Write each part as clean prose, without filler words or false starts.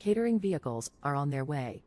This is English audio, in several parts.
Catering vehicles are on their way.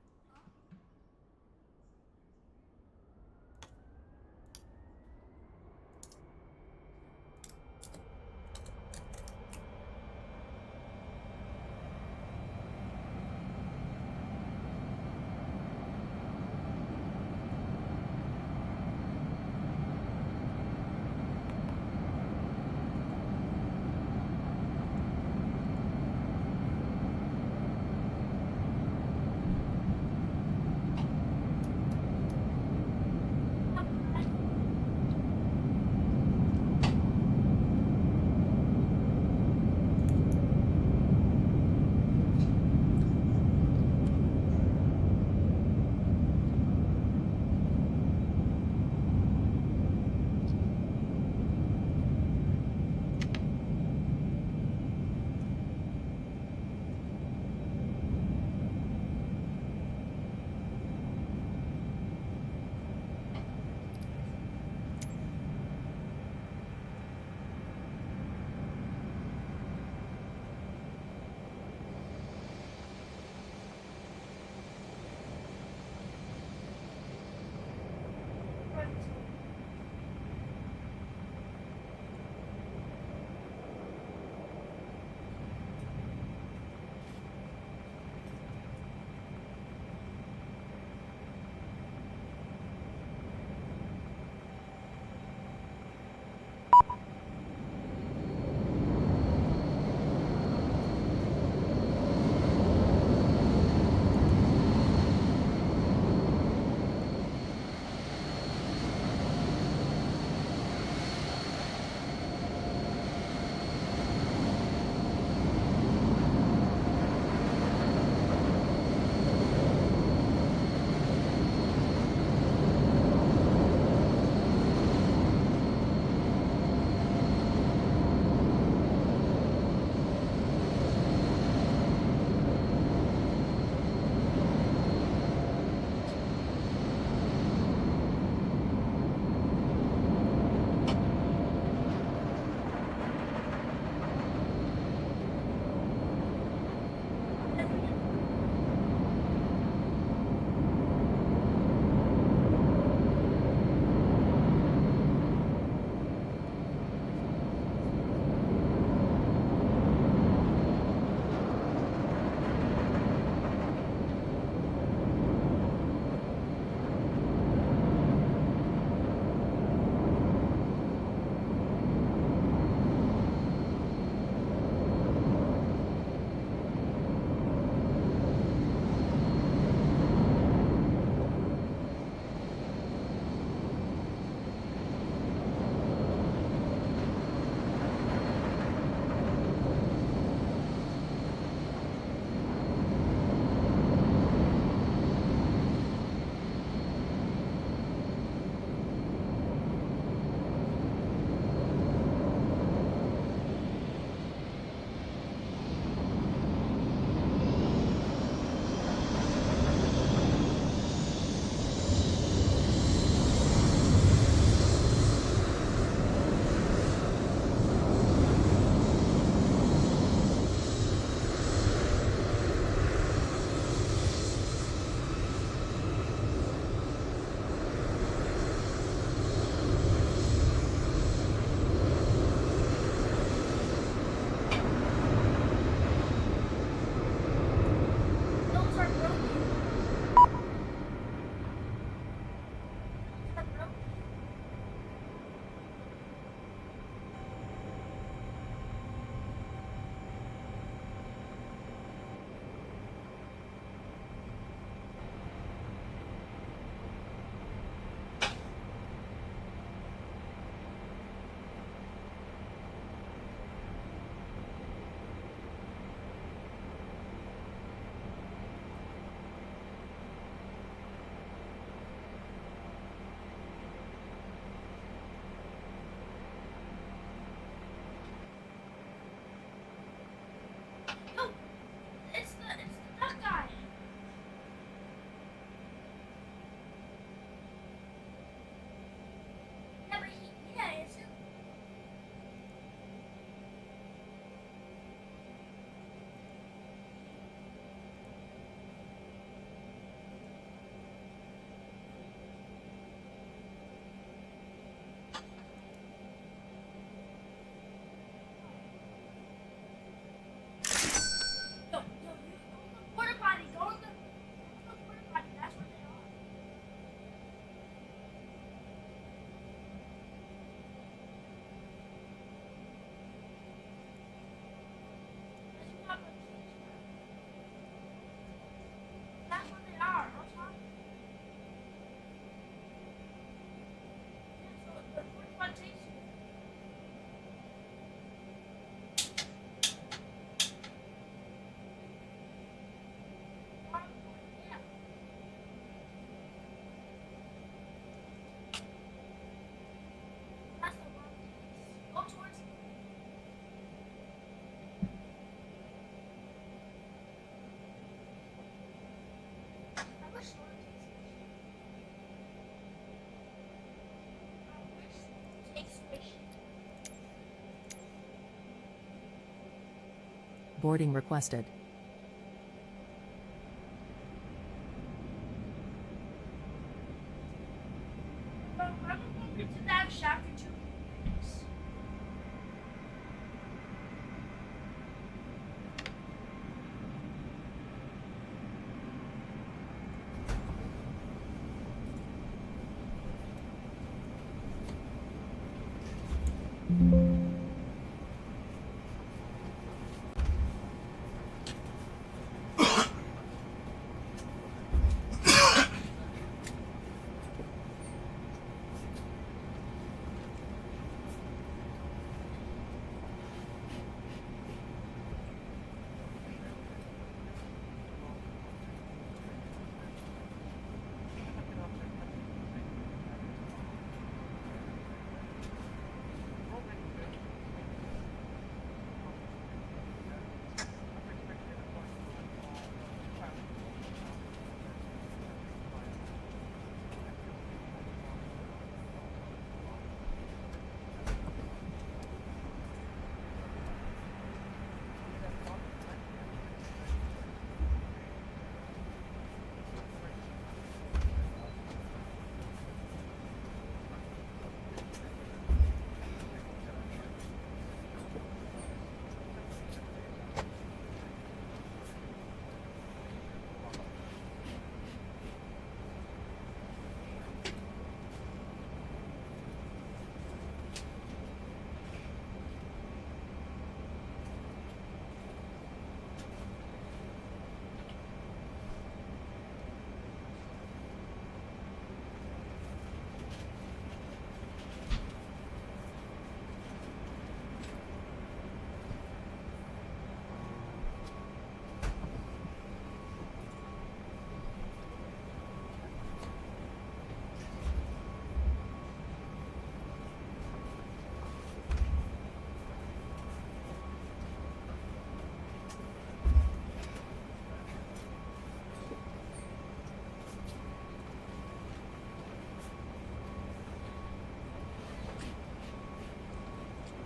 Boarding requested. I'm going to that shack for 2 weeks.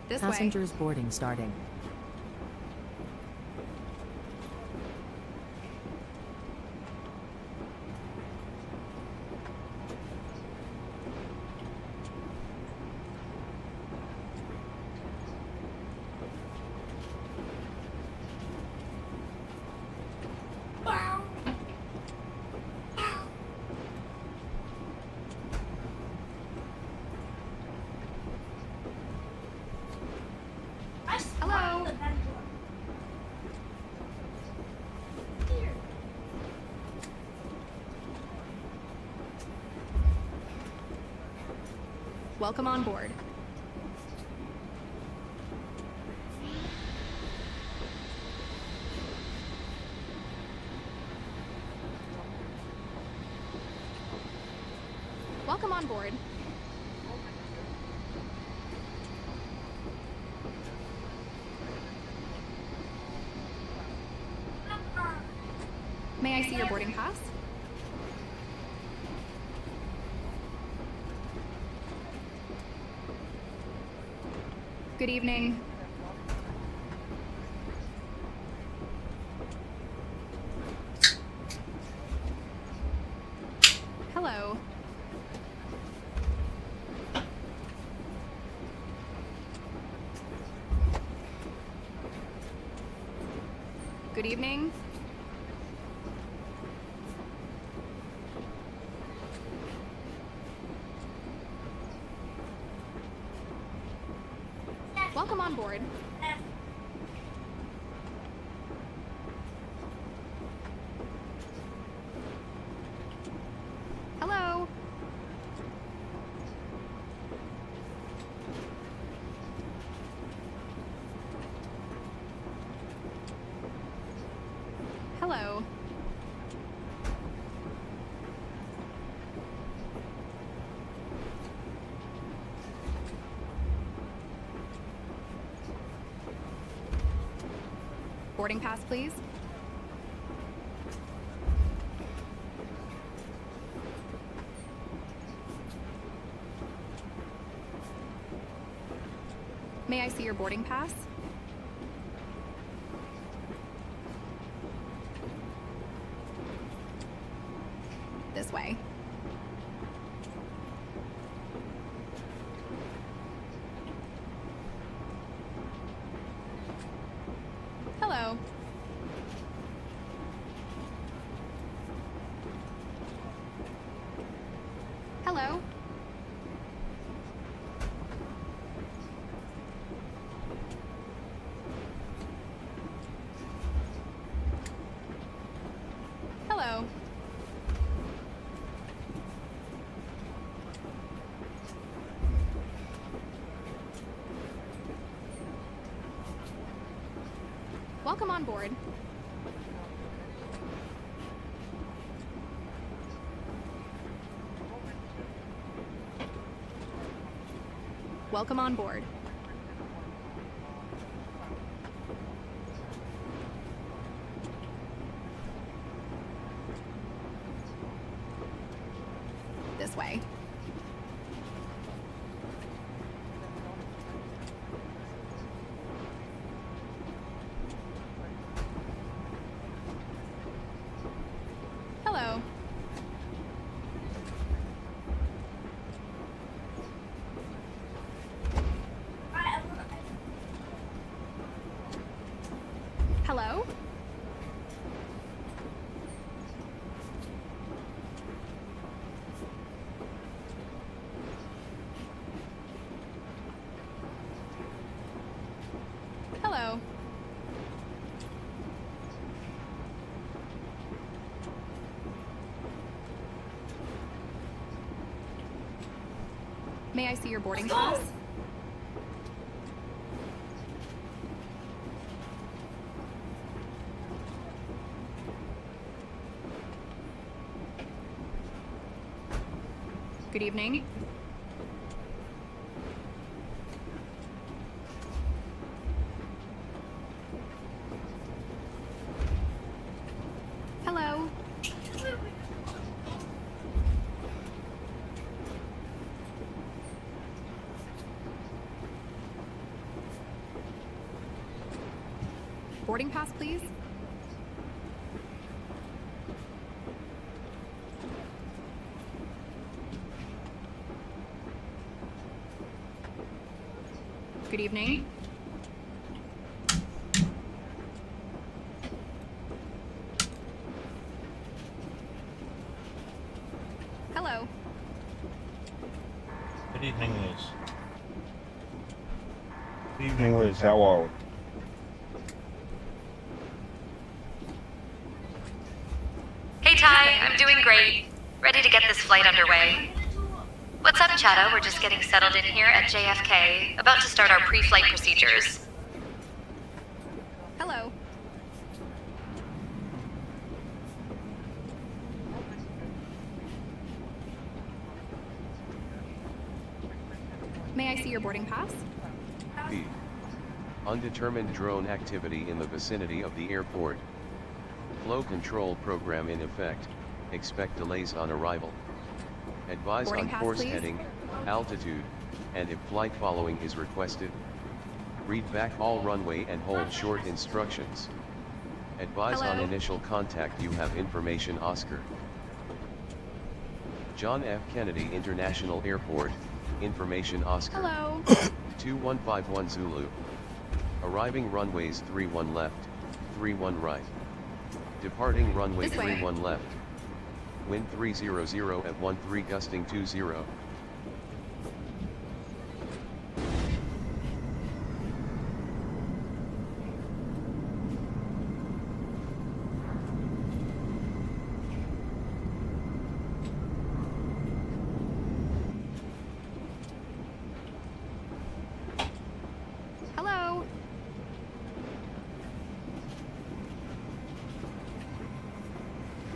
This way. Passengers boarding starting. Hello. Welcome on board. Welcome on board. May I see your boarding pass? Good evening. Hello. Good evening. Welcome on board. Hello. Hello. Boarding pass, please. May I see your boarding pass? This way. Hello. Hello. Hello. Welcome on board. Welcome on board. This way. Hello. Hello? Hello. May I see your boarding pass? Good evening. Hello. Boarding pass, please. Good evening. Hello. Good evening, Liz. Good evening, Liz. How are we? Hey Ty, I'm doing great. Ready to get this flight underway. What's up, Chata? We're just getting settled in here at JFK, about to start our pre-flight procedures. Hello. May I see your boarding pass? B. Undetermined drone activity in the vicinity of the airport. Flow control program in effect. Expect delays on arrival. Advise Boarding on pass, course please. heading, altitude, and if flight following is requested. Read back all runway and hold short instructions. Advise on Hello? initial contact. You have information. Oscar. John F. Kennedy International Airport. Information. Oscar. Hello. 2151 Zulu. Arriving runways 31 left, 31 right. Departing runway This way. 31 left. Wind 300 at 13 gusting 20. Hello.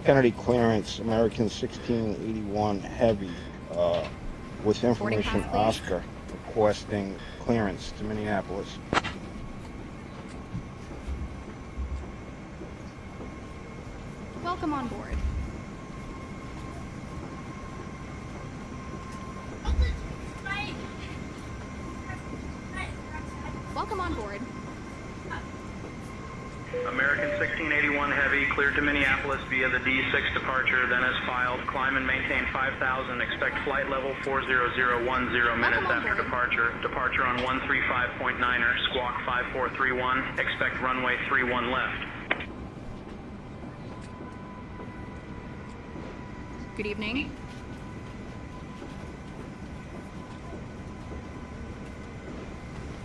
Kennedy clearance, American 1681 Heavy, with information pass, please. Oscar, requesting clearance to Minneapolis. Welcome on board. Welcome on board. American 1681 Heavy, cleared to Minneapolis via the D6 departure, then as filed. Climb and maintain 5,000. Expect flight level 40010 minutes after departure. Departure on 135.9er, squawk 5431. Expect runway 31 left. Good evening.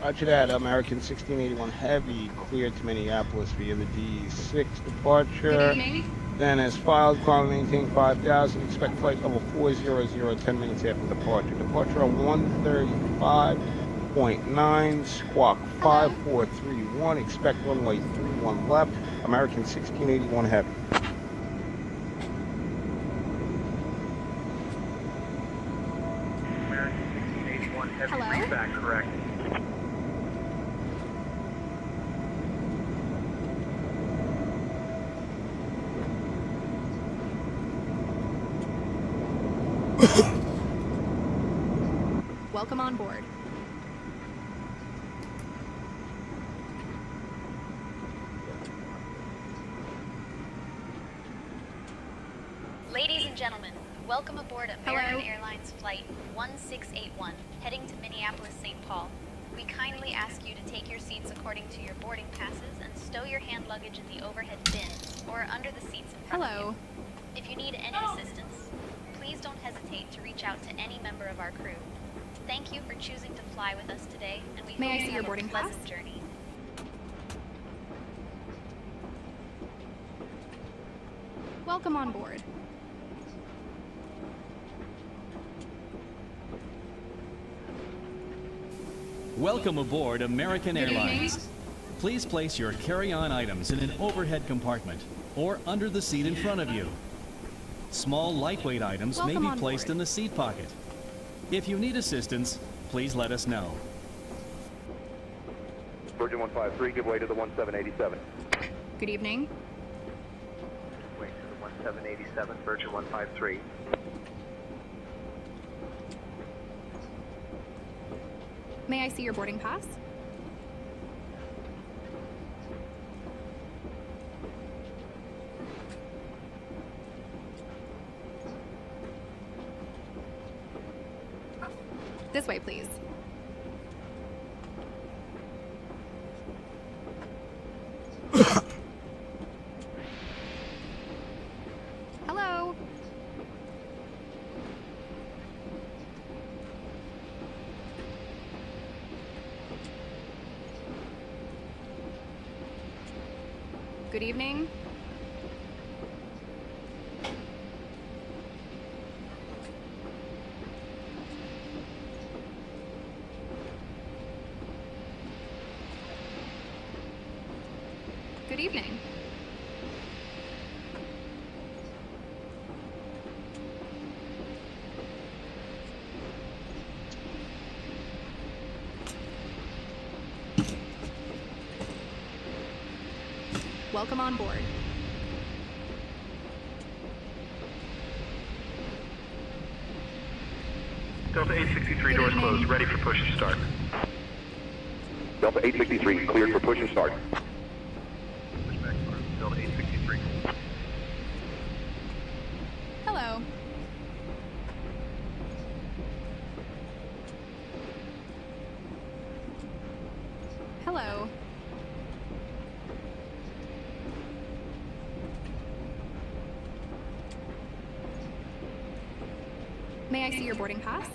Roger that. American 1681 Heavy, cleared to Minneapolis via the D6 departure. Good evening. Then as filed, climb and maintain 5,000. Expect flight level 400 10 minutes after departure. Departure on 135.9, squawk 5431. Expect runway 31 left. American 1681 Heavy. American 1681 Heavy, Hello? reach back correct. Welcome on board. Ladies and gentlemen, welcome aboard American Hello. Airlines Flight 1681, heading to Minneapolis-St. Paul. We kindly ask you to take your seats according to your boarding passes and stow your hand luggage in the overhead bin or under the seats in front of Hello. you. If you need any assistance, please don't hesitate to reach out to any member of our crew. Thank you for choosing to fly with us today, and we May I hope see you your have boarding a pleasant pass? journey. Welcome on board. Welcome aboard American Good evening. Airlines. Please place your carry-on items in an overhead compartment or under the seat in front of you. Small, lightweight items may Welcome be on placed board. in the seat pocket. If you need assistance, please let us know. Virgin 153, give way to the 1787. Good evening. Wait to the 1787, Virgin 153. May I see your boarding pass? This way, please. Hello. Good evening. Good evening. Welcome on board. Delta 863, Good doors evening. closed, ready for push and start. Delta 863, cleared for push and start. Push back through, Delta 863. Hello. Hello. May I see your boarding pass?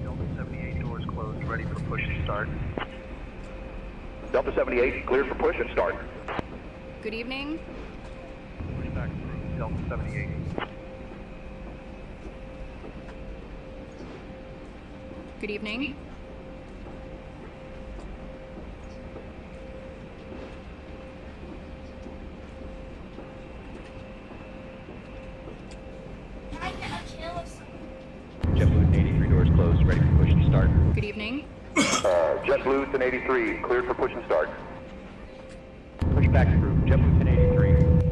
Delta 78, doors closed, ready for push and start. Delta 78, cleared for push and start. Good evening. Push back through, Delta 78. Good evening. Can I get a kill or something? JetBlue 83, doors closed, ready for push and start. Good evening. JetBlue 1083, cleared for push and start. Push back through, JetBlue 1083.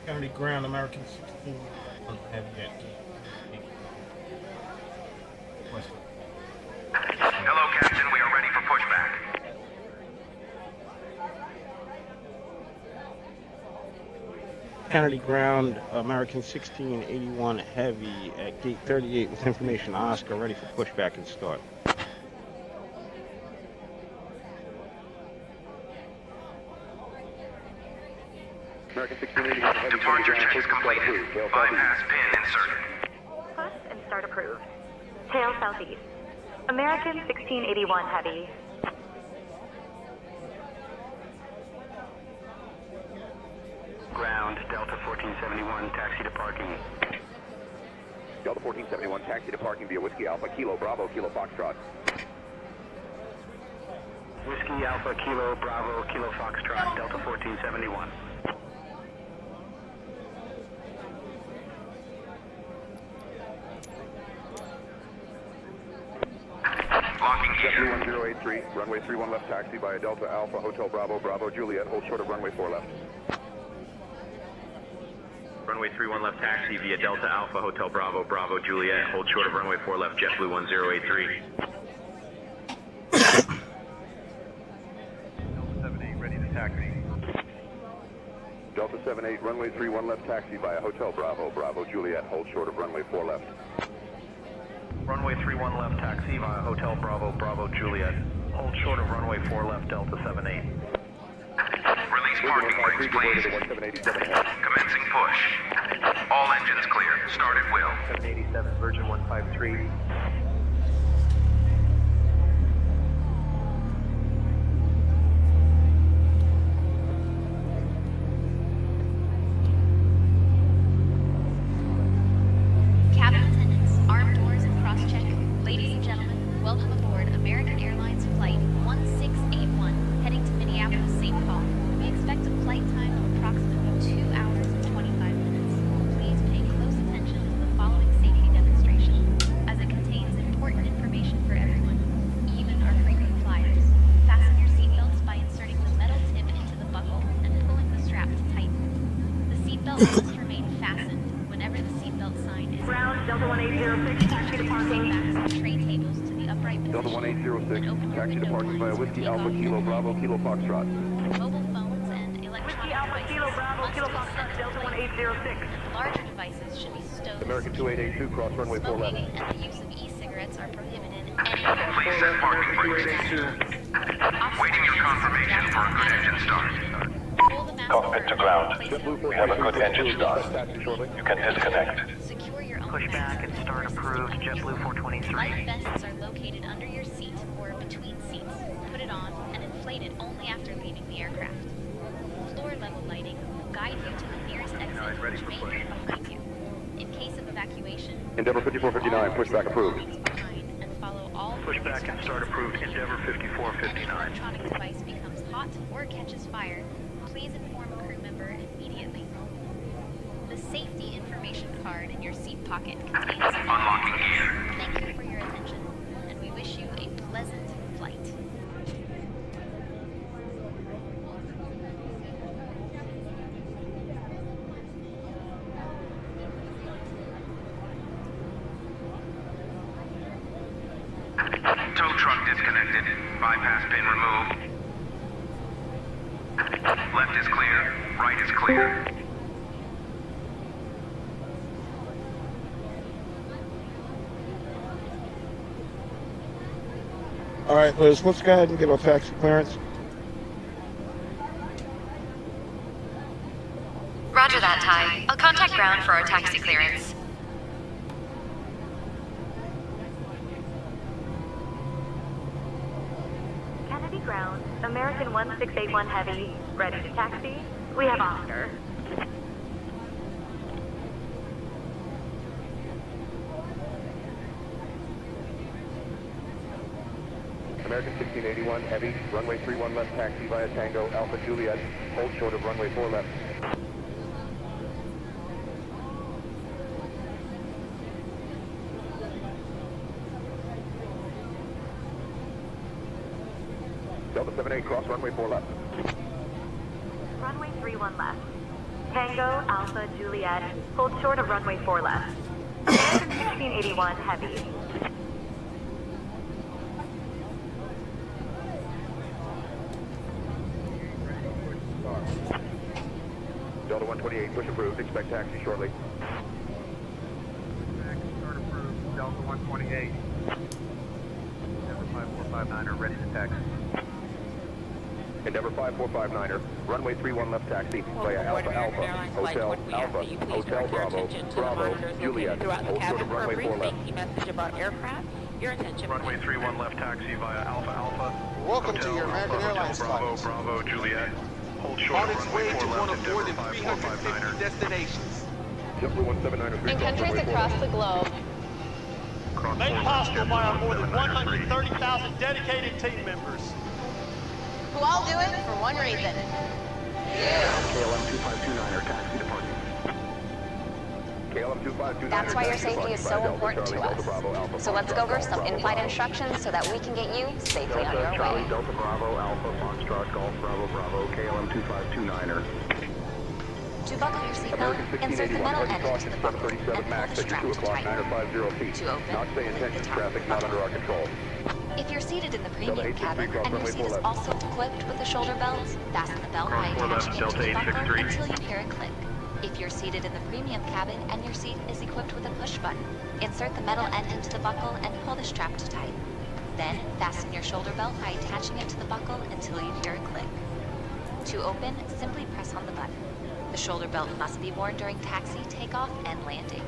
Kennedy Ground, American 16 heavy at gate 38. West. Hello, Captain. We are ready for pushback. Kennedy Ground, American 1681 heavy at gate 38 with information Oscar, ready for pushback and start. American 1681 heavy. Departure checks completed. Bypass pin inserted. Bus and start approved. Tail southeast. American 1681 heavy. Ground, Delta 1471, taxi to parking. Delta 1471, taxi to parking via Whiskey Alpha, Kilo Bravo, Kilo Foxtrot. Whiskey Alpha, Kilo Bravo, Kilo Foxtrot, Delta 1471. Locking gear. JetBlue 1083, runway 31 left taxi via Delta Alpha, Hotel Bravo, Bravo Juliet, hold short of runway 4 left. Runway 31 left taxi via Delta Alpha Hotel Bravo Bravo Juliet. Hold short of runway 4 left JetBlue 1083. Delta 78 ready to taxi. Delta 78 runway 31 left taxi via Hotel Bravo Bravo Juliet. Hold short of runway 4 left. Runway 31 left taxi via Hotel Bravo Bravo Juliet. Hold short of runway 4 left Delta 78. Release parking brakes, please. Commencing push. All engines clear. Start at will. 787 Virgin 153. Cabin attendants, armed doors and cross-check. Ladies and gentlemen, welcome aboard American Airlines Flight 1681, heading to Minneapolis, St. Paul. We expect a flight time of approximately 2 hours and 25 minutes. Please pay close attention to the following safety demonstration, as it contains important information for everyone, even our frequent flyers. Fasten your seatbelts by inserting the metal tip into the buckle and pulling the strap to tighten. The seatbelt must remain fastened whenever the seatbelt sign is Ground, Delta 1806, taxi to parking. back some tray tables to the upright Delta position. 1806, and open your taxi to windows parking via to Whiskey take Alpha, off Kilo your Bravo, Kilo Foxtrot. mobile phones and electronic devices must be set Delta to 1806. larger devices should be stowed. American 2882, cross runway 4 left. Smoking and the use of e-cigarettes are prohibited Please set parking brakes. Waiting your confirmation for a good engine start. Pull the mask Cockpit to over ground. and place it We have a good engine start. You can disconnect. Secure your own Pushback and start approved. JetBlue 423. Life vests are located under your seat or between seats. Put it on and inflate it only after leaving the aircraft. Floor level lighting will guide you to the nearest exit, which may be behind you. In case of evacuation, Endeavor 5459, pushback approved. behind and follow all Pushback and start approved. Endeavor If an 5459. electronic device becomes hot or catches fire, please inform a crew member immediately. The safety information card in your seat pocket contains Unlocking gear. Thank you for your attention, and we wish you a pleasant flight. Tow truck disconnected. Bypass pin removed. Left is clear. Right is clear. All right, Liz, let's go ahead and get our taxi clearance. Roger that, Ty. I'll contact ground for our taxi clearance. Kennedy Ground, American 1681 Heavy, ready to taxi. We have Oscar. American 1681, heavy, runway 31 left taxi via Tango, Alpha Juliet, hold short of runway 4 left. Delta 78, cross runway 4 left. Runway 31 left. Tango, Alpha, Juliet, hold short of runway 4 left. American 1681 Heavy. Delta 128, push approved. Expect taxi shortly. Start approved. Delta 128. Endeavor 5459er ready to taxi. Endeavor 5459er, runway 31 left taxi via Alpha Alpha, Hotel Alpha, Hotel Bravo, Bravo, Juliet, hold short of runway 4 left. Message about aircraft. Your attention. Runway 31 left taxi via Alpha Alpha. Welcome Hotel to your American Alpha, Airlines Hotel Bravo, flight. Bravo, Juliet. Hold short On of its runway way to 4 one left, of more Endeavor than 5459er. 350 destinations. JetBlue 179er, In countries across the globe, Made possible by our more than 130,000 dedicated team members. who all do it for one reason. KLM 2529er, taxi departing. KLM 2529er. That's why your taxi safety is departing so via important Delta to Charlie, us. Delta Bravo, Alpha, So let's go over some Bravo, in-flight Bravo. instructions so that we can get you safely on Delta your Charlie, way. Delta Bravo, Alpha, Foxtrot, Golf, Bravo, Bravo, KLM 2529er. To buckle your American seatbelt, insert the 1681, metal heavy end into caution, the buckle 737 and pull MAX the at strap 2 to o'clock, tighten. 950 feet. To open, Not pay lift attention the to top traffic, of the not buckle. under our control. If you're seated in the premium Delta 863, cabin cross and your runway seat 4 is left. also equipped with a shoulder belt, fasten the belt by Cross 4 left, attaching it to Delta the buckle 863. until you hear a click. If you're seated in the premium cabin and your seat is equipped with a push button, insert the metal end into the buckle and pull the strap to tighten. Then, fasten your shoulder belt by attaching it to the buckle until you hear a click. To open, simply press on the button. The shoulder belt must be worn during taxi, takeoff, and landing.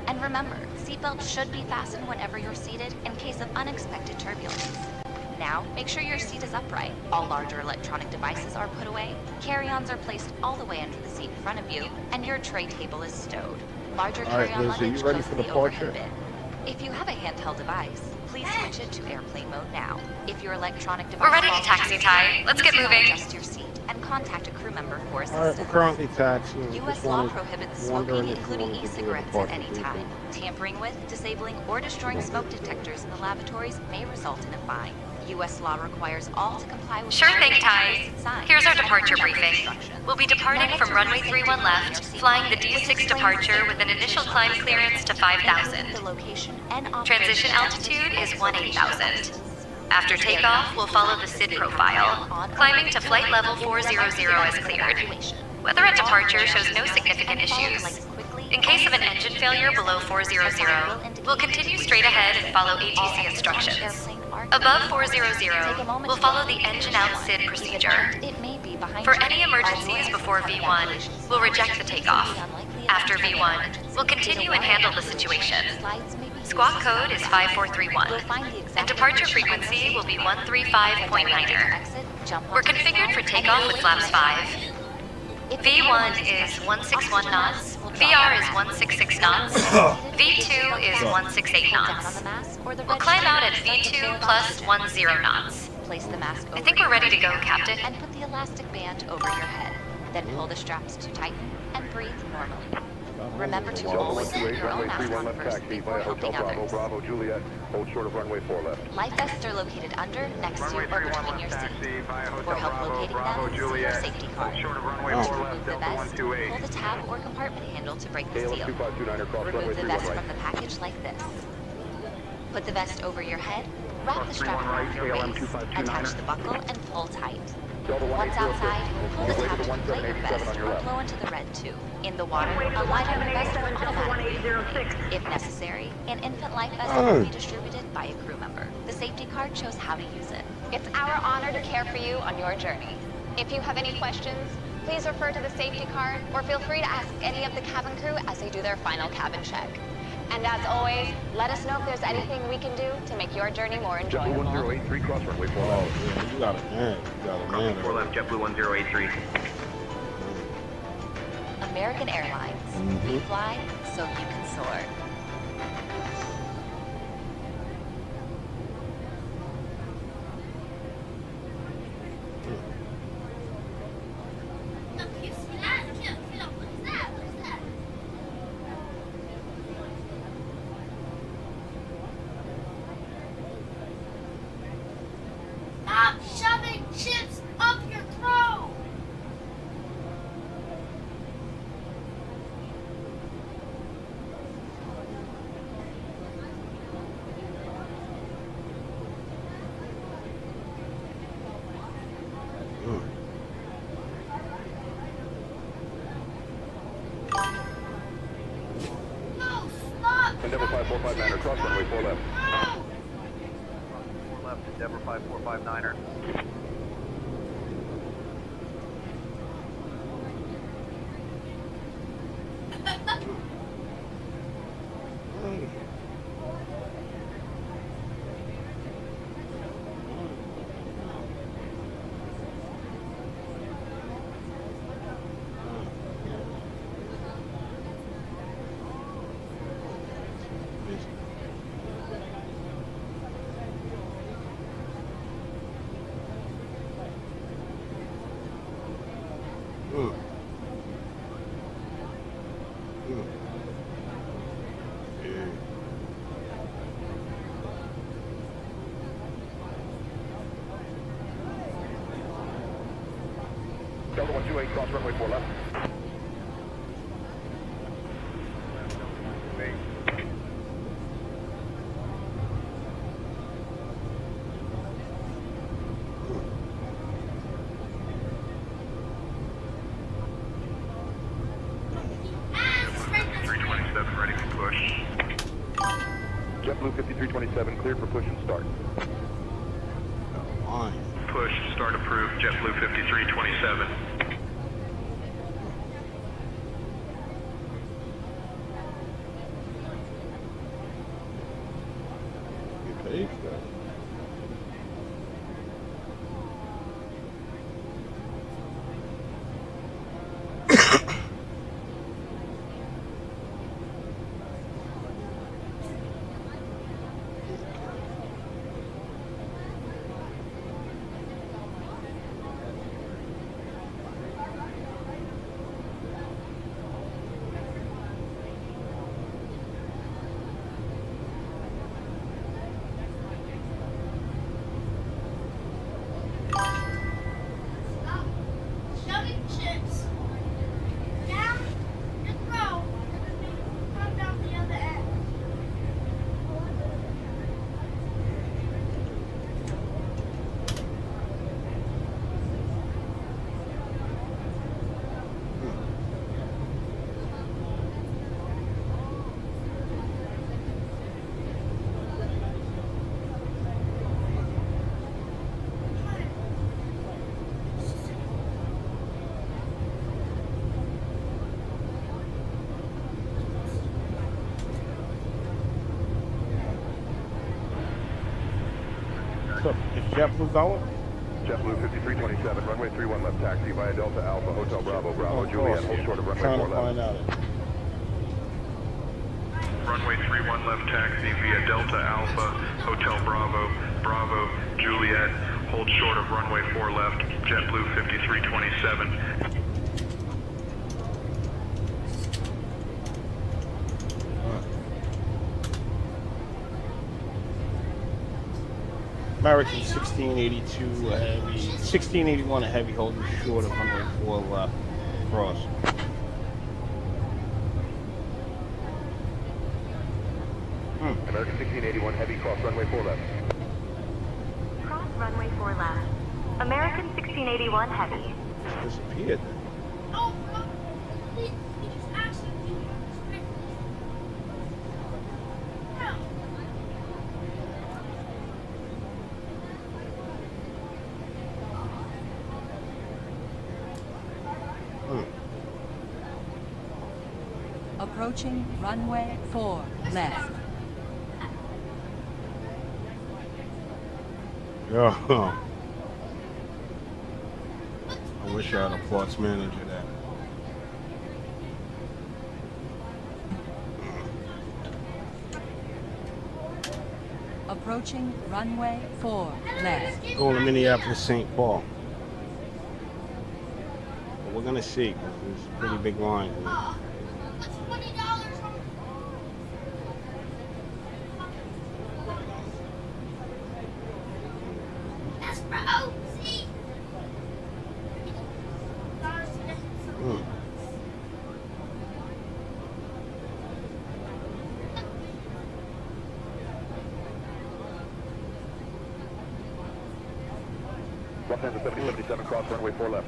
And remember, seatbelts should be fastened whenever you're seated in case of unexpected turbulence. Now, make sure your seat is upright. All larger electronic devices are put away, carry-ons are placed all the way under the seat in front of you, and your tray table is stowed. Larger All right, carry-on Liz, are you luggage ready goes for to the departure? overhead bin. If you have a handheld device, please switch it to airplane mode now. If your electronic device We're ready to falls taxi, into Ty. your Let's seat, get moving. Adjust your seat and contact a crew member for All right, assistance. we're currently taxiing. U.S. Just law wanted- prohibits wondering smoking, if you including wanted to do a e-cigarettes at departure any briefing. time. Tampering with, disabling, or destroying smoke detectors in the lavatories may result in a fine. U.S. law requires all to comply with Sure all thing, Ty. regulations and signs Here's our and departure remember briefing. instructions. We'll be departing from runway 31 left, flying the D6 departure with an initial climb clearance to 5,000. The location and Transition altitude is 18,000. After takeoff, we'll follow the SID profile, climbing to flight level 400 as cleared. Weather at departure shows no significant issues. In case of an engine failure below 400, we'll continue straight ahead and follow ATC instructions. Above 400, we'll follow the engine out SID procedure. For any emergencies before V1, we'll reject the takeoff. After V1, we'll continue and handle the situation. Squawk code is 5431, and departure frequency will be 135.9er. We're configured for takeoff with flaps 5. V1 is 161 knots, VR is 166 knots, V2 is 168 knots. We'll climb out at V2 plus 10 knots. Place the mask over I think we're ready to go, your Captain. and put the elastic band over your head. Then pull the straps to tighten and breathe normally. Remember to Delta always put 128, your own runway mask 31 on left first taxi before via Hotel helping Bravo, others. Bravo, Juliet. Hold short of runway 4 left. Life vests are located under, next to, Runway or 31 between your left seat. taxi via For Hotel help Bravo, locating Bravo, them, see your Juliet. safety card. Short of runway Oh. 4 Remove left, the Delta vest, 128. pull the tab or compartment handle to break the KLM seal. 2529er, cross runway Remove the 31 vest right. from the package like this. Put the vest over your head, wrap the strap 31 right, around your KLM waist, 2529er. attach the buckle, and pull tight. Delta Once 1806, outside, pull the way tab to to inflate your 1787 vest on your or left. blow into the red tube. In the water, a light on your vest will automatically inflate. If necessary, an infant life vest will be distributed by a crew member. The safety card shows how to use it. It's our honor to care for you on your journey. If you have any questions, please refer to the safety card or feel free to ask any of the cabin crew as they do their final cabin check. And as always, let us know if there's anything we can do to make your journey more JetBlue enjoyable. 1083, cross runway 4 Oh, left. yeah, you got it, man. You got it, man. 4 left, JetBlue 1083. American Airlines. We fly so you can soar. Look, you see that? Kill, what is that? What is that? Stop shoving chips up your throat! 5459er, cross runway 4 left. 4 left, Endeavor 5459er. Delta 128, cross runway 4 left. Ready for push. JetBlue 5327, cleared for push and start. Push, start approved, JetBlue 5327. You paid for that. Shoving chips down the throat and then they come down the other end. So, is JetBlue going? JetBlue 5327, runway 31 left, taxi via Delta Alpha, Hotel Bravo, Bravo, Juliet, hold short of runway 4 Trying to left. find out. Runway 31 left taxi via Delta Alpha, Hotel Bravo, Bravo, Juliet, hold short of runway 4 left, JetBlue 5327. American 1682 heavy, 1681 heavy holding short of runway 4 left, cross. American 1681 heavy, cross runway 4 left. Cross runway 4 left. American 1681 heavy. Disappeared. Oh, he just accidentally no. Approaching runway 4 left. Yeah. I wish I had a ports manager that. Approaching runway 4 left. Going to Minneapolis, St. Paul. But we're gonna see, 'cause there's a pretty big line here. That's $20 on that's for OC. Lufthansa 7077, cross runway 4 left.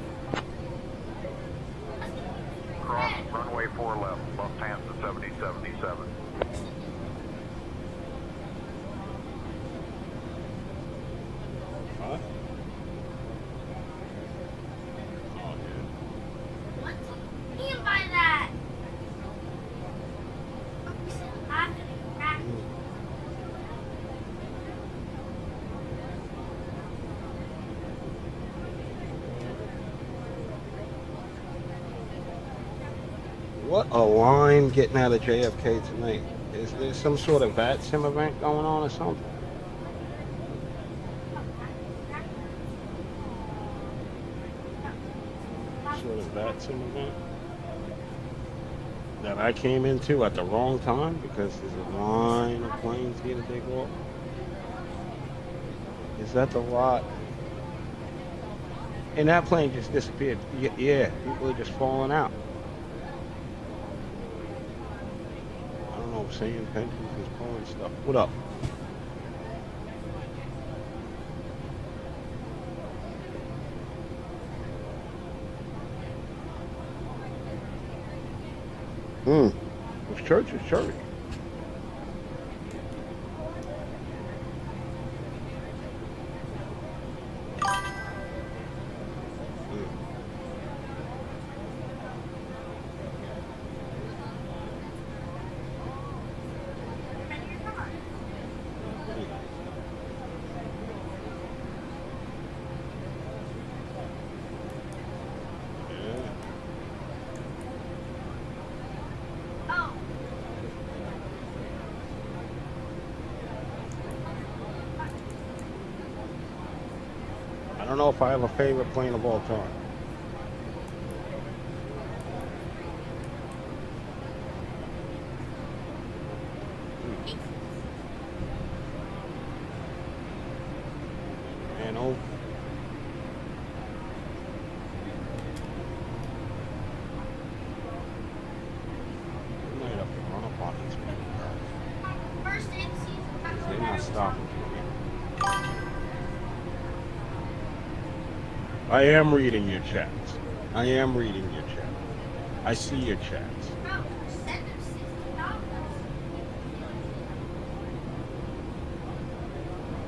Cross runway 4 left, Lufthansa 7077. What a line getting out of JFK tonight. Is there some sort of VATSIM event going on or something? Sort of VATSIM event that I came into at the wrong time because there's a line of planes here to take off. Is that the lot? And that plane just disappeared. Yeah, people are just falling out. I don't know, saying pensions is pulling stuff. What up? It's church is church. I don't know if I have a favorite plane of all time. Man, oh. I might have to run up on these people. First in season. They're not stopping. I am reading your chats. I am reading your chat. I see your chats. Bro, send them $60.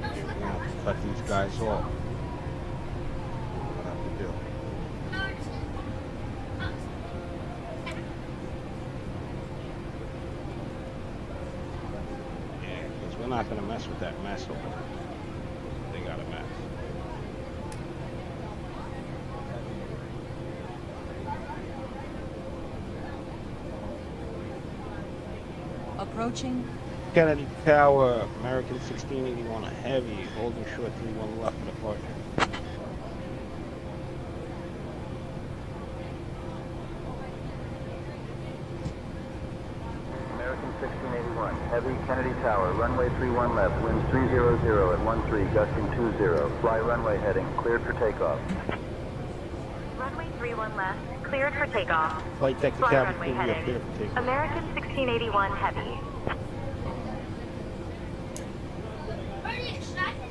I'm gonna have to cut these guys off. What I have to do. Yeah, because we're not gonna mess with that mess over there. They got a mess. Approaching. Kennedy Tower, American 1681 heavy, holding short 31 left for the partner. American 1681, heavy, Kennedy Tower, runway 31 left, winds 300 at 13, gusting 20. Fly runway heading, cleared for takeoff. Runway 31 left, cleared for takeoff. Flight deck to Fly cabin runway crew, we are heading. clear for takeoff. American 1681 heavy. Already extracted.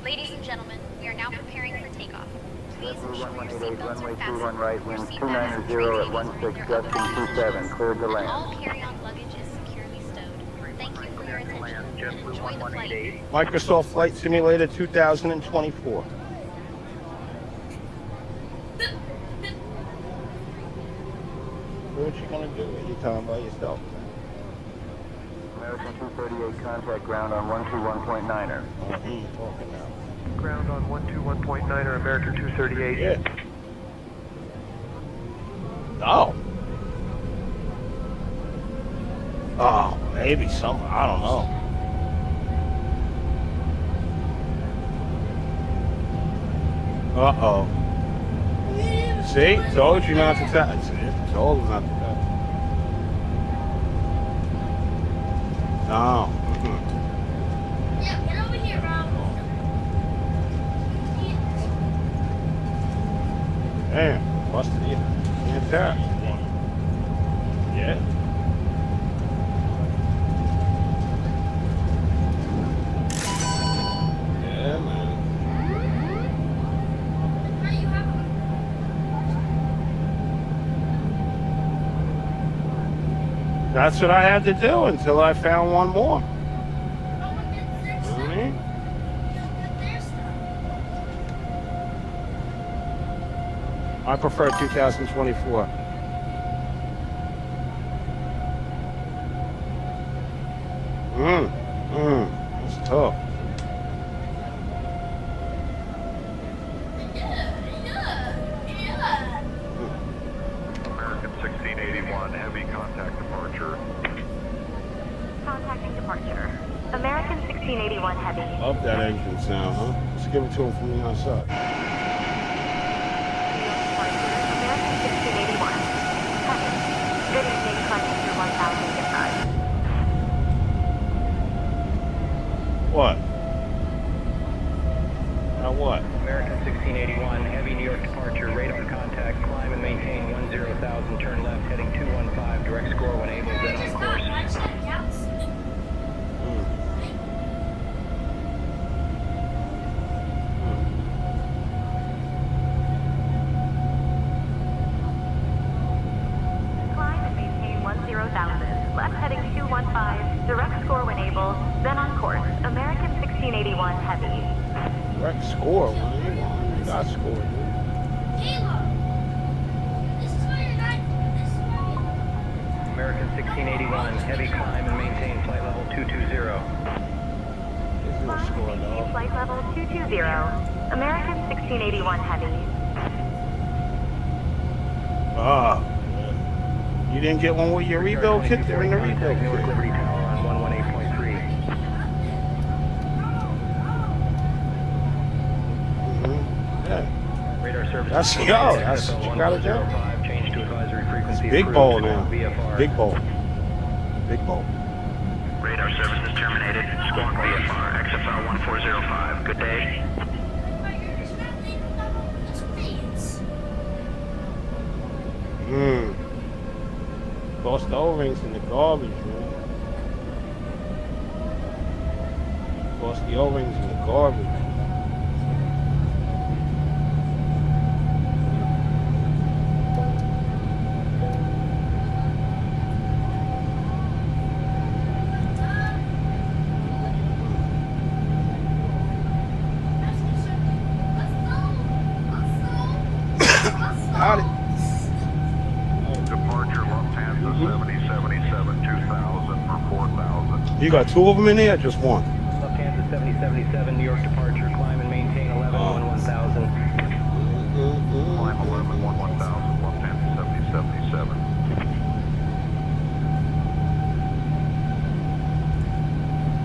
Ladies and gentlemen, we are now preparing for takeoff. Please ensure your 188, seatbelts runway are 21 fastened. right, Your winds seatbelts 290 are at 16, when gusting 27, cleared to and land. all carry-on luggage is securely stowed. Thank you for your attention and enjoy the flight. Microsoft Flight Simulator 2024. What you gonna do anytime by yourself? American 238, contact ground on 121.9er. Talking now. Ground on 121.9er, American 238. Yeah. Oh. Oh, maybe some. I don't know. Uh-oh. See? Told you not to touch. Told him not to touch. No. Yeah, get over here, bro. Damn. Busted you. Can't touch. Yeah. Yeah, man. How do you have That's what I had to do until I found one more. I prefer 2024. It's tough. Yeah. American Love that engine sound, huh? Let's give it to him from the outside. American 1681. Good evening, climbing through 1000 goodbye. What? Now what? American 1681, heavy New York departure, radar contact, climb and maintain 10,000, turn left, heading 215, direct score when able, then on course. Climb and maintain 10,000. Left heading 215. Direct score when able. Then on course. American 1681 heavy. Direct score. You got score, dude. American 1681, heavy climb and maintain flight level 220. There's no score, though. Flight level 220. American 1681 heavy. Ah. You didn't get one with your rebuild kit? They're in the rebuild kit. Newark Liberty Tower on 118.3. Yeah. Radar service. That's what you gotta do. Change to advisory frequency. Big bowl now. VFR. Big bowl. Big bowl. Radar service is terminated. Squawk VFR, XFL 1405. Good day. Lost the O-rings in the garbage, man. Lost the O-rings in the garbage. Got it. Departure Lufthansa 7077 2000 for 4,000. You got two of them in there or just one? Lufthansa 7077, New York departure, climb and maintain 11 1000. Climb 11 1000, Lufthansa 7077.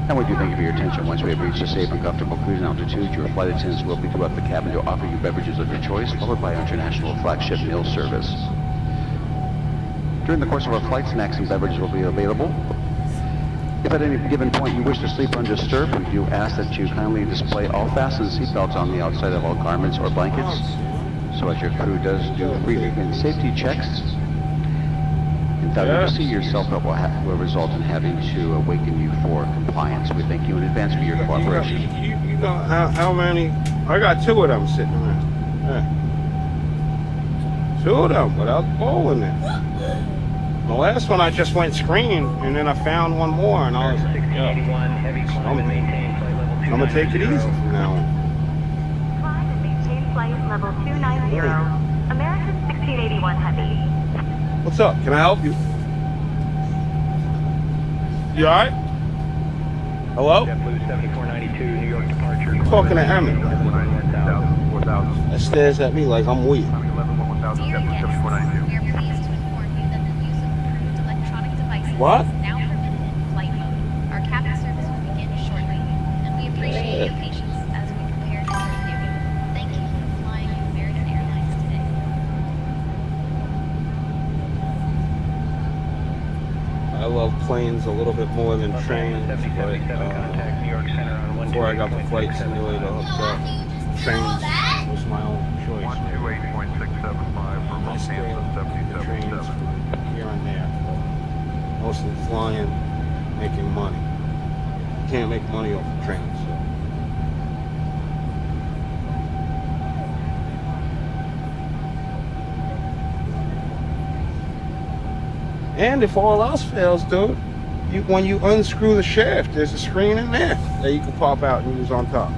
And we do thank you for your attention. Once we have reached a safe and comfortable cruising altitude, your flight attendants will be throughout the cabin to offer you beverages of your choice, followed by our international flagship meal service. During the course of our flight, snacks and beverages will be available. If at any given point you wish to sleep undisturbed, we do ask that you kindly display all fastened seatbelts on the outside of all garments or blankets, so as your crew does do frequent safety checks. In failure to see your seatbelt will result in having to awaken you for compliance. We thank you in advance for your cooperation. You got how many? I got two of them sitting around. Yeah. Two of them without the bowl in there. The last one I just went screen, and then I found one more, and I was like, yo, I'm gonna take it easy from now on. Climb and maintain flight level 290. American 1681 heavy. What's up? Can I help you? You alright? Hello? JetBlue 7492, New York departure. I'm talking to Emmett. 4,000. That stares at me like I'm weird. 11 1000, JetBlue 7492. We are pleased to inform you that the use of approved electronic devices What? is now permitted in flight mode. Our cabin service will begin shortly, and we appreciate your patience as we prepare to serve you. Thank you for flying with American Airlines today. I love planes a little bit more than trains, but before I got the flight simulator hooked up, trains was my own choice. 128.675 for I stay Lufthansa the trains 7077. here and there, but mostly flying, making money. You can't make money off the trains, so. And if all else fails, dude, when you unscrew the shaft, there's a screen in there that you can pop out and use on top.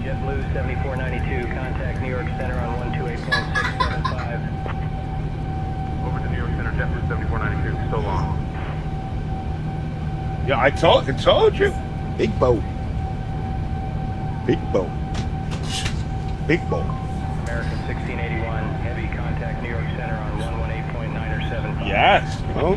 JetBlue 7492, contact New York Center on 128.675. Over to New York Center, JetBlue 7492. So long. Yeah, I told you. Big boat. Big boat. Big boat. American 1681, heavy contact New York Center on 118.975. Yes. Oh.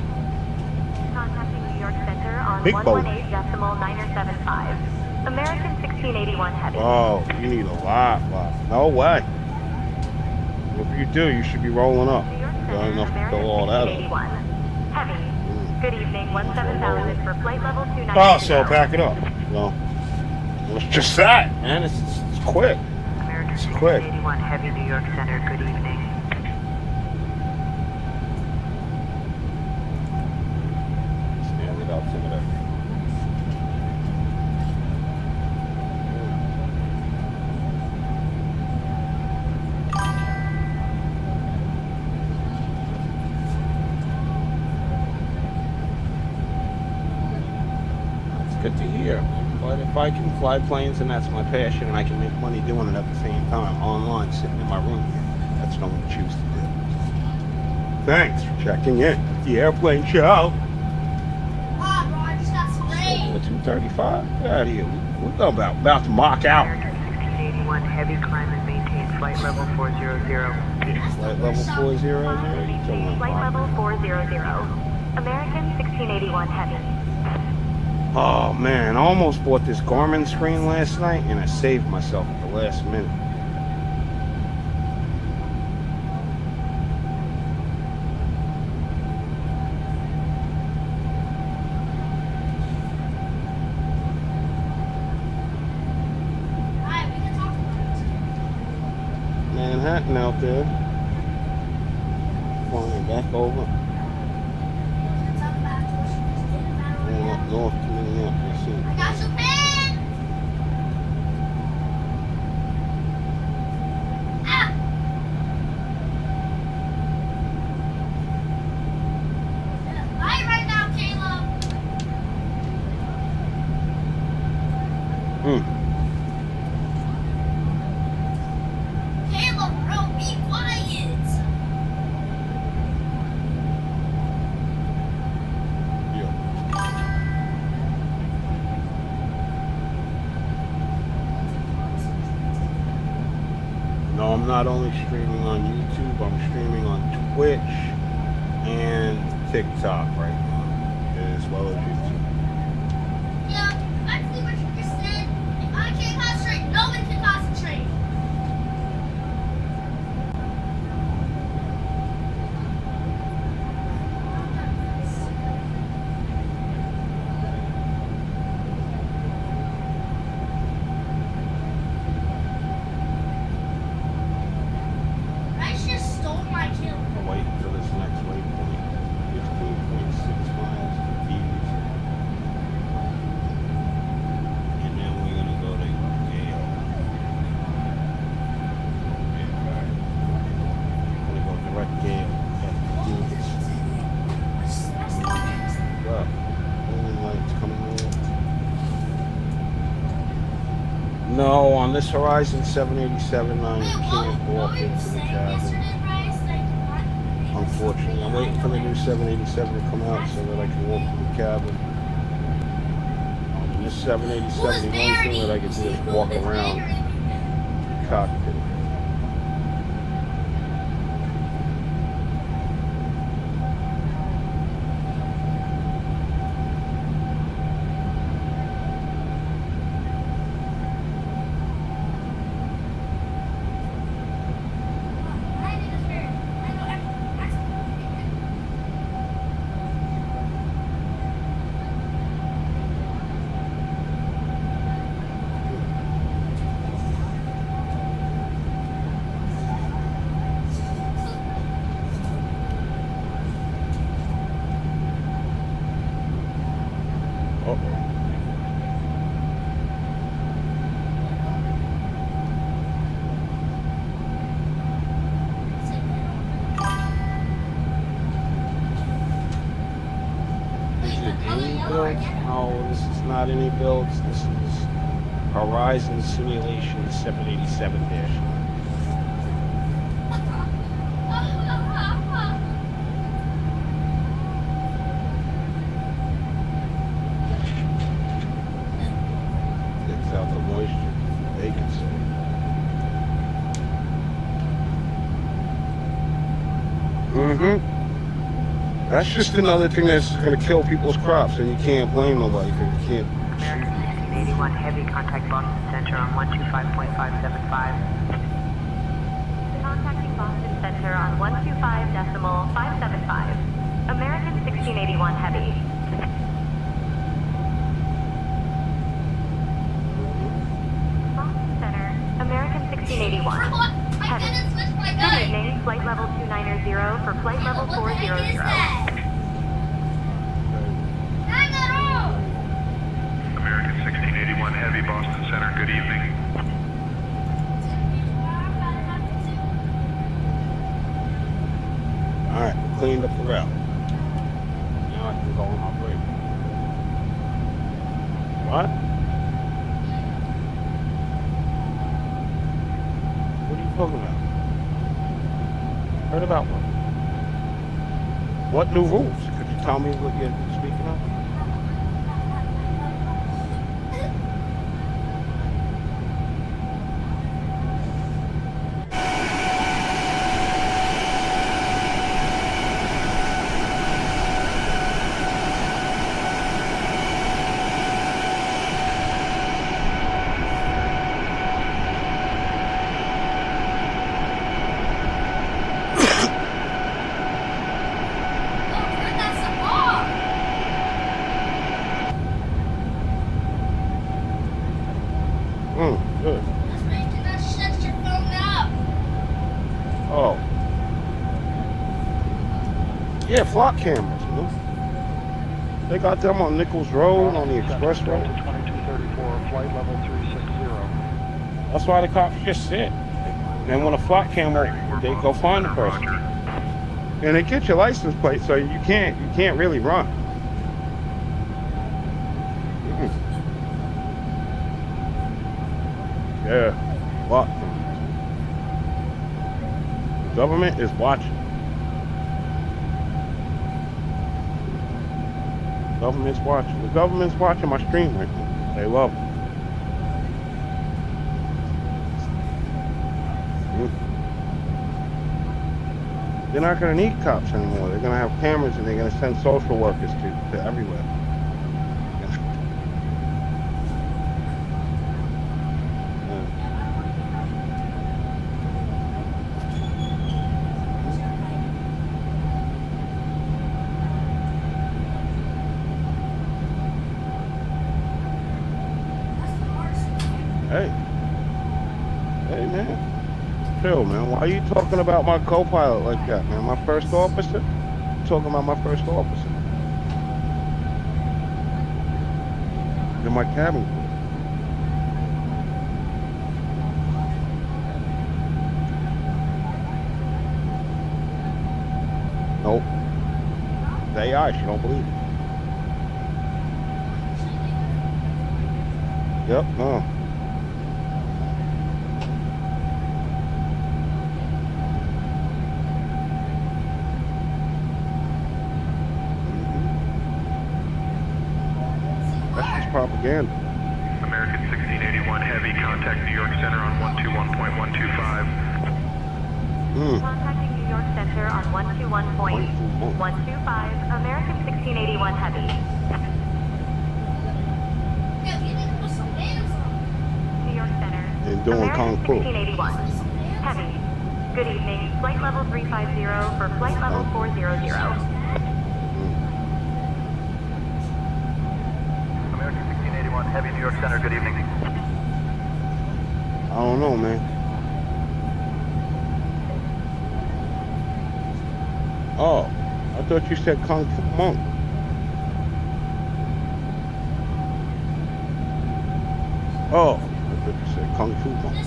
Contacting New York Center on Big boat. 118.975. American 1681 heavy. Oh, you need a lot. No way. Whatever you do, you should be rolling up. Got enough to fill all that up. Heavy. Good evening, 17,000 for flight level 290. Oh, so pack it up. Well, it's just that, man. It's quick. American It's quick. 1681 heavy, New York Center. Good evening. Stand it up, stand it up. Good to hear. But if I can fly planes and that's my passion and I can make money doing it at the same time online, sitting in my room, that's what I'm going to choose to do. Thanks for checking in. The airplane show. Ah, bro, I just got sprayed. 235. Get out of here. We're about to mock out. American 1681 heavy, climb and maintain flight level 400. Flight level 400. Flight level 400. American 1681 heavy. Oh man, I almost bought this Garmin screen last night and I saved myself at the last minute. Alright, we can talk about it. Manhattan out there. Flying back over. We can talk about it. Going up north to Minneapolis. I got your pen! Ah! Light right now, Caleb! Caleb, bro, be quiet! No, I'm not only streaming on YouTube, I'm streaming on Twitch and TikTok right now, as well as YouTube. Yeah, I see what you just said. If I can't concentrate, no one can concentrate. Rice just stole my kill. I'll wait until this next waypoint. 15.6 miles to Beavers. And then we're gonna go to Gale. We're gonna go direct Gale at Beavers. Look, only lights coming in. No, on this Horizon 787, I can't walk into the cabin. Unfortunately, I'm waiting for the new 787 to come out so that I can walk through the cabin. This 787, the only thing that I can do is walk around the cockpit. No, this is not any builds. This is Horizon Simulation 787 dash. That's just another thing that's going to kill people's crops, and you can't blame nobody because you can't. American 1681 heavy, contact Boston Center on 125.575. Contacting Boston Center on 125.575. American 1681 heavy. Boston Center, American 1681. Heavy. Good evening, flight level 290 for flight level 400. American 1681 Heavy, Boston Center, good evening. Alright, we cleaned up the route. Now I can go on my break. What? What are you talking about? Heard about what? What new rules? Could you tell me what you're speaking of? Good. Shut your phone up. Oh. Yeah, flock cameras, you know. They got them on Nichols Road, on the expressway. 2234, flight level 360. That's why the cops just sit. And when a flock camera, they go find the person. And they get your license plate, so you can't really run. Yeah, flock cameras. The government is watching. The government's watching. The government's watching my stream right now. They love it. They're not going to need cops anymore. They're going to have cameras and they're going to send social workers to everywhere. Hey. Hey, man. Chill, man. Why are you talking about my co-pilot like that, man? My first officer? I'm talking about my first officer. You're my cabin crew. Nope. It's AI. She don't believe it. Yep, no. Propaganda. American 1681 Heavy, contact New York Center on 121.125. Contacting New York Center on 121.125. American 1681 Heavy. New York Center. They're doing Kung Fu. 1681 Heavy. Good evening. Flight level 350 for flight level 400. Heavy, New York Center, good evening. I don't know, man. Oh, I thought you said Kung Fu Monk. Oh, I thought you said Kung Fu Monk.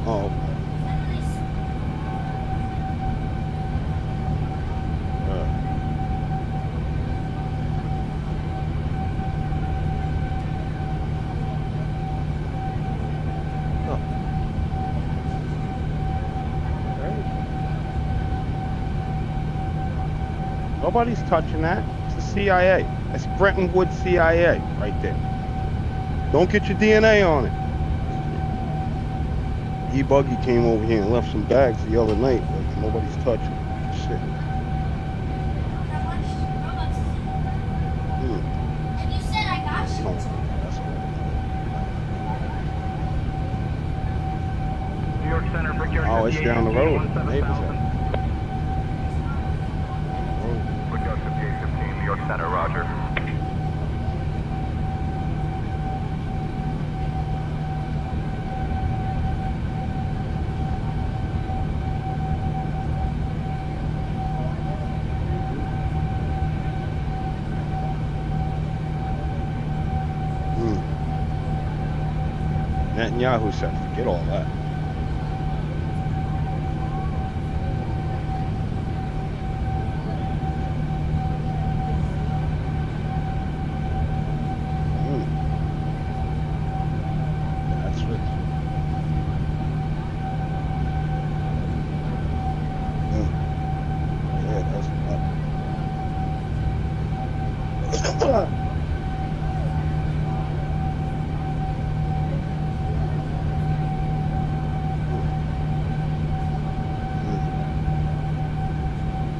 Oh, okay. Nobody's touching that. It's the CIA. That's Bretton Woods CIA right there. Don't get your DNA on it. E-Buggy came over here and left some bags the other night, but nobody's touching them. Shit. How much Robux is it? And you said I got you. New York Center, Brickyard. Oh, it's down the road. Neighbors have. Brickyard 5815, New York Center, roger. Netanyahu said, forget all that. That's it. Yeah, that's that.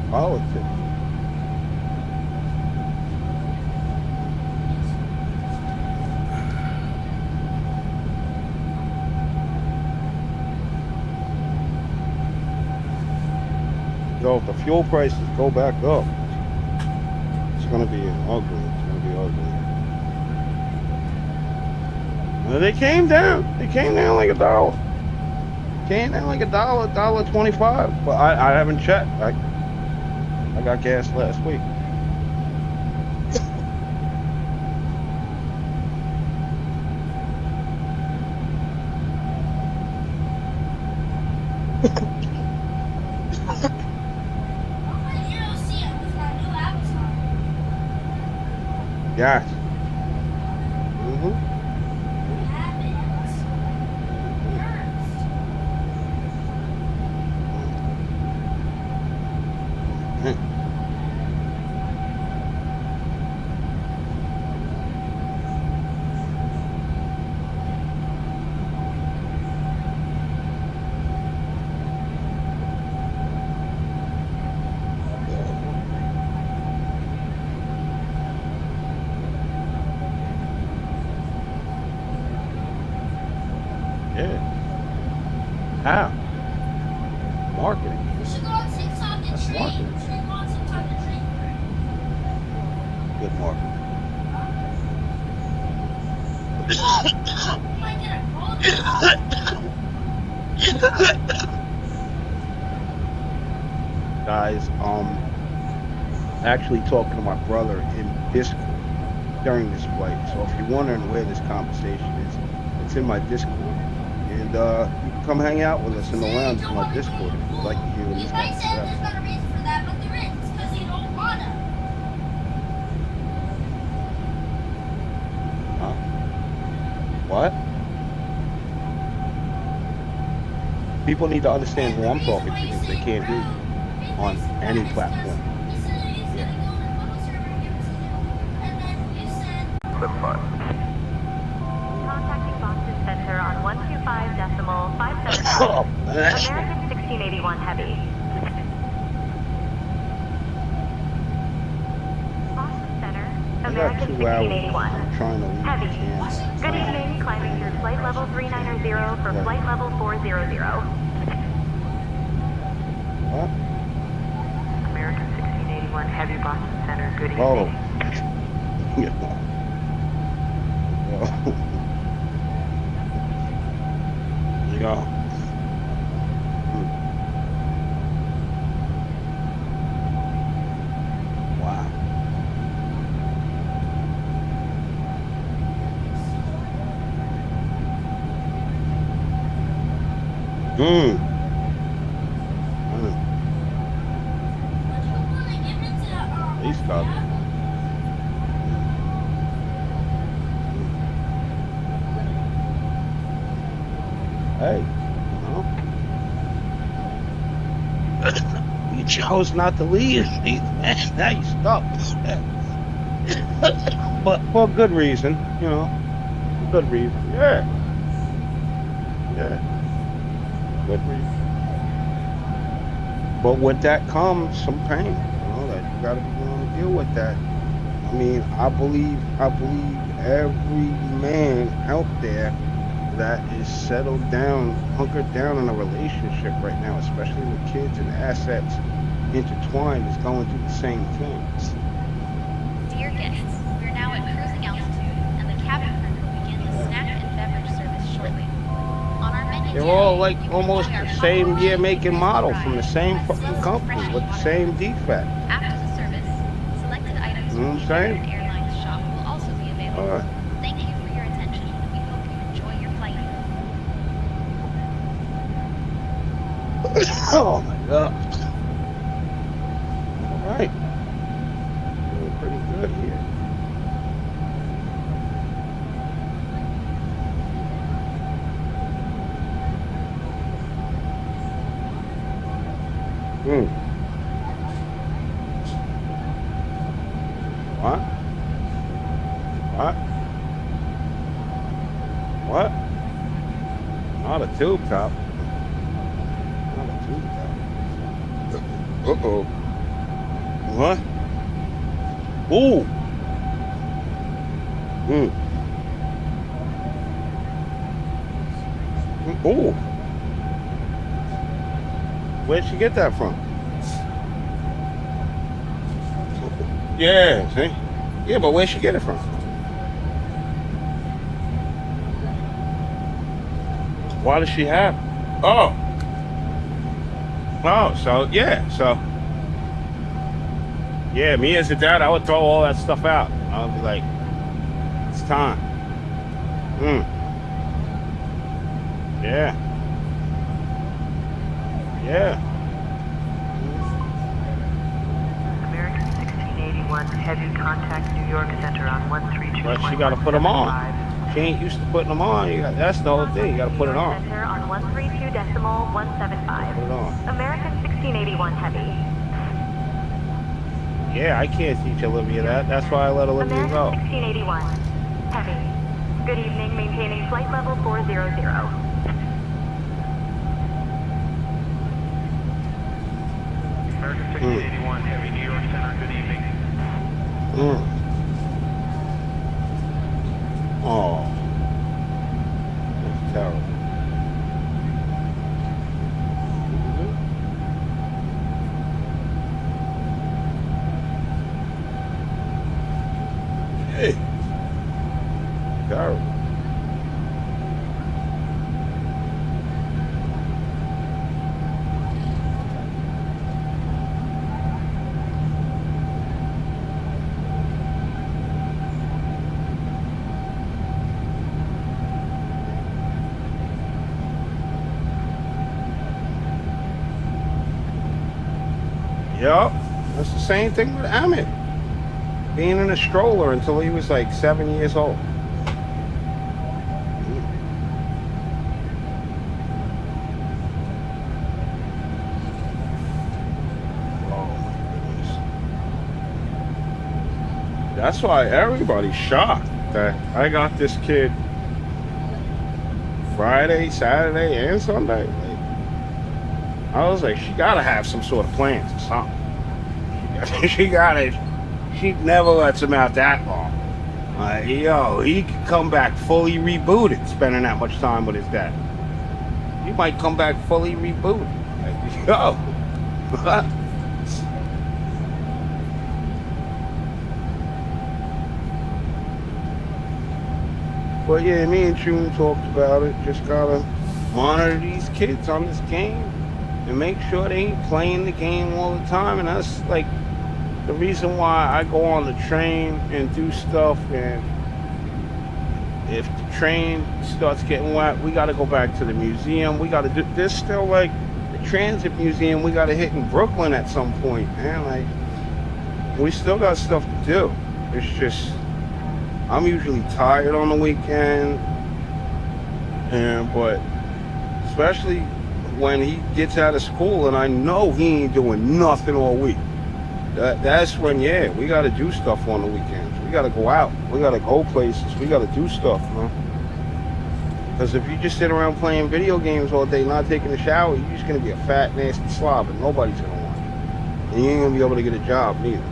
Politics. So if the fuel prices go back up, it's going to be ugly. It's going to be ugly. Well, they came down. They came down like $1. Came down like $1, $1.25. But I haven't checked. I got gas last week. Yes. How? Marketing. We should go on TikTok and That's trade. marketing. We should go on TikTok and trade. Good marketing. We might get a call. Guys, actually talking to my brother in Discord during this flight. So if you're wondering where this conversation is, it's in my Discord. And you can come hang out with us in the lounge in my Discord if you'd like to hear what You he's might got to say say. there's not a reason for that, but there is. It's because you don't wanna. Huh? What? People need to understand who I'm talking to because they can't hear you on any platform. Clip 5. Contacting Boston Center on 125.577. American 1681 Heavy. Boston Center, I got American 2 hours. 1681 I'm trying to leave Heavy. Kansas. Good evening, climbing through flight level 390 for flight level 400. What? American 1681 Heavy, Boston Center. Good evening. Oh. Yeah. Yeah. Wow. These guys. Hey, you chose not to leave me. Now you stuck. But for a good reason, you know. Good reason. Yeah. Yeah. But with that comes some pain, you know, that you gotta be willing to deal with that. I mean, I believe every man out there that is settled down, hunkered down in a relationship right now, especially with kids and assets intertwined, is going through the same things. Dear guests, we're now at cruising altitude, and the cabin crew will begin the snack and beverage service shortly. On our menu They're today, all like you can almost enjoy our the same pumpkin year, pie, make, and model fries, from the same and fucking slow, company fresh with the pie. same defect. After the service, selected items You know from what I'm the saying? American Airlines shop will also be available. Alright. Thank you for your attention, and we hope you enjoy your flight. Oh my god. Alright. Doing pretty good here. What? What? What? Not a tube top. Not a tube top. Uh-oh. What? Ooh. Ooh. Where'd she get that from? Yeah, see? Yeah, but where'd she get it from? Why does she have it? Oh. Oh, so, yeah, so. Yeah, me as a dad, I would throw all that stuff out. I would be like, it's time. Yeah. Yeah. American 1681, heavy contact New York Center on 132.175. But she got to put them on. She ain't used to putting them on. That's the whole thing. You got to put it on. Center on 132.175. Put it on. American 1681 heavy. Yeah, I can't teach Olivia that. That's why I let Olivia American go. 1681 heavy. Good evening, maintaining flight level 400. American 1681 Heavy, New York Center, good evening. Oh. That's terrible. Hey. Terrible. Yup, that's the same thing with Emmett. Being in a stroller until he was like 7 years old. Oh my goodness. That's why everybody's shocked that I got this kid Friday, Saturday, and Sunday. I was like, she gotta have some sort of plans or something. She never lets him out that long. Yo, he could come back fully rebooted spending that much time with his dad. He might come back fully rebooted. Like, yo. But yeah, me and June talked about it. Just gotta monitor these kids on this game and make sure they ain't playing the game all the time. And that's like the reason why I go on the train and do stuff. And if the train starts getting wet, we got to go back to the museum. We got to do this. Still like the transit museum we got to hit in Brooklyn at some point, man. Like we still got stuff to do. It's just I'm usually tired on the weekend, but especially when he gets out of school and I know he ain't doing nothing all week. That's when, yeah, we got to do stuff on the weekends. We got to go out. We got to go places. We got to do stuff, man. Because if you just sit around playing video games all day, not taking a shower, you're just going to be a fat, nasty slob, and nobody's going to want you. And you ain't going to be able to get a job, neither.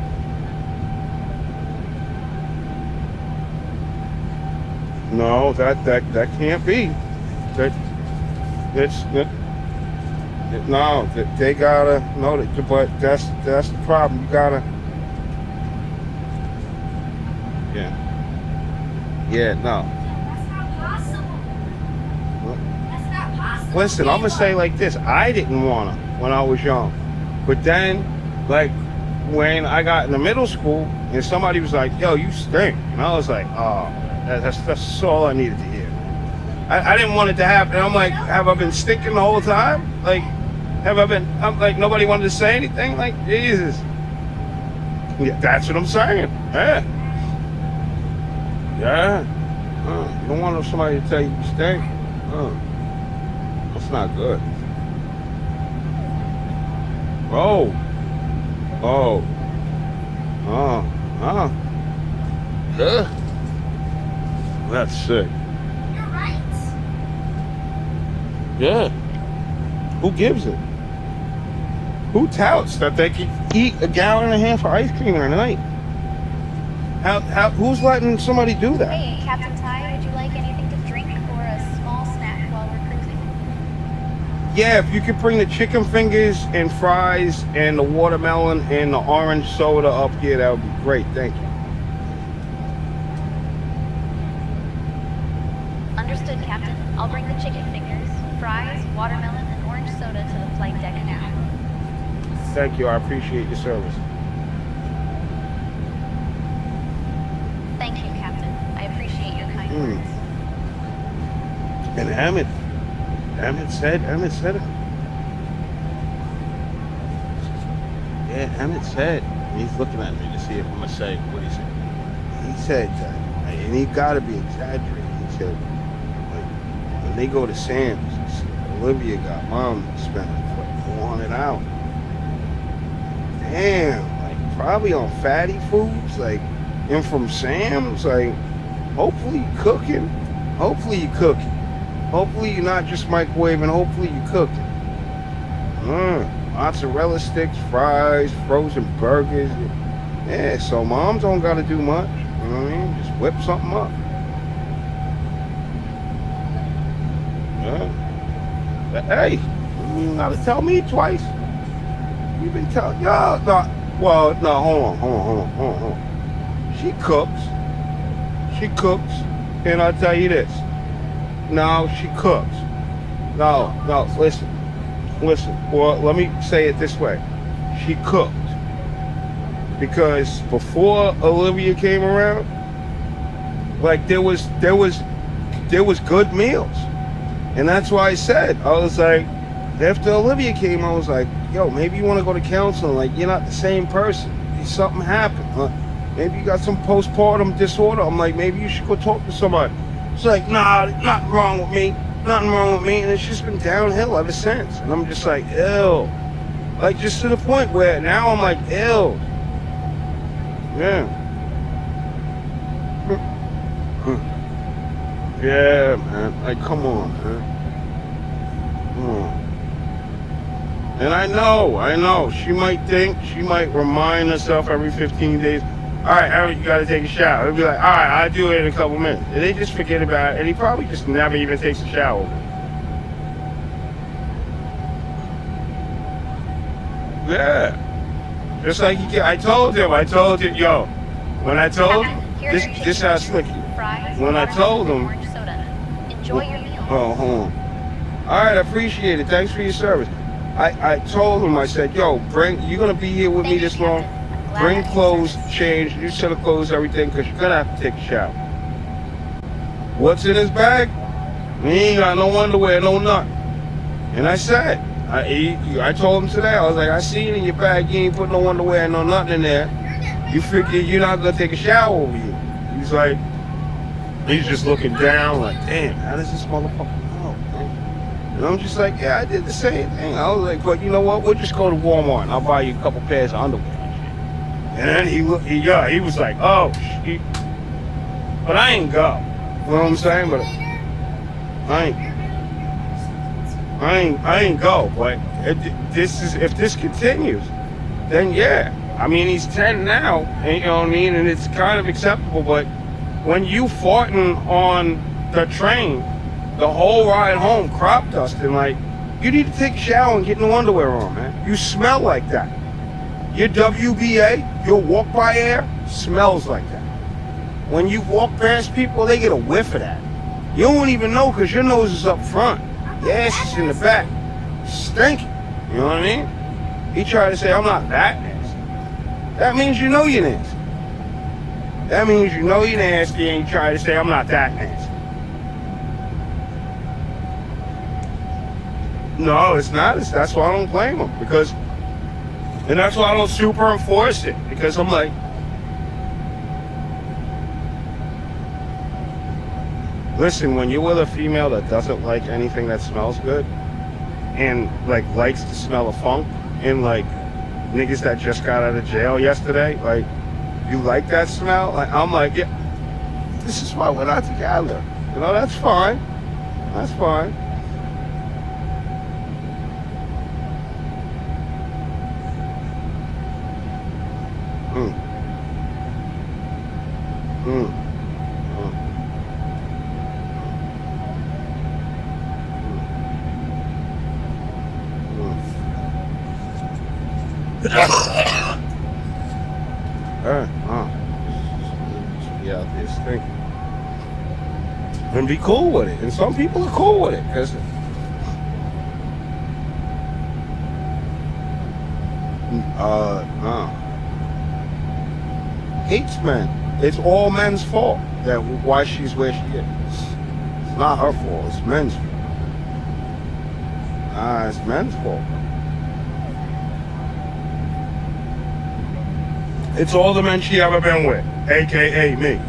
No, that can't be. No, they gotta know that, but that's the problem. You gotta, no. That's not possible. That's not possible. Listen, I'm gonna say like this: I didn't wanna when I was young, but then, like, when I got into middle school, and somebody was like, "Yo, you stink," and I was like, "Oh, that's all I needed to hear." I didn't want it to happen. I'm like, have I been stinking the whole time? Like, I'm like, nobody wanted to say anything? Like, Jesus. Yeah, that's what I'm saying. Yeah. You don't want somebody to tell you you stink. That's not good. Yeah. That's sick. You're right. Yeah. Who gives it? Who touts that they can eat a gallon and a half of ice cream in a night? Who's letting somebody do that? Hey, Captain Ty, would you like anything to drink or a small snack while we're cruising? Yeah, if you could bring the chicken fingers and fries and the watermelon and the orange soda up here, that would be great. Thank you. Understood, Captain. I'll bring the chicken fingers, fries, watermelon, and orange soda to the flight deck now. Thank you. I appreciate your service. Thank you, Captain. I appreciate your kind words. And Emmett said it. Yeah, Emmett said. He's looking at me to see if I'm gonna say what he said. He said, and he gotta be exaggerating. He said, like, when they go to Sam's, Olivia got mom spending like $400. Damn, like probably on fatty foods, like, and from Sam's, like, hopefully you're cooking. Hopefully you're not just microwaving, hopefully you're cooking. Mozzarella sticks, fries, frozen burgers. Yeah, so moms don't gotta do much. You know what I mean? Just whip something up. Yeah. Hey, you gotta tell me twice. You've been telling y'all. No, hold on. She cooks, and I'll tell you this. No, she cooks. No, listen. Well, let me say it this way. She cooked. Because before Olivia came around, like, there was good meals. And that's why I said, I was like, after Olivia came, I was like, yo, maybe you want to go to counseling. Like, you're not the same person. Something happened. Huh? Maybe you got some postpartum disorder. I'm like, maybe you should go talk to somebody. It's like, nah, nothing wrong with me. And it's just been downhill ever since. And I'm just like, ew. Like, just to the point where now I'm like, ew. Yeah. Yeah, man. Like, come on, man. Come on. And I know. She might remind herself every 15 days, all right, Harry, you gotta take a shower. He'll be like, all right, I'll do it in a couple minutes. And they just forget about it, and he probably just never even takes a shower. Yeah. Just like I told him, yo, when I told him, this how slick you. When I told him, enjoy your meal. Oh, hold on. All right, I appreciate it. Thanks for your service. I told him, I said, yo, you're gonna be here with me this long. Bring clothes, change, new set of clothes, everything, because you're gonna have to take a shower. What's in his bag? He ain't got no underwear, no nothing. And I said, I told him today, I was like, I see it in your bag, you ain't put no underwear, no nothing in there. You figure you're not gonna take a shower over here. He's like, he's just looking down like, damn, how does this motherfucker know, man? And I'm just like, yeah, I did the same thing. I was like, but you know what, we'll just go to Walmart and I'll buy you a couple pairs of underwear. And then he was like, oh, shit. But I ain't go. You know what I'm saying? But I ain't go. But if this continues, then yeah. I mean, he's 10 now, and, you know what I mean, and it's kind of acceptable. But when you farting on the train, the whole ride home, crop dusting, like, you need to take a shower and get no underwear on, man. You smell like that. Your WBA, your walk by air, smells like that. When you walk past people, they get a whiff of that. You don't even know because your nose is up front. Your ass is in the back. Stinking. You know what I mean? He tried to say, I'm not that nasty. That means you know you're nasty. That means you know you're nasty and you try to say, I'm not that nasty. No, it's not. That's why I don't blame him. And that's why I don't super enforce it. Because I'm like, listen, when you're with a female that doesn't like anything that smells good and like likes the smell of funk and like niggas that just got out of jail yesterday, like, you like that smell? Like, I'm like, yeah, this is why we're not together. You know, that's fine. That's fine. Yeah, this thing. And be cool with it. And some people are cool with it. Cause hates men. It's all men's fault that why she's where she is. It's not her fault. It's men's fault. It's men's fault. It's all the men she ever been with, aka me.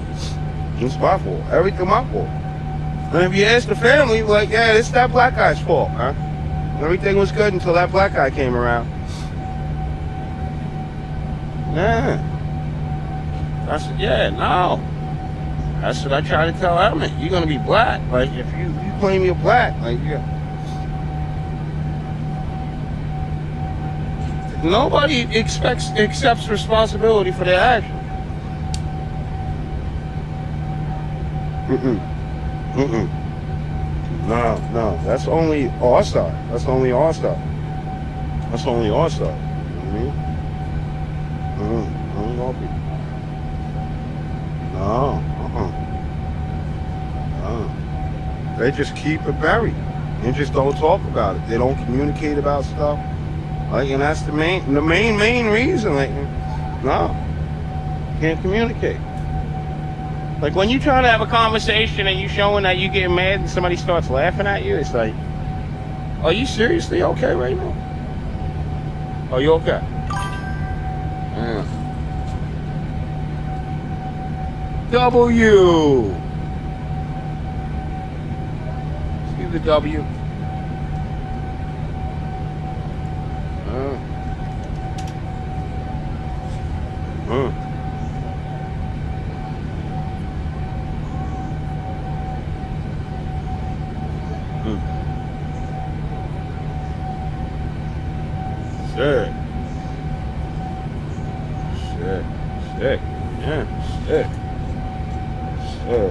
It's my fault. Everything my fault. And if you ask the family, like, yeah, it's that black guy's fault, huh? Everything was good until that black guy came around. Yeah. No. That's what I try to tell Emmett. You're gonna be black. Like, if you claim you're black, like, yeah. Nobody accepts responsibility for their actions. No. That's only our side. That's only our side. You know what I mean? I don't know people. No. They just keep it buried and just don't talk about it. They don't communicate about stuff. Like, and that's the main reason. Like, no, can't communicate. Like, when you try to have a conversation and you showing that you getting mad and somebody starts laughing at you, it's like, are you seriously okay right now? Are you okay? Yeah. W. See the W. Sick. Yeah, sick. Sick, bro.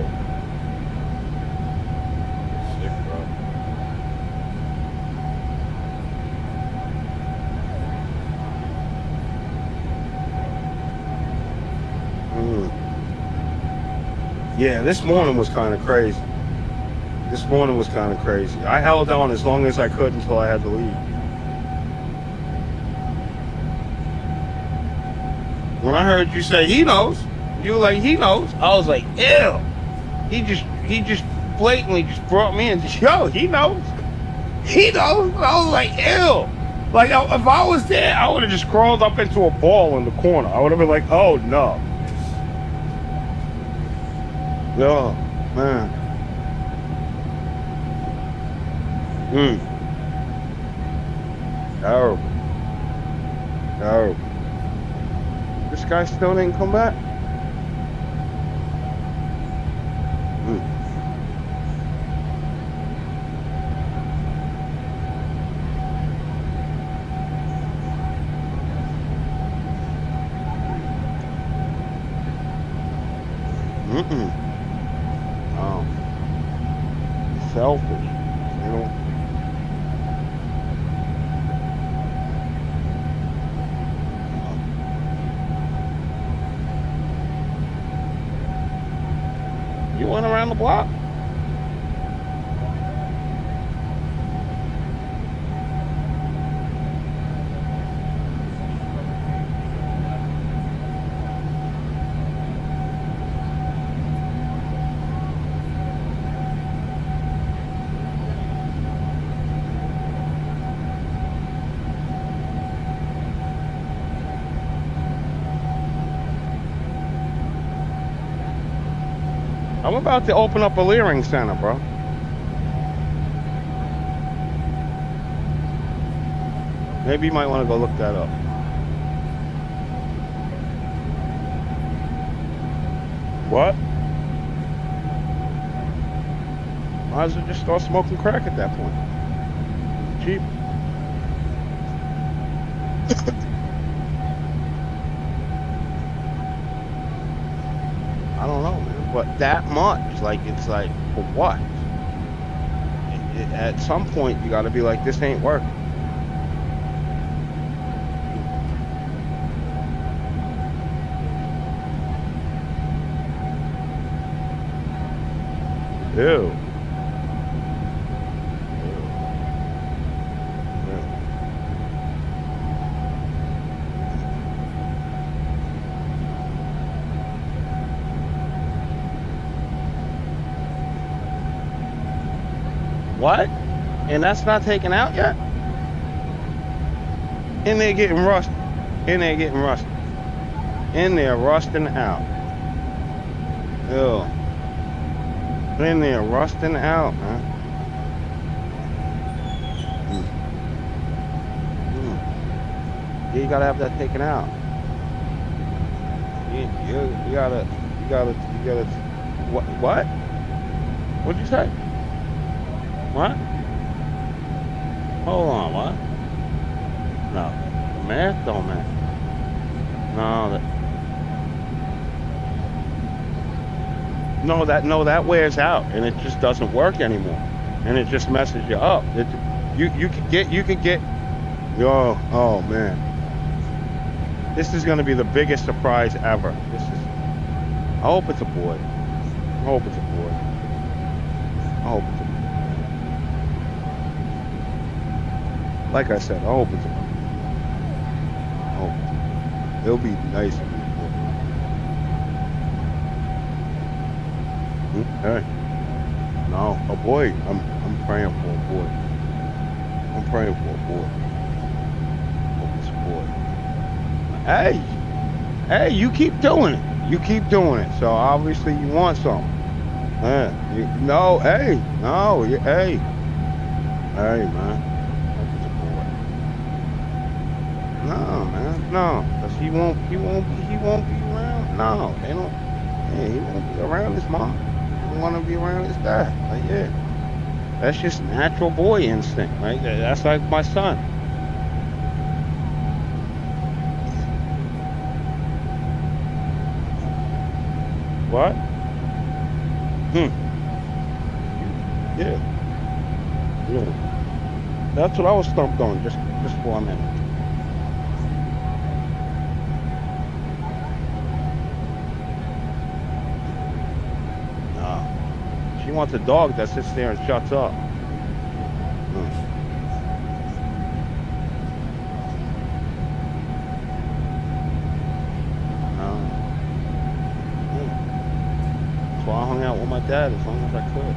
Yeah, this morning was kind of crazy. I held on as long as I could until I had to leave. When I heard you say he knows, you were like, he knows. I was like, ew. He just blatantly just brought me in. Yo, he knows. He knows. I was like, ew. Like, if I was there, I would have just crawled up into a ball in the corner. I would have been like, oh no. Yo, man. Terrible. This guy still didn't come back? No. Selfish. They don't. You went around the block? I'm about to open up a Leering Center, bro. Maybe you might want to go look that up. What? Might as well just start smoking crack at that point. Cheap. I don't know, man. But that much, like, it's like, for what? At some point, you gotta be like, this ain't working. Ew. What? And that's not taken out yet? In there getting rusted. In there getting rusted. In there rusting out. Ew. In there rusting out, man. Yeah, you gotta have that taken out. You gotta, what? What'd you say? What? Hold on, what? No. The math don't matter. No, that wears out and it just doesn't work anymore. And it just messes you up. You could get oh man. This is gonna be the biggest surprise ever. I hope it's a boy. I hope it's a boy. I hope it's a boy. Like I said, I hope it's a boy. I hope it's a boy. It'll be nice if it's a boy. Hey. No, a boy. I'm praying for a boy. I'm praying for a boy. Hope it's a boy. Hey, you keep doing it. You keep doing it. So obviously you want something. Hey, hey, man. Hope it's a boy. No, man, no, cause he won't be around. No, they don't. Yeah, he won't be around his mom. He don't want to be around his dad. Like, yeah, that's just natural boy instinct, right? That's like my son. What? Yeah. That's what I was stumped on just for a minute. No. She wants a dog that sits there and shuts up. So I hung out with my dad as long as I could.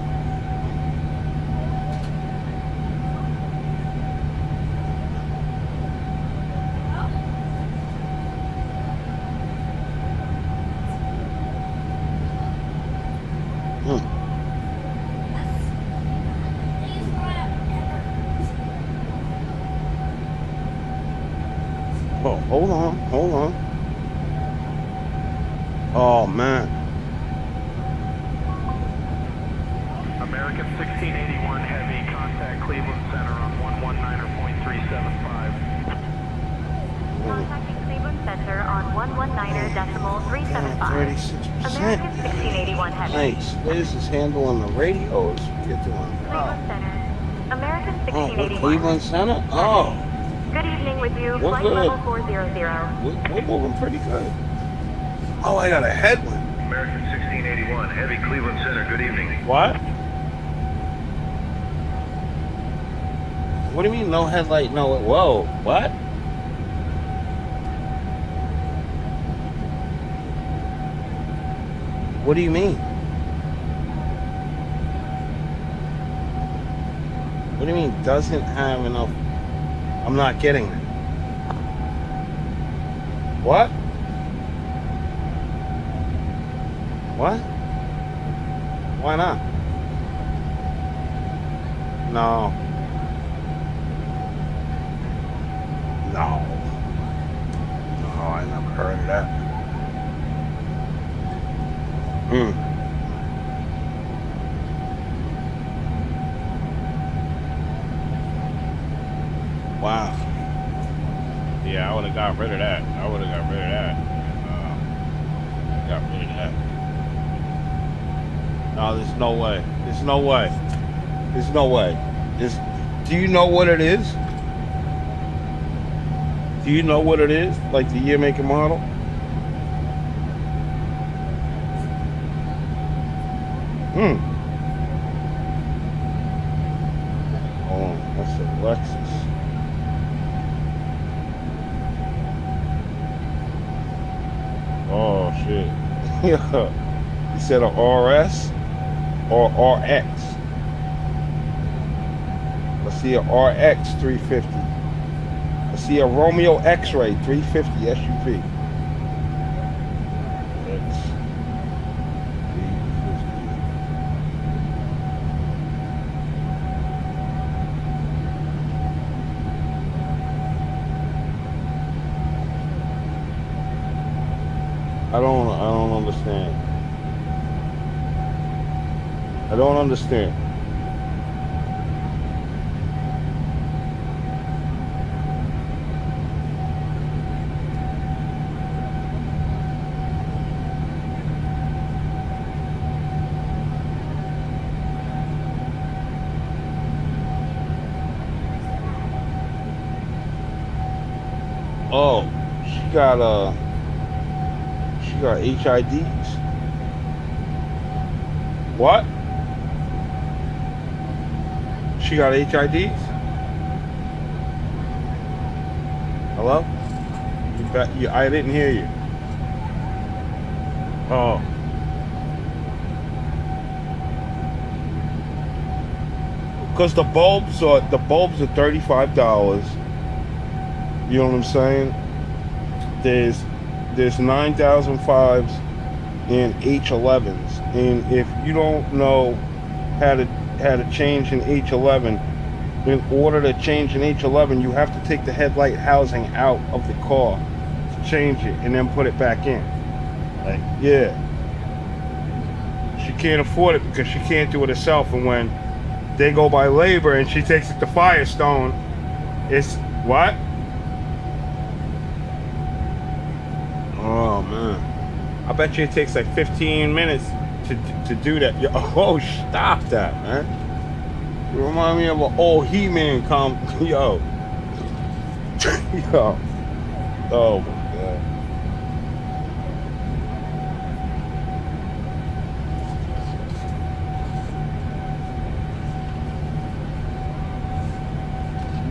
Oh, hold on. Oh, man. American 1681 Heavy, contact Cleveland Center on 119.375. Contacting Cleveland Center on 119.375. 36%. American 1681 Heavy. Nice. Liz is handling the radios. You're doing Cleveland Center. American Oh, 1681. Cleveland Center? Oh, Good evening with you. We're Flight good. level 400. we're moving pretty good. Oh, I got a headwind. American 1681, heavy Cleveland Center, good evening. What? What do you mean no headlight? No. Whoa. What? What do you mean? What do you mean doesn't have enough? I'm not getting it. What? What? Why not? No. No. No, I never heard of that. Wow. Yeah, I would have got rid of that. I would have got rid of that. Got rid of that. No, there's no way. There's no way. There's no way. Do you know what it is? Do you know what it is? Like the year, make, and model? Oh, that's a Lexus. Oh, shit. Yeah. You said a RS or RX? I see a RX 350. I see a Romeo X-Ray 350 SUV. I don't understand. I don't understand. Oh, she got HIDs. What? She got HIDs? Hello? I didn't hear you. Oh. Because the bulbs are $35. You know what I'm saying? There's 9005s and H11s, and if you don't know how to change an H11, in order to change an H11, you have to take the headlight housing out of the car to change it, and then put it back in. Like, yeah. She can't afford it because she can't do it herself, and when they go by labor and she takes it to Firestone, it's what? Oh man, I bet you it takes like 15 minutes to do that. Oh, stop that, man. You remind me of an old He-Man yo. Yo. Oh my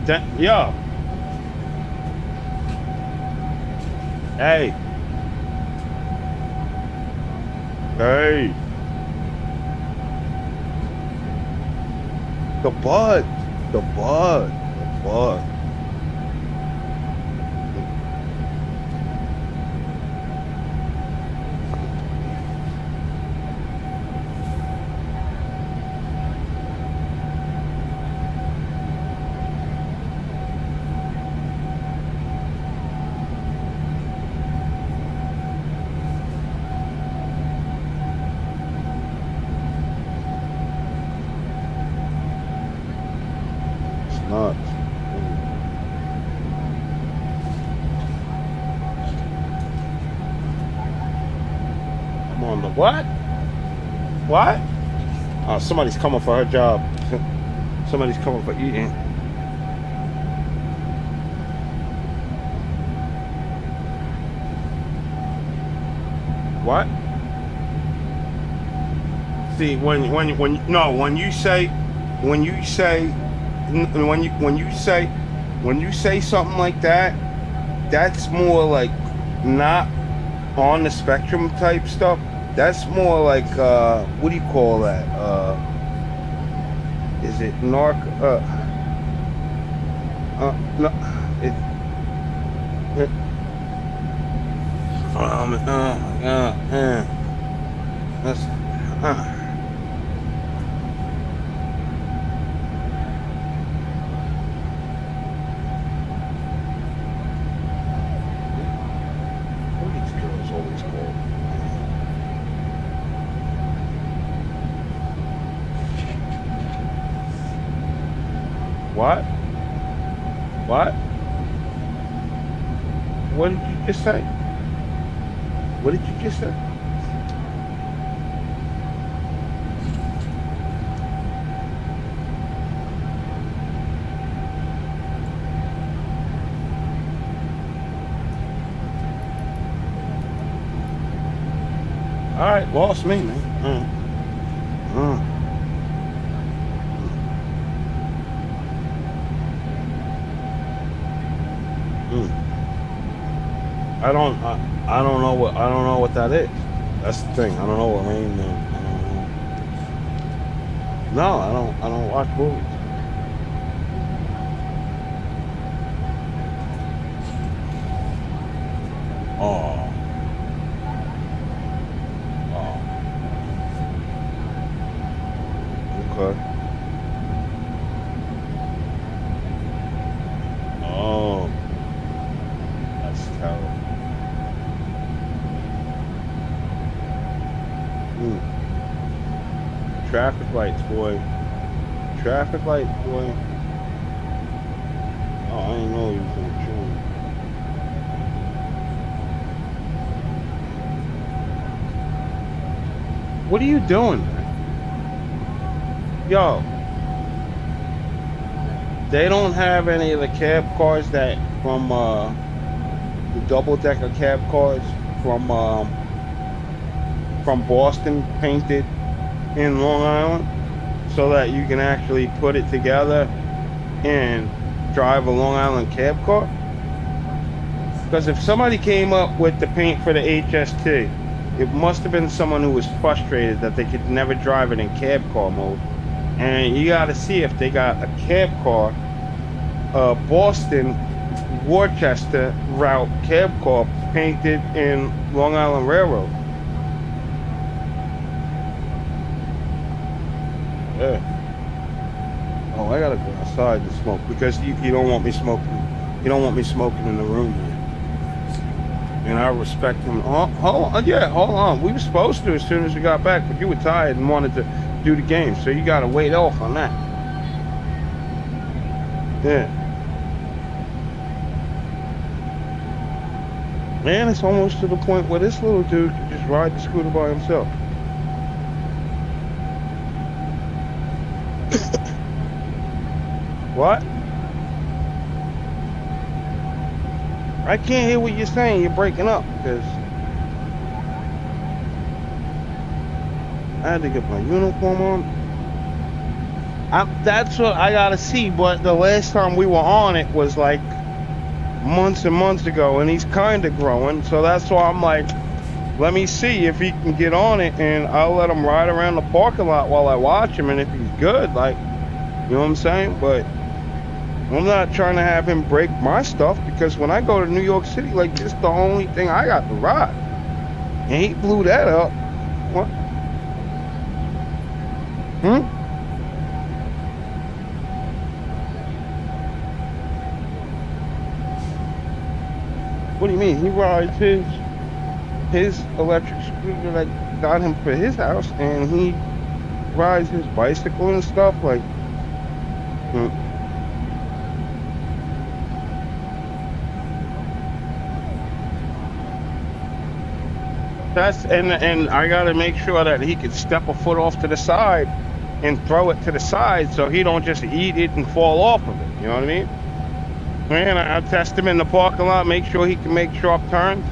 God. Yo. Hey. Hey. The bud. What? What? Oh, somebody's coming for her job. Somebody's coming for eating. What? See, when you say something like that, that's more like not on the spectrum type stuff. That's more like what do you call that? Is it no, that's what are these girls always called? What? What? What did you just say? What did you just say? All right, lost me, man. I don't know what that is. That's the thing. I don't know what Rain means. No, I don't watch movies. Oh. Okay. Oh. That's terrible. Traffic lights, boy. Traffic lights, boy. Oh, I didn't know he was gonna join. What are you doing, man? Yo. They don't have any of the cab cars that from the double-decker cab cars from Boston painted in Long Island, so that you can actually put it together and drive a Long Island cab car. Because if somebody came up with the paint for the HST, it must have been someone who was frustrated that they could never drive it in cab car mode. And you got to see if they got a cab car, Boston Worcester route cab car painted in Long Island Railroad. Yeah. Oh, I gotta go outside to smoke because you don't want me smoking. You don't want me smoking in the room here. And I respect him. Hold on. We were supposed to as soon as we got back, but you were tired and wanted to do the game, so you gotta wait off on that. Yeah. Man, it's almost to the point where this little dude can just ride the scooter by himself. What? I can't hear what you're saying. You're breaking up because I had to get my uniform on. That's what I gotta see, but the last time we were on it was like months and months ago, and he's kind of growing, so that's why I'm like, let me see if he can get on it, and I'll let him ride around the parking lot while I watch him, and if he's good, like, you know what I'm saying? But I'm not trying to have him break my stuff, because when I go to New York City, like, this is the only thing I got to ride, and he blew that up. What? What do you mean? He rides his electric scooter that got him for his house, and he rides his bicycle and stuff, like, and I gotta make sure that he can step a foot off to the side and throw it to the side so he don't just eat it and fall off of it. You know what I mean? Man, I test him in the parking lot, make sure he can make sharp turns.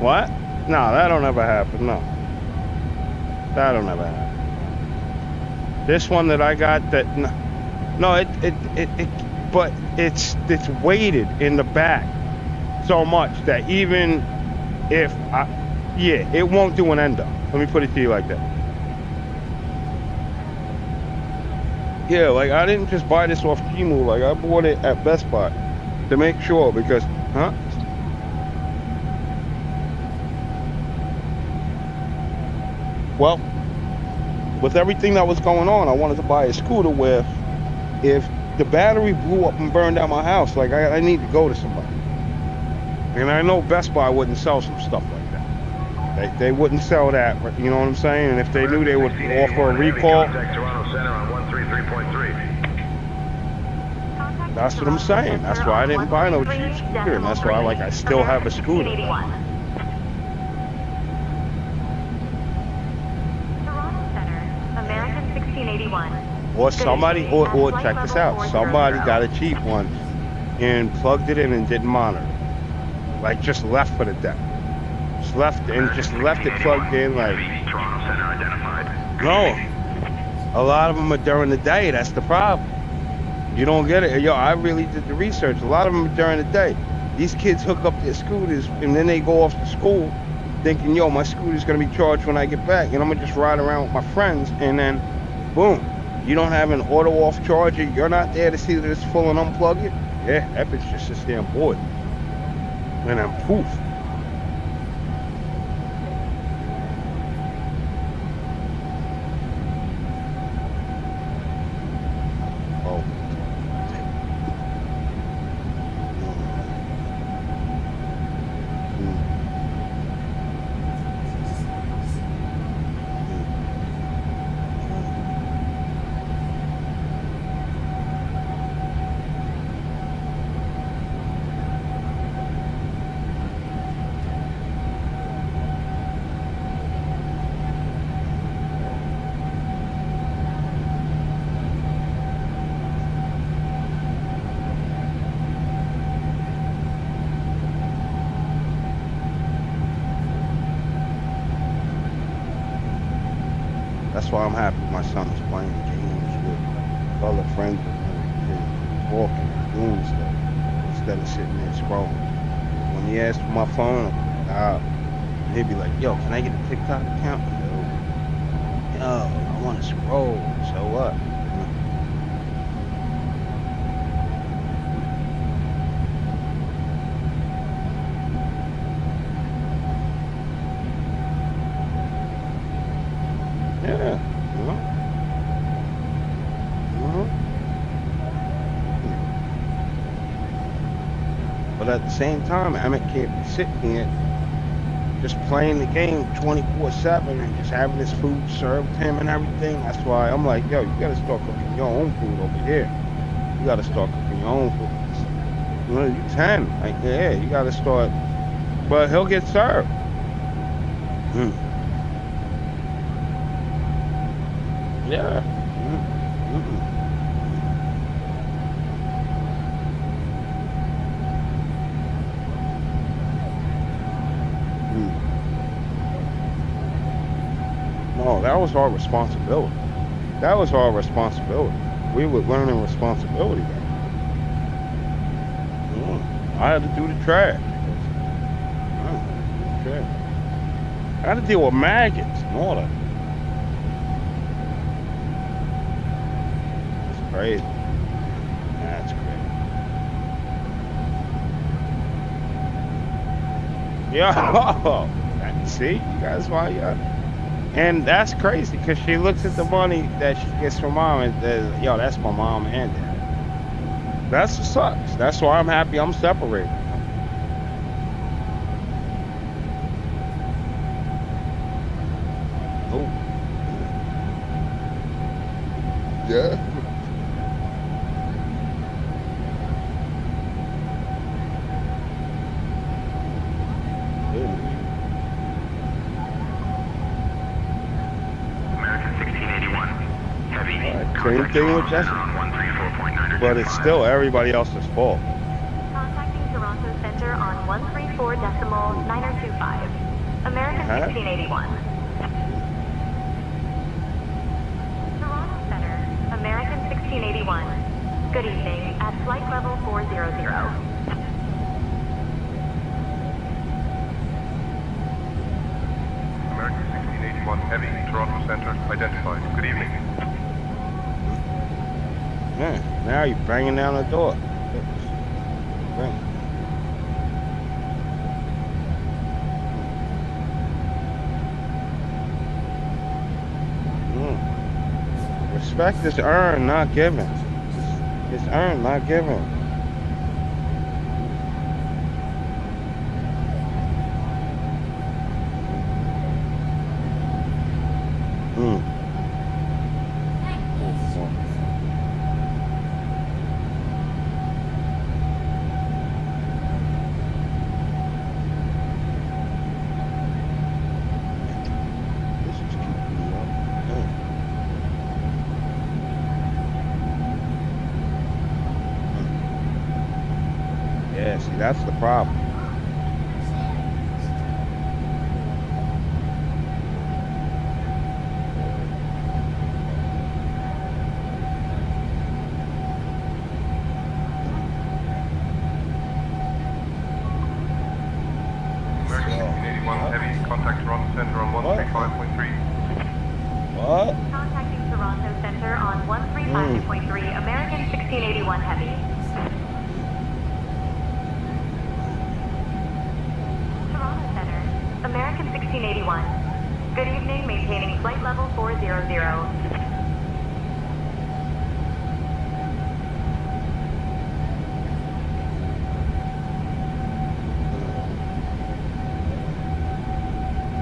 What? No, that don't ever happen. No, that don't ever happen. This one that I got, that no, but it's weighted in the back so much that even if it won't do an endo. Let me put it to you like that. Yeah, like I didn't just buy this off Temu, like I bought it at Best Buy to make sure because, well, with everything that was going on, I wanted to buy a scooter where if the battery blew up and burned down my house, like I need to go to somebody. And I know Best Buy wouldn't sell some stuff like that. They wouldn't sell that, you know what I'm saying? And if they knew, they would offer a recall. That's what I'm saying. That's why I didn't buy no cheap scooter, and that's why I still have a scooter. Toronto Center, American 1681. Or somebody, or check this out. Somebody got a cheap one and plugged it in and didn't monitor. Like just left for the deck. Just left it plugged in like. Toronto Center identified. No. A lot of them are during the day. That's the problem. You don't get it. Yo, I really did the research. A lot of them are during the day. These kids hook up their scooters and then they go off to school thinking, yo, my scooter's going to be charged when I get back. And I'm going to just ride around with my friends. And then, boom. You don't have an auto off charger. You're not there to see that it's full and unplug it. Yeah, that bitch just sits there and bored. And then poof. That's why I'm happy my son's playing games with other friends and walking, doing stuff, instead of sitting there scrolling. When he asks for my phone, he'd be like, yo, can I get a TikTok account? Yo, I want to scroll, so what? Yeah. But at the same time, Emmett can't be sitting here just playing the game 24/7 and just having his food served to him and everything. That's why I'm like, yo, you gotta start cooking your own food over here. You gotta start cooking your own food. You know, you can. Like, yeah, you gotta start. But he'll get served. Yeah. No, that was our responsibility. That was our responsibility. We were learning responsibility then. I had to do the trash. I had to deal with maggots and all that. Crazy. That's crazy. Yeah. See, you guys, why? And that's crazy because she looks at the money that she gets from mom and says, yo, that's my mom and dad. That's what sucks. That's why I'm happy I'm separated. Oh. Yeah. Same thing with Jesse. But it's still everybody else's fault. Contacting Toronto Center on 134.925. American 1681. Toronto Center, American 1681. Good evening, at flight level 400. American 1681 Heavy, Toronto Center, identified. Good evening. Man, now you're banging down the door. Bang. Respect is earned, not given. It's earned, not given. Yeah, see, that's the problem. American 1681 Heavy, contact Toronto Center on 135.3. What? Contacting Toronto Center on 135.3. American 1681 Heavy. Toronto Center, American 1681. Good evening, maintaining flight level 400.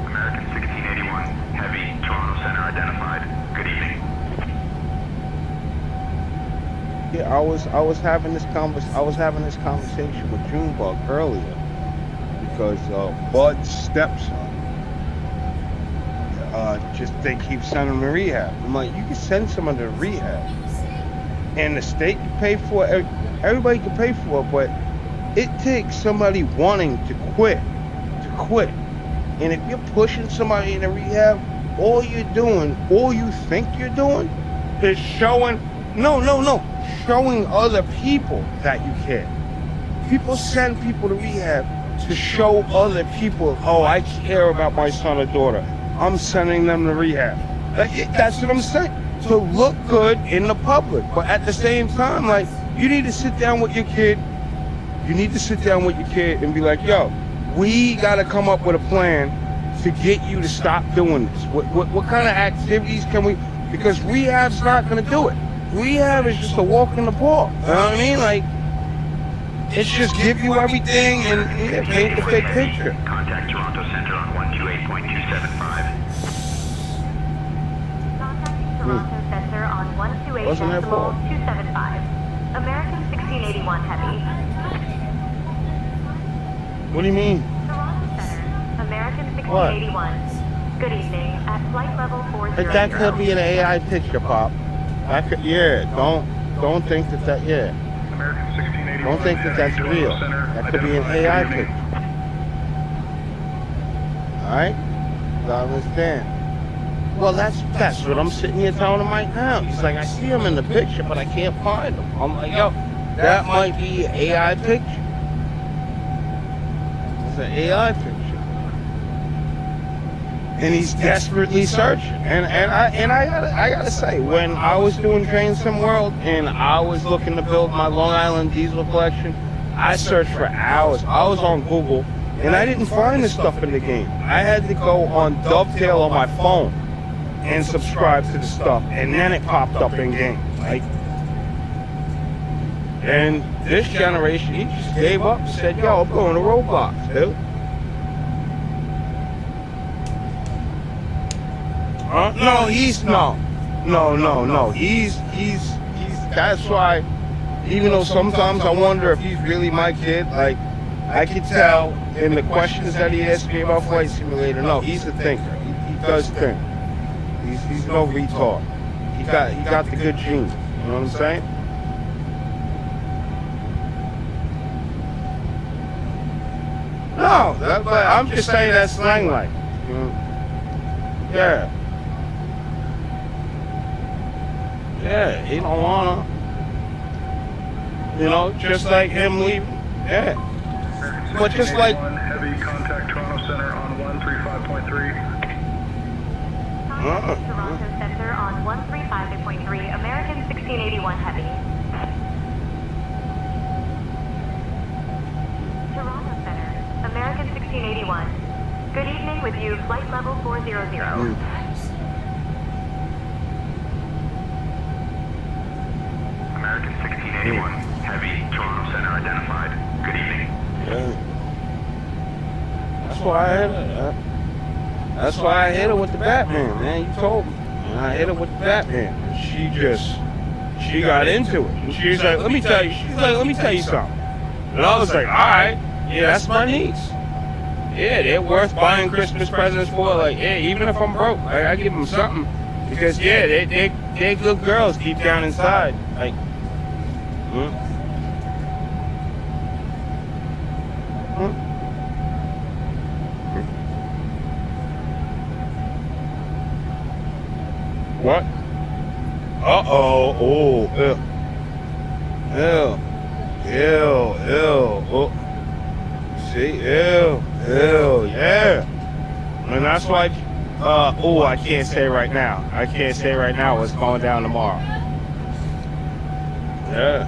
American 1681 Heavy, Toronto Center, identified. Good evening. Yeah, I was having this conversation with Junebug earlier because Bud's stepson just they keep sending him to rehab. I'm like, you can send someone to rehab, and the state can pay for it. Everybody can pay for it, but it takes somebody wanting to quit. And if you're pushing somebody into rehab, all you think you're doing is showing other people that you care. People send people to rehab to show other people, oh, I care about my son or daughter. I'm sending them to rehab. That's what I'm saying. To look good in the public. But at the same time, like, you need to sit down with your kid. You need to sit down with your kid and be like, yo, we got to come up with a plan to get you to stop doing this. What kind of activities can we, because rehab's not going to do it. Rehab is just a walk in the park. You know what I mean? Like, it's just give you everything and paint the fake picture. Contact Toronto Center on 128.275. Contacting Toronto Center on 128.275. American 1681 Heavy. What do you mean? Toronto Center, American 1681. Good evening, at flight level 400. That could be an AI picture, Pop. That could, yeah. Don't think that. Yeah. American 1681 Don't think that that's real. That could be an AI picture. All right. You understand? Well, that's what I'm sitting here telling him right now. He's like, I see him in the picture, but I can't find him. I'm like, yo, that might be an AI picture. It's an AI picture. And he's desperately searching. And I gotta say, when I was doing Train Sim World and I was looking to build my Long Island diesel collection, I searched for hours. I was on Google and I didn't find this stuff in the game. I had to go on Dovetail on my phone and subscribe to the stuff, and then it popped up in game. Like, and this generation, he just gave up and said, yo, I'm going to Roblox, dude. No, he's no. He's that's why, even though sometimes I wonder if he's really my kid, like, I could tell in the questions that he asked me about Flight Simulator, no, he's a thinker. He does think. He's no retard. He got the good genes. You know what I'm saying? No, but I'm just saying that slang like. You know? Yeah. Yeah, he don't wanna. You know, just like him leaving. Yeah. But just like. Heavy contact Toronto Center on 135.3. Toronto Center on 135.3, American 1681 Heavy. Toronto Center, American 1681. Good evening with you, flight level 400. American 1681 Heavy, Toronto Center identified. Good evening. Yeah. That's why I hit her. That's why I hit her with the Batman, man. You told me. And I hit her with the Batman. And she got into it. And she's like, let me tell you something. And I was like, all right, yeah, that's my niece. Yeah, they're worth buying Christmas presents for. Like, yeah, even if I'm broke, like, I give them something. Because, yeah, they're good girls deep down inside. Like, What? Uh-oh. Oh, ew. Oh. See, ew, yeah. And that's why, I can't say right now. I can't say right now what's going down tomorrow. Yeah.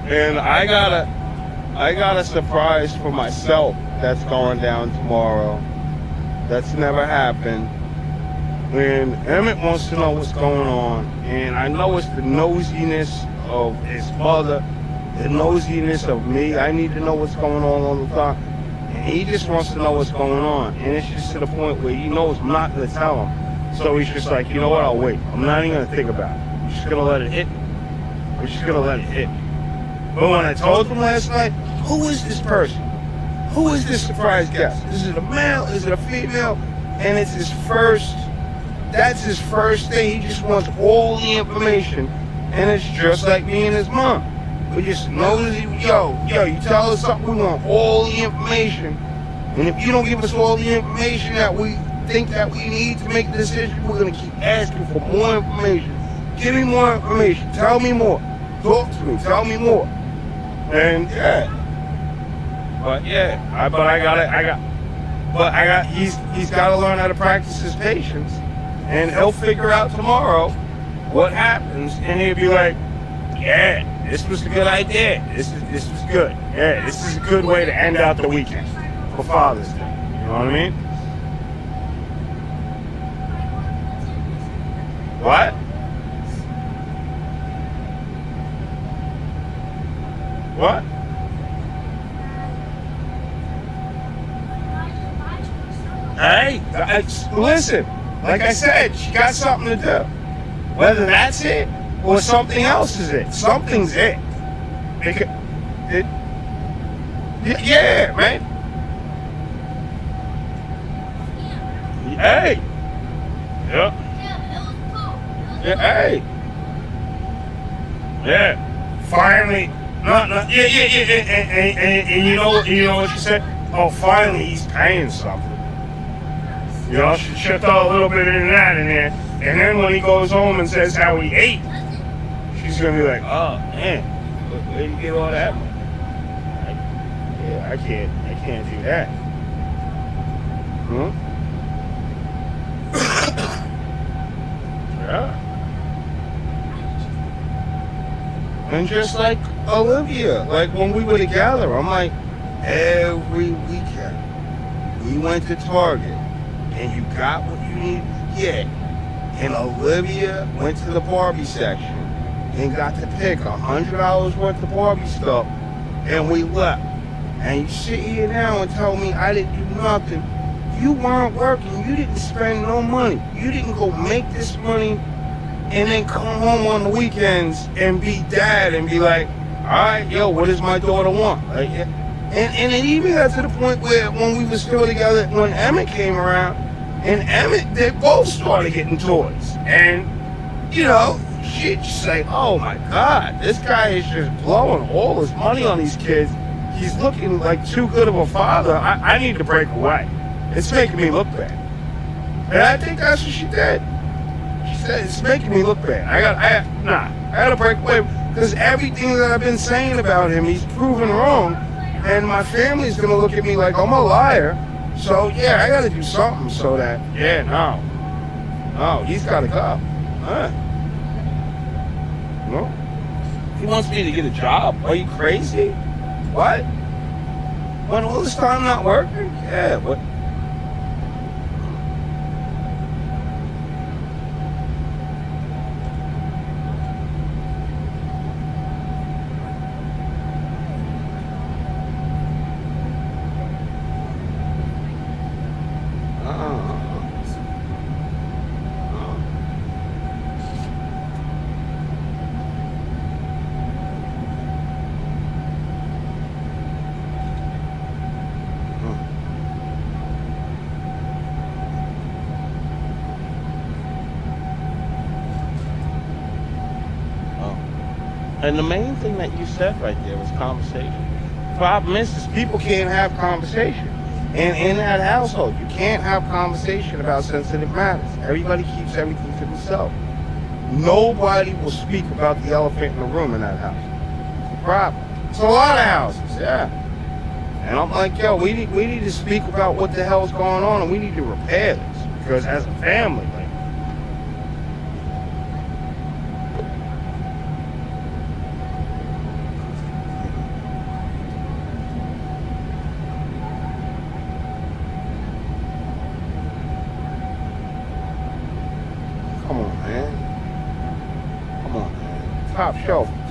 And I got a surprise for myself that's going down tomorrow. That's never happened. And Emmett wants to know what's going on. And I know it's the nosiness of his mother, the nosiness of me. I need to know what's going on all the time. And he just wants to know what's going on. And it's just to the point where he knows I'm not going to tell him. So he's just like, you know what, I'll wait. I'm not even going to think about it. I'm just going to let it hit me. I'm just going to let it hit me. But when I told him last night, who is this person? Who is this surprise guest? Is it a male? Is it a female? And it's that's his first thing. He just wants all the information. And it's just like me and his mom. We just knows, yo, you tell us something, we want all the information. And if you don't give us all the information that we think that we need to make the decision, we're going to keep asking for more information. Give me more information. Tell me more. Talk to me. Tell me more. And yeah. But yeah, he's got to learn how to practice his patience, and he'll figure out tomorrow what happens, and he'll be like, yeah, this was a good idea. This was good. Yeah, this is a good way to end out the weekend for Father's Day. You know what I mean? What? What? Hey, listen, like I said, she got something to do. Whether that's it or something else is it. Something's it. Yeah, man. Hey. Yeah. Yeah, hey. Yeah. Finally. No. Yeah. And you know what she said? Oh, finally he's paying something. You know, she'll throw a little bit of that in there. And then when he goes home and says how he ate, she's going to be like, oh, man, where'd you get all that money? I can't do that. Yeah. And just like Olivia, like when we were together, I'm like, every weekend, we went to Target. And you got what you needed to get. And Olivia went to the Barbie section and got to pick $100 worth of Barbie stuff, and we left. And you sit here now and tell me I didn't do nothing. You weren't working. You didn't spend no money. You didn't go make this money and then come home on the weekends and be dad and be like, all right, yo, what does my daughter want? Like, and it even got to the point where when we were still together, when Emmett came around, and Emmett, they both started getting toys. And, you know, she'd say, oh my God, this guy is just blowing all his money on these kids. He's looking like too good of a father. I need to break away. It's making me look bad. And I think that's what she did. She said, it's making me look bad. I gotta break away. Because everything that I've been saying about him, he's proven wrong. And my family's gonna look at me like I'm a liar. So yeah, I gotta do something so that, no, he's gotta go. No. He wants me to get a job. Are you crazy? What? When all this time not working? Yeah, what? And the main thing that you said right there was conversation. The problem is people can't have conversation. And in that household, you can't have conversation about sensitive matters. Everybody keeps everything to themselves. Nobody will speak about the elephant in the room in that house. It's a problem. It's a lot of houses, yeah. And I'm like, yo, we need to speak about what the hell's going on, and we need to repair this. Because as a family, like,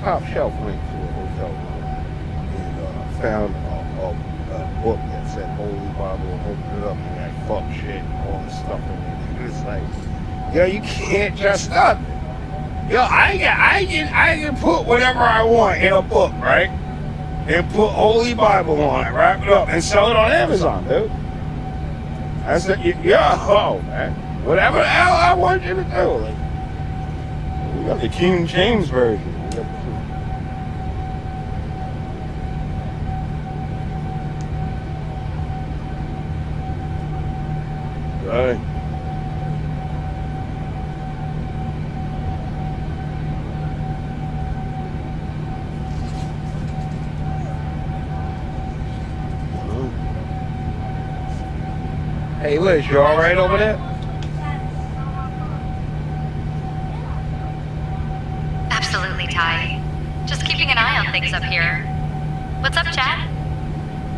top shelf went to a hotel room and found a book that said Holy Bible, and opened it up and had fuck shit and all this stuff in it. It's like, yo, you can't just stop it. Yo, I can put whatever I want in a book, right? And put Holy Bible on it, wrap it up, and sell it on Amazon, dude. I said, yo, man, whatever the hell I want you to do. Like, we got the King James version. Right. Hey Liz, you alright over there? Absolutely, Ty. Just keeping an eye on things up here. What's up, Chad?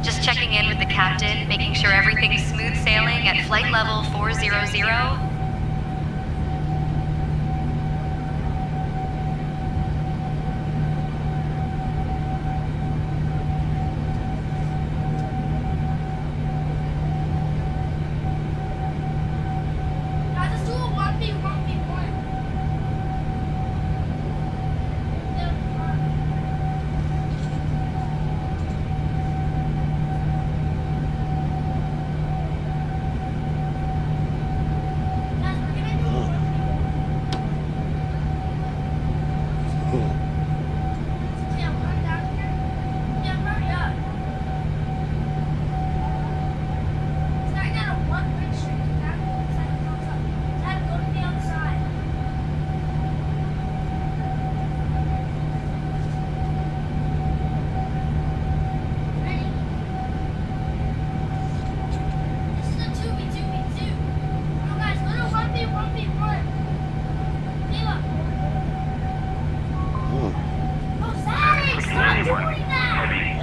Just checking in with the captain, making sure everything's smooth sailing at flight level 400.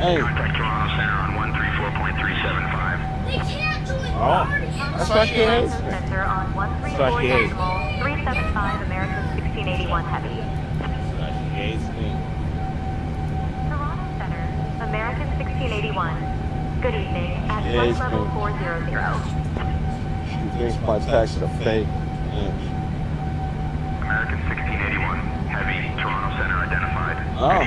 Hey. Contact Toronto Center on 134.375. They can't do it. Oh, that's why she hates me. Center on That's why she hates me. 375 American 1681 Heavy. That's why she hates me. Toronto Center, American 1681. Good evening, at Yes, flight level ma'am. 400. She thinks my texts are fake. Yeah. American 1681. Heavy. Toronto Center identified. Oh.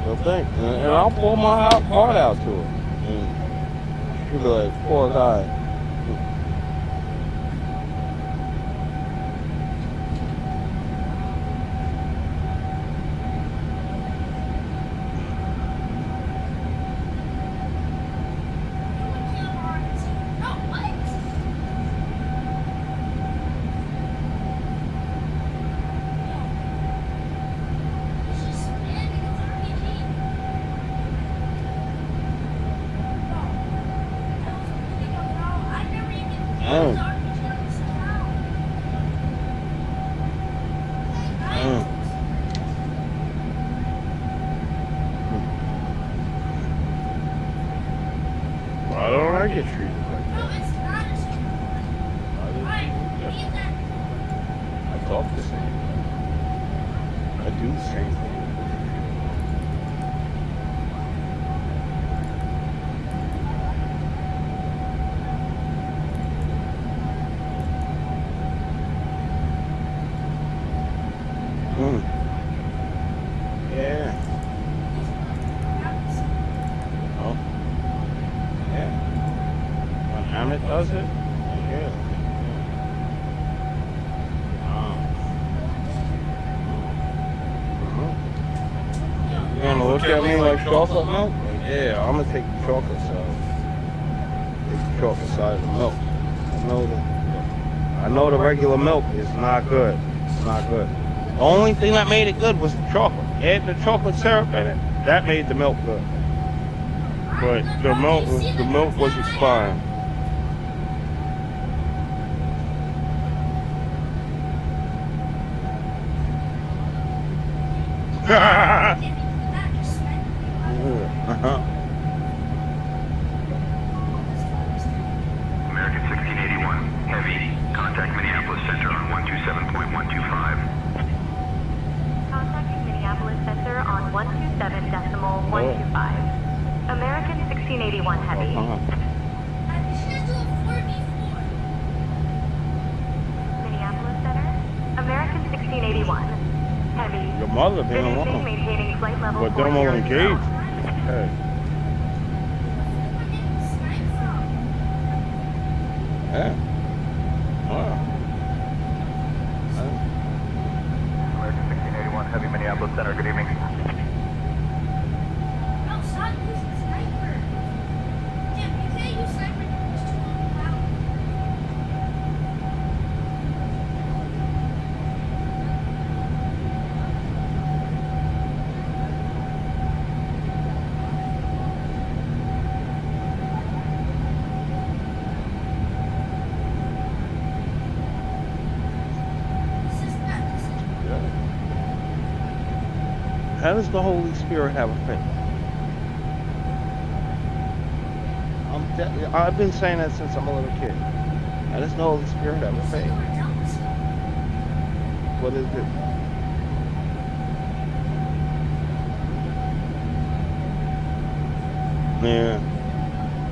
Well, thanks. And I'll pull my heart out to her. And she'll be like, poor guy. Oh. Oh. Why don't I get treated like that? I talk the same. I do the same thing. Yeah. Oh. Yeah. When Amit does it, yeah. You gonna look at me like chocolate milk? Yeah, I'm gonna take the chocolate side. Take the chocolate side of the milk. I know the regular milk is not good. It's not good. The only thing that made it good was the chocolate. Add the chocolate syrup in it. That made the milk good. But the milk was expiring. American 1681, heavy. Contact Minneapolis Center on 127.125. Contacting Minneapolis Center on 127.125. American 1681 Heavy. Minneapolis Center. American 1681 Heavy. Your mother being Finishing alone. maintaining flight level But them will 40. engage. Hey. Yeah. Wow. American 1681 Heavy, Minneapolis Center. Good evening. No, stop using sniper. Jim, you can't use sniper. It's too overpowered. How does the Holy Spirit have a faith? I've been saying that since I'm a little kid. How does the Holy Spirit have a faith? What is it? Yeah.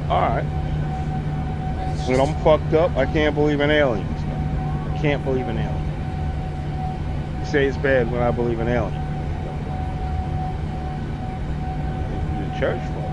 Alright. When I'm fucked up, I can't believe in aliens. I can't believe in aliens. You say it's bad when I believe in aliens. The church folk.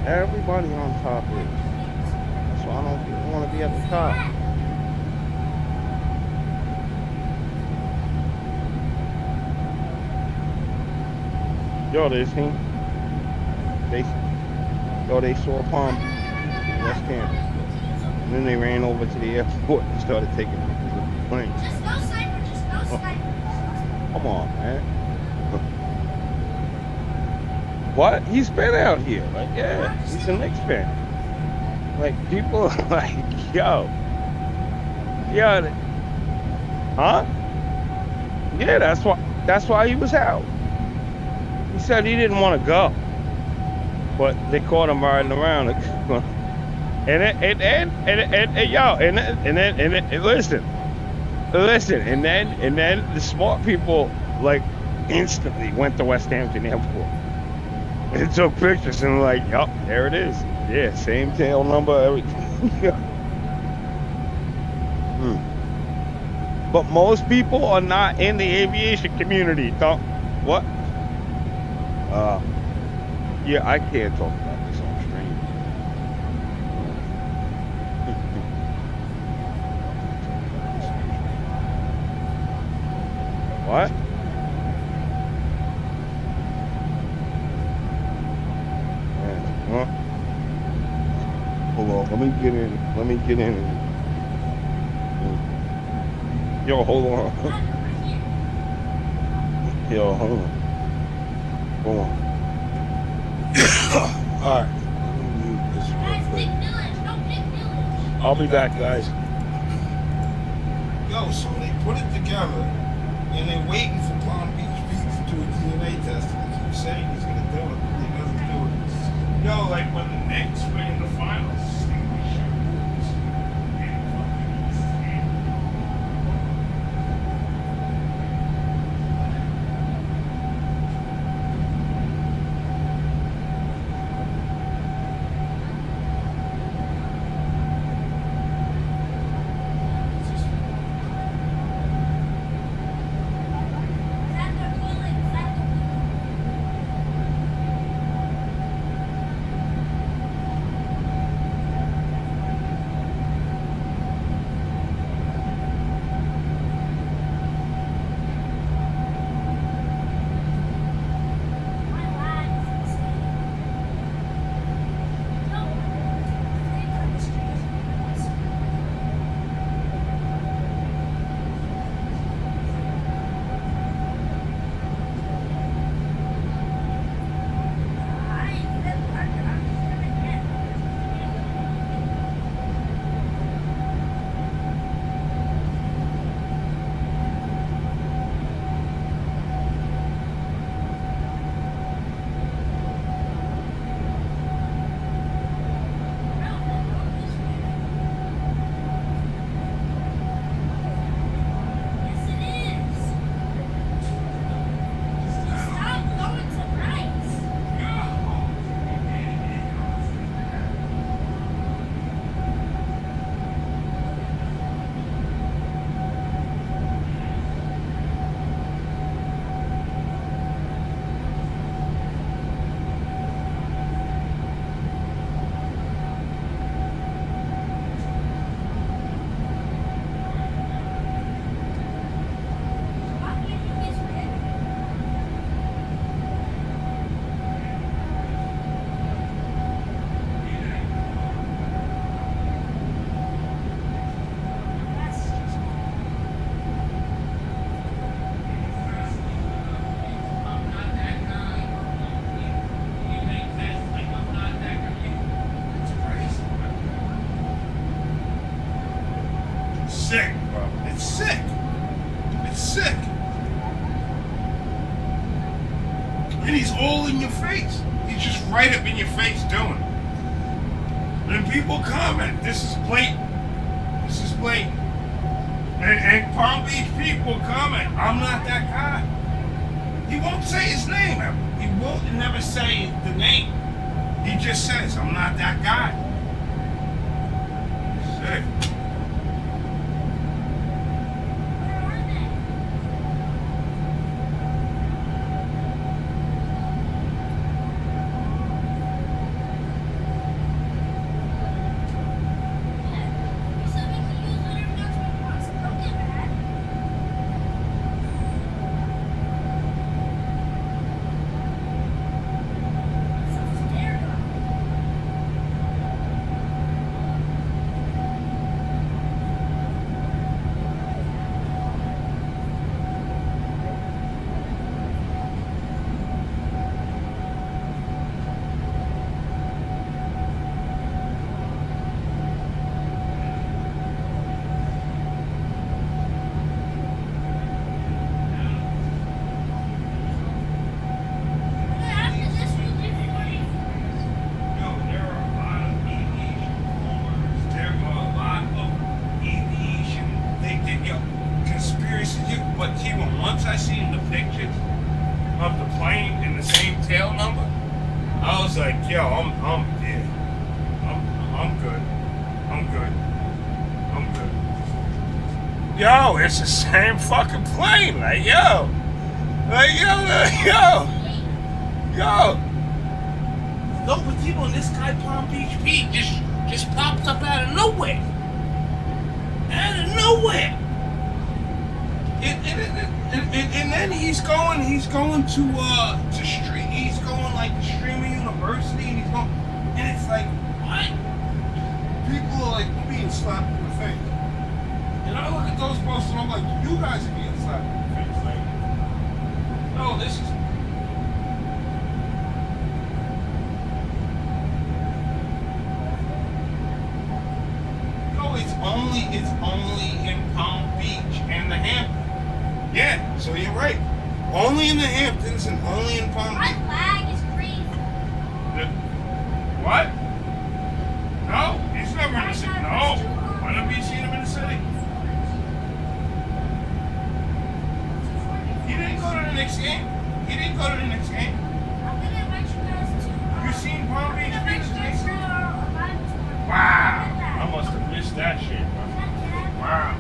Everybody on top is. That's why I don't want to be at the top. Yo, they saw Palm Beach, West Campus. And then they ran over to the airport and started taking pictures of the plane. Just no sniper, just no sniper. Come on, man. What? He's been out here. Like, yeah, he's a Knicks fan. Like, people are like, yo. Huh? Yeah, that's why he was out. He said he didn't want to go. But they caught him riding around. And listen. And then the smart people, like, instantly went to West Hampton Airport and took pictures and like, yup, there it is. Yeah, same tail number, everything. But most people are not in the aviation community. What? Yeah, I can't talk about this on stream. What? Hold on, let me get in. Yo, hold on. Yo, hold on. Alright. I'll be back, guys. Yo, so they put it together and they're waiting for Palm Beach Beach to do a DNA test. And they keep saying he's gonna do it, but he doesn't do it. Yo, like when the Knicks win the finals. Sick, bro. It's sick. It's sick. And he's all in your face. He's just right up in your face doing it. And people comment, this is blatant. This is blatant. And Palm Beach people comment, I'm not that guy. He won't say his name ever. He will never say the name. He just says, I'm not that guy. Sick. was like, yo, I'm good. I'm good. I'm good. Yo, it's the same fucking plane. Like, yo. No, but you know, this guy Palm Beach Pete just popped up out of nowhere. Out of nowhere. And then he's going to stream. He's going like to Streamer University, and he's going, and it's like, what? People are like being slapped in the face. And I look at those posts and I'm like, you guys are being slapped in the face. Like, no, this is. No, it's only in Palm Beach and the Hamptons. Yeah, so you're right. Only in the Hamptons and only in Palm Beach. My lag is crazy. What? No, he's never in the city. No, why not be seeing him in the city? He didn't go to the next game. He didn't go to the next game. I'm gonna invite you guys to. You seen Palm Beach Beach next game? Wow, I must have missed that shit, bro. Wow.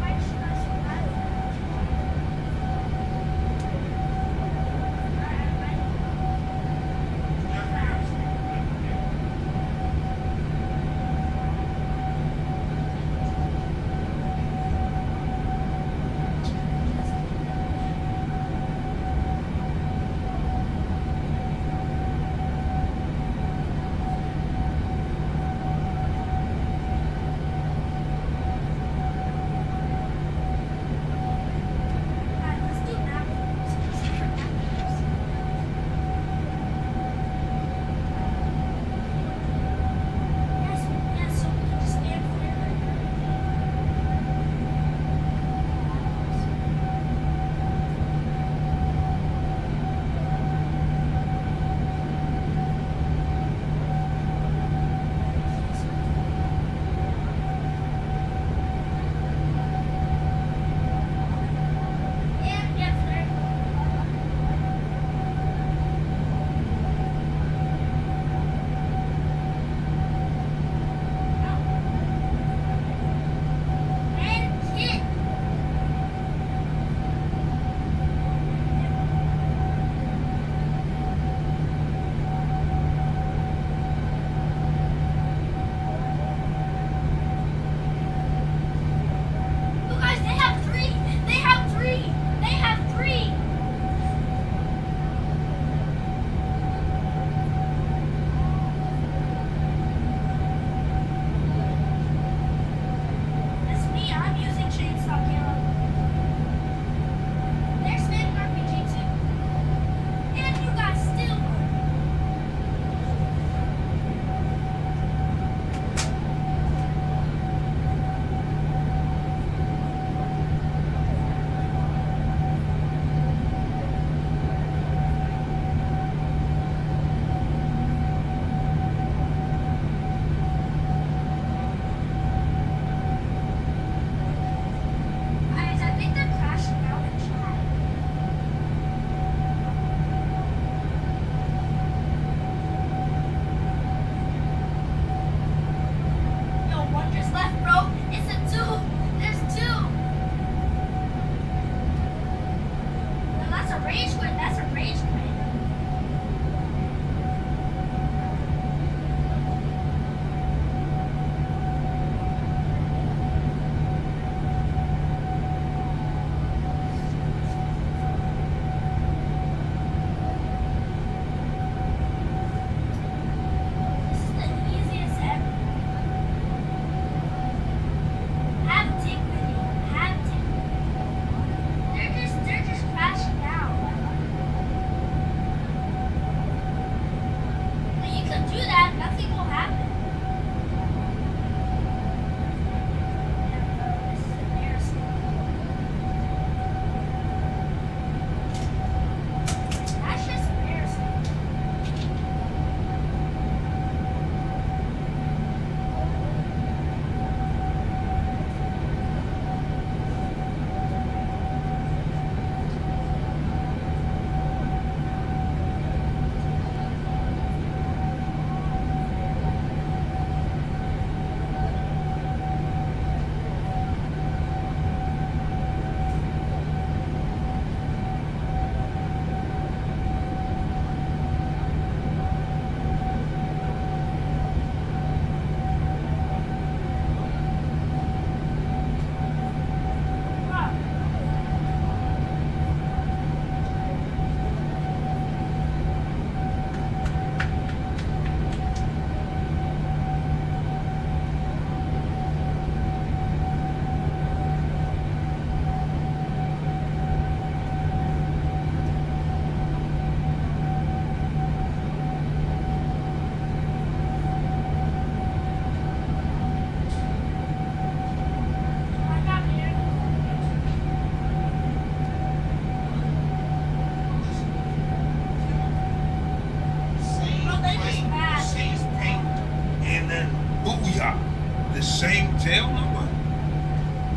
tail number?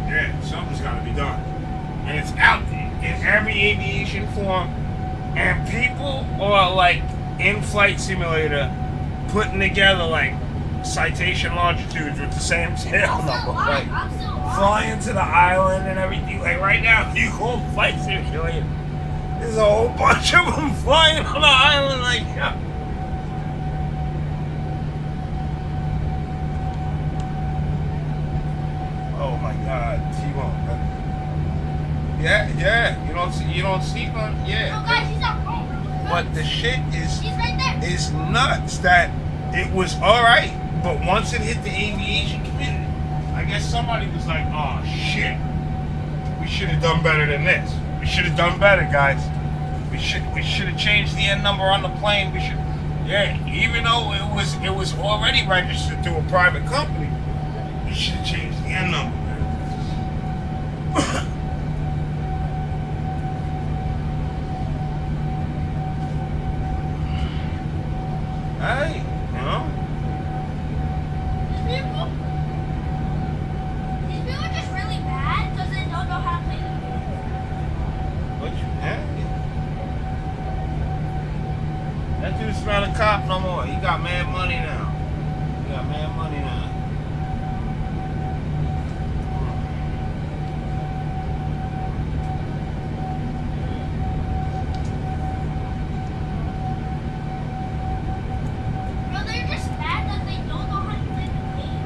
Yeah, something's got to be done. And it's out there in every aviation form. And people are like in Flight Simulator putting together like citation longitudes with the same tail number. Like flying to the island and everything. Like right now, you go Flight Simulator. There's a whole bunch of them flying on the island like, yeah. Oh my God, T-Bone. Yeah. You don't see none. Yeah. Oh, guys, he's not wrong. But the shit is right there. is nuts that it was all right, but once it hit the aviation community, I guess somebody was like, "Oh shit, we should have done better than this. We should have done better, guys. We should have changed the N number on the plane. We should, yeah. Even though it was already registered to a private company, we should have changed the N number." Hey, you know? These people are just really bad because they don't know how to play the game. What you That dude's not a cop no more. He got mad money now. Bro, they're just bad that they don't know how to play the game.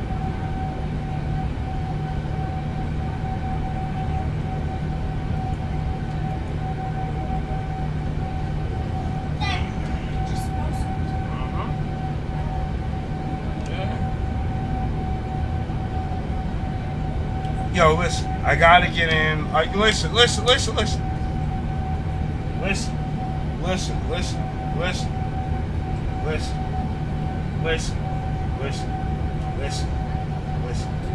Yo, listen, I gotta get in. Listen.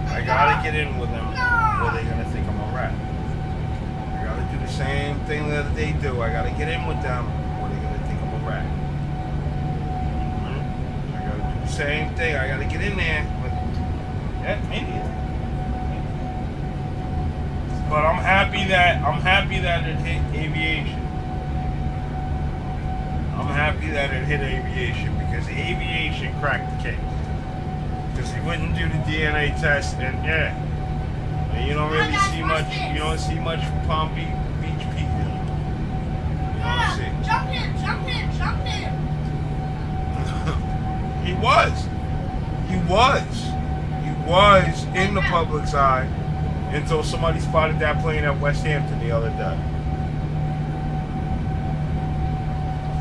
I gotta get in with them, or they're gonna think I'm a rat. I gotta do the same thing that they do. I gotta get in with them, or they're gonna think I'm a rat. I gotta do the same thing. I gotta get in there. Yeah, maybe. But I'm happy that it hit aviation. I'm happy that it hit aviation because aviation cracked the case. Because he wouldn't do the DNA test, and yeah, and you don't really see much. You don't see much from Palm Beach people. You don't see. Jump him! He was in the public's eye until somebody spotted that plane at West Hampton the other day.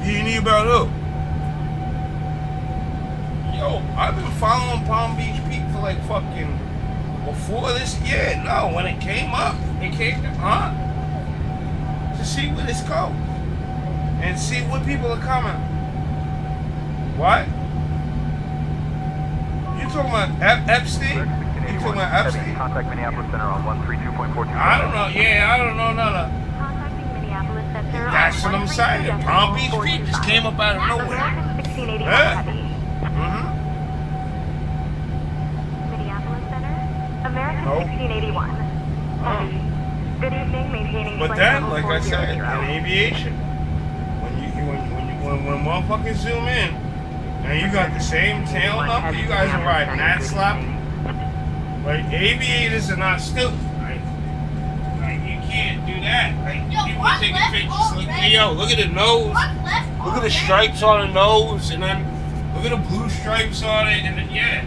You knew about who? Yo, I've been following Palm Beach Pete for like fucking before this year. No, when it came up, to see where this goes and see what people are coming. What? You talking about Epstein? You talking about Epstein? Contact Minneapolis Center on 132.42. I don't know. Yeah, I don't know none of. Contacting Minneapolis Center. That's what I'm saying. Palm Beach Pete just came up out of nowhere. American 1681 Yeah. Heavy. Minneapolis Center. American 1681 Heavy. Good evening, maintaining But flight then, level like I said, 400. in aviation, when motherfuckers zoom in, and you got the same tail number, you guys are riding that slap. Like aviators are not stupid, right? Like you can't do that. Like people taking pictures. Like, hey, yo, look at the nose. Look at the stripes on the nose, and then look at the blue stripes on it, and then yeah.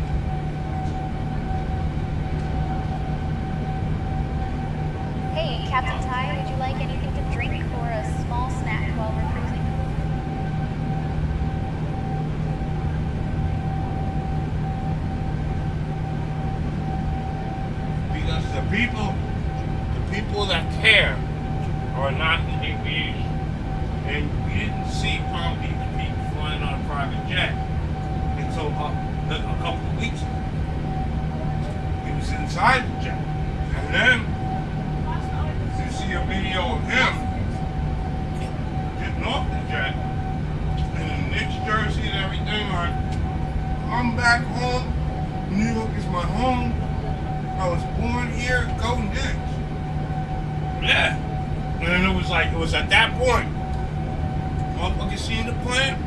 Hey, Captain Ty, would you like anything to drink or a small snack while we're cruising? Because the people that care are not in aviation. And we didn't see Palm Beach Pete flying on a private jet until a couple of weeks ago. He was inside the jet. And then you see a video of him getting off the jet in a Knicks jersey and everything. Like, I'm back home. New York is my home. it was at that point. Motherfuckers seen the plan.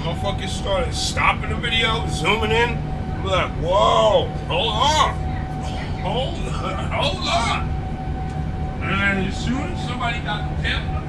Motherfuckers started stopping the video, zooming in. Be like, whoa, hold on. Hold on. And then as soon as somebody got the camera,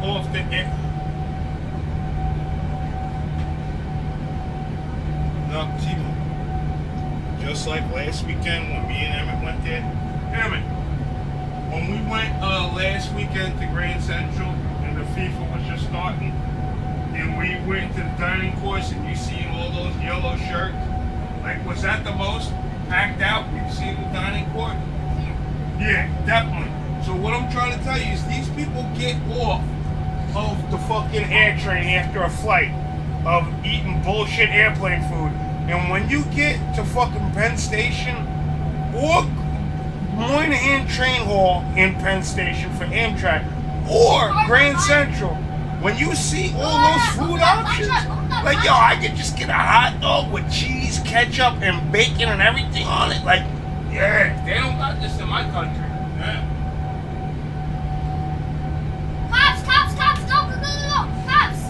off the air. No, Timo. Just like last weekend when me and Emmett went there. Emmett, when we went last weekend to Grand Central and the FIFA was just starting, and we went to the dining course and you seen all those yellow shirts, like, was that the most packed out we've seen the dining court? Yeah, definitely. So what I'm trying to tell you is these people get off of the fucking air train after a flight of eating bullshit airplane food. And when you get to fucking Penn Station or Moynihan Train Hall in Penn Station for Amtrak or Grand Central, when you see all those food options, like, yo, I could just get a hot dog with cheese, ketchup, and bacon and everything on it. Like, yeah, they don't got this in my country. Yeah. Cops, go, cops!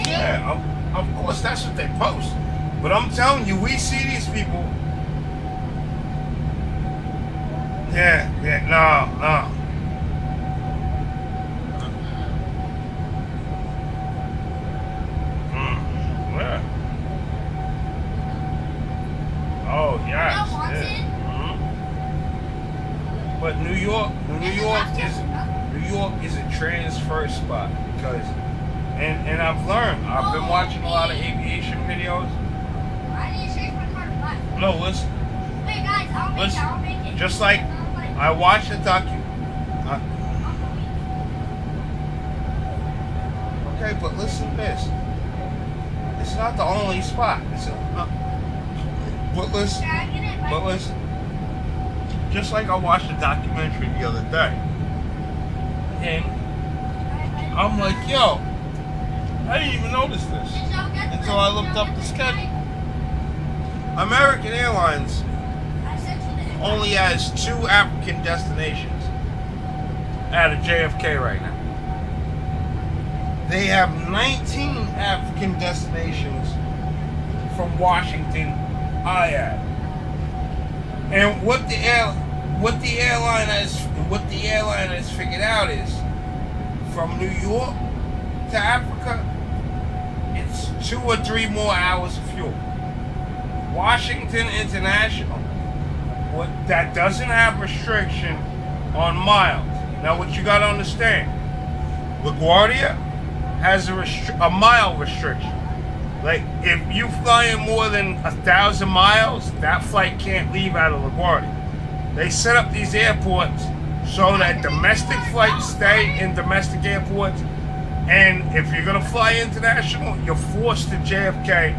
Yeah, of course, that's what they post. But I'm telling you, we see these people. Yeah, no. Yeah. Oh, yes. Yeah. But New York is a transfer spot because, and I've learned. I've been watching a lot of aviation videos. No, listen. Wait, guys, I'll make it. Just like I watched the okay, but listen to this. It's not the only spot. But listen. Just like I watched a documentary the other day, and I'm like, yo, I didn't even notice this until I looked up the schedule. American Airlines only has 2 African destinations out of JFK right now. They have 19 African destinations from Washington, IAD. And what the airline has figured out is, from New York to Africa, it's 2 or 3 more hours of fuel. Washington International, that doesn't have restriction on miles. Now, what you got to understand, LaGuardia has a mile restriction. Like, if you fly in more than 1,000 miles, that flight can't leave out of LaGuardia. They set up these airports so that domestic flights stay in domestic airports, and if you're gonna fly international, you're forced to JFK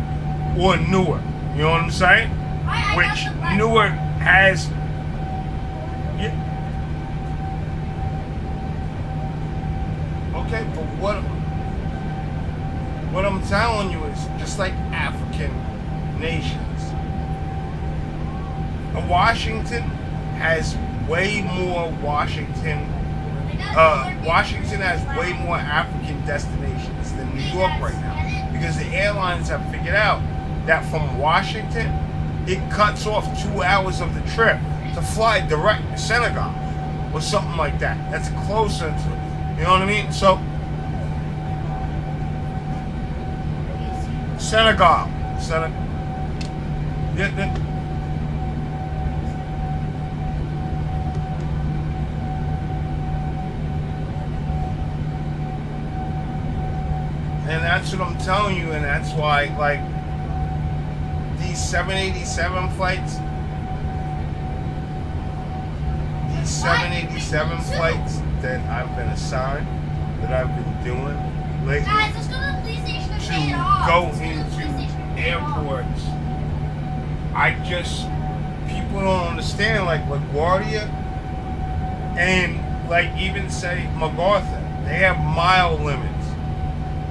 or Newark. You know what I'm saying? Which Newark has. Yeah. Okay, but what I'm telling you is, just like African nations, Washington has way more Washington has way more African destinations than New York right now, because the airlines have figured out that from Washington, it cuts off 2 hours of the trip to fly direct to Senegal or something like that. That's closer to, you know what I mean? So, Senegal. Yeah. And that's what I'm telling you, and that's why, like, these 787 flights, that I've been assigned, that I've been doing lately, Guys, let's go to the police station and to pay it off. go into airports, people don't understand, like LaGuardia and, like, even say MacArthur, they have mile limits.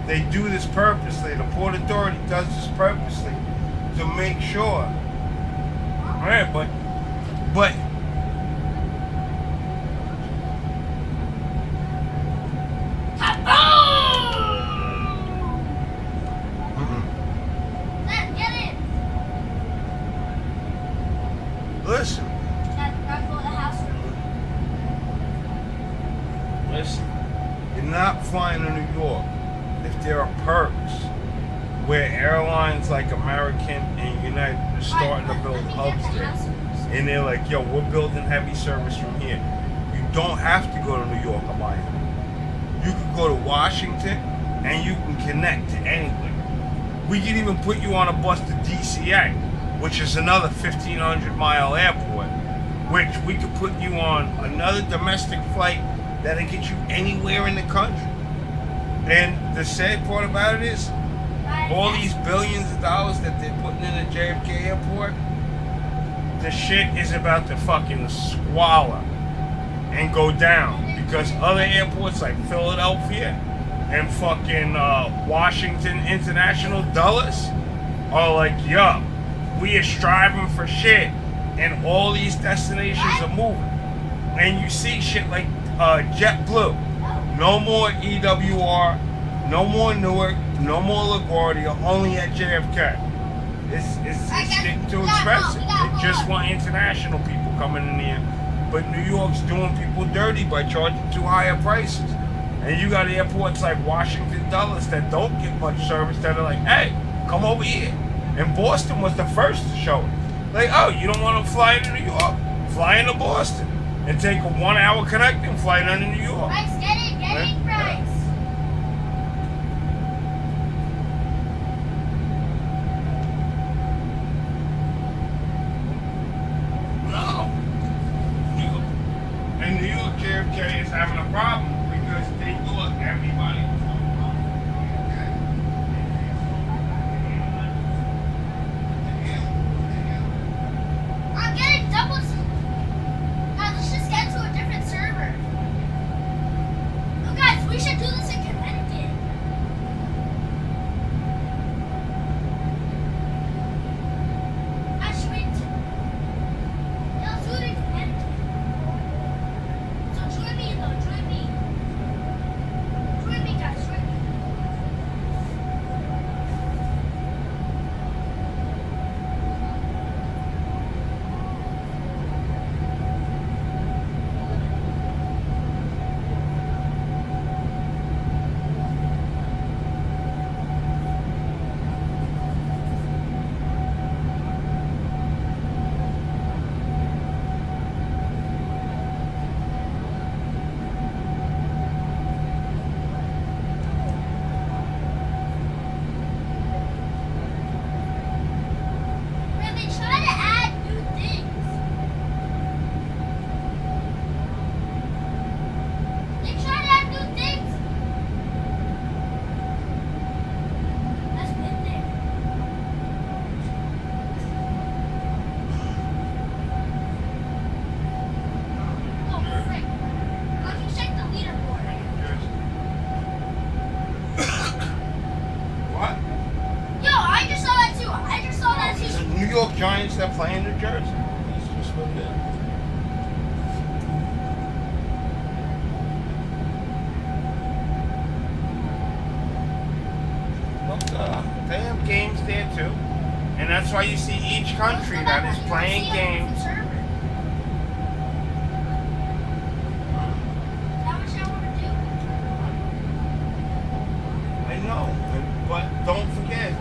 They do this purposely. The Port Authority does this purposely to make sure. Right, but Get it. listen. Dad, go to the house room. listen, you're not flying to New York if there are perks where airlines like American and United are starting to build hubs there. And they're like, yo, we're building heavy service from here. You don't have to go to New York or Miami. You can go to Washington and you can connect to anywhere. We can even put you on a bus to DCA, which is another 1,500-mile airport, which we could put you on another domestic flight that'll get you anywhere in the country. And the sad part about it is, all these billions of dollars that they're putting in the JFK airport, the shit is about to fucking swallow and go down, because other airports like Philadelphia and fucking Washington International Dulles are like, yo, we are striving for shit, and all these destinations are moving. And you see shit like JetBlue, no more EWR, no more Newark, no more LaGuardia, only at JFK. It's getting too expensive. They just want international people coming in here, but New York's doing people dirty by charging too high of prices. And you got airports like Washington Dulles that don't get much service that are like, hey, come over here. And Boston was the first to show it. Like, oh, you don't want to fly into New York? Fly into Boston and take a 1-hour connecting flight into New York. Price, get it, price. No. And New York JFK is having a problem because they thought everybody was going to come. I'm getting double. Guys, let's just get to a different server. Oh, guys, we should do this in Connecticut. Let's do it in Connecticut. So join me, though. Join me. Join me, guys. Join me. Man, they try to add new things. They try to add new things. That's been there. Oh, frick. Let me check the leaderboard. What? Yo, I just saw that too. I just saw that The too. New York Giants that play in New Jersey. That's just what it is. Look, they have games there too. And that's why you see each country that is playing games. I know, but don't forget.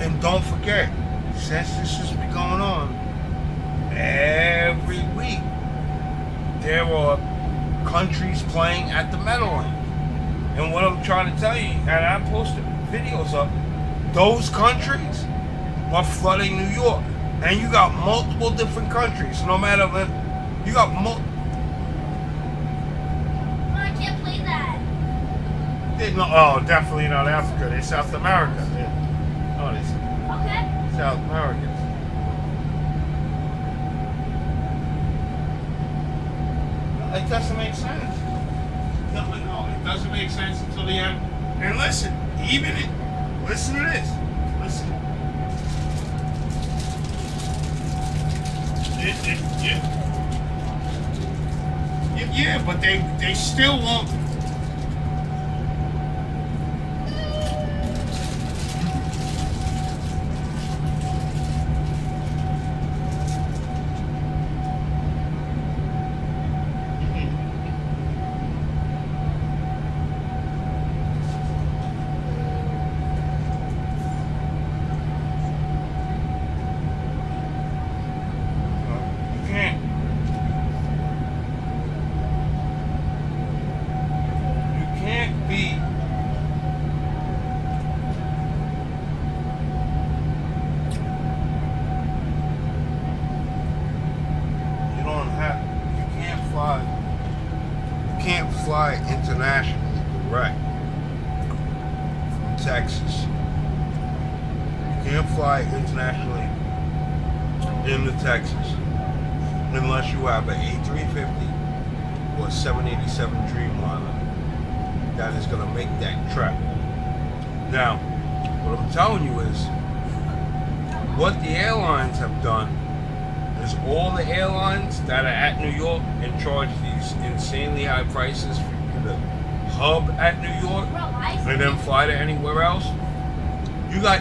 And don't forget, since this has been going on, every week there are countries playing at the Meadowlands. And what I'm trying to tell you, and I posted videos of, those countries are flooding New York. And you got multiple different countries, no matter what, you got I can't play that. oh, definitely not Africa. They're South America. Oh, they're Okay. South Americans. It doesn't make sense. No, it doesn't make sense until the end. And listen, listen to this. Listen. Yeah, but they still won't. fly internationally direct from Texas. You can't fly internationally into Texas unless you have an A350 or a 787 Dreamliner that is going to make that trip. Now, what I'm telling you is, what the airlines have done is all the airlines that are at New York and charge these insanely high prices for you to hub at New York and then fly to anywhere else. You got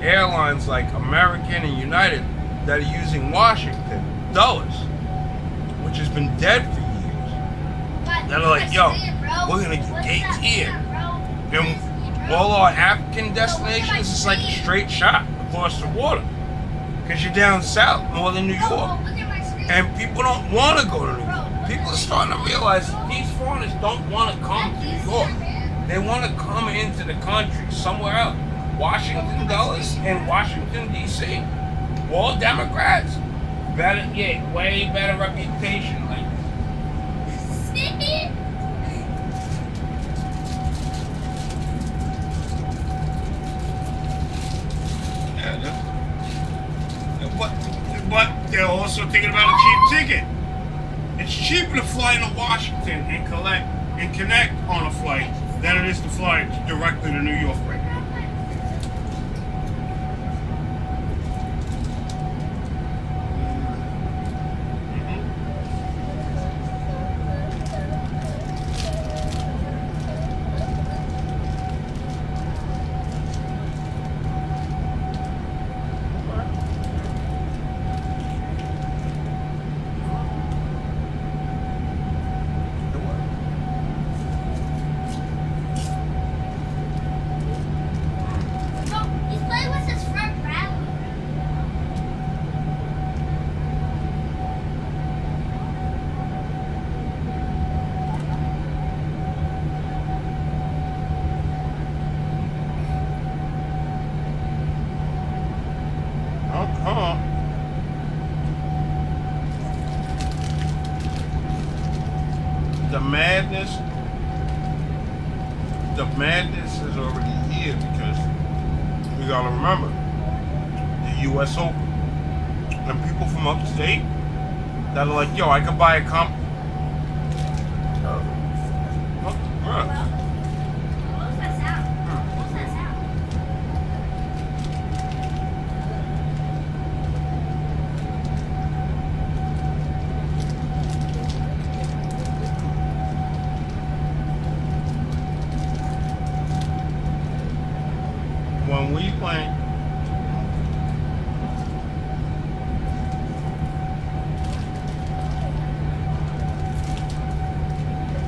airlines like American and United that are using Washington, Dulles, which has been dead for years. That are like, yo, we're gonna get gates here. And all our African destinations is like a straight shot across the water. Because you're down south, more than New York. And people don't want to go to New York. People are starting to realize that these foreigners don't want to come to New York. They want to come into the country, somewhere else. Washington, Dulles, and Washington, D.C. All Democrats. Better, yeah, way better reputation. Like, but they're also thinking about a cheap ticket. It's cheaper to fly into Washington and connect on a flight than it is to fly directly to New York right now. The madness is already here because we gotta remember the U.S. Open and people from upstate that are like, yo, I could buy a comp. When we play,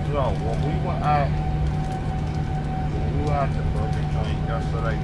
so when we were out to Burger Joint yesterday,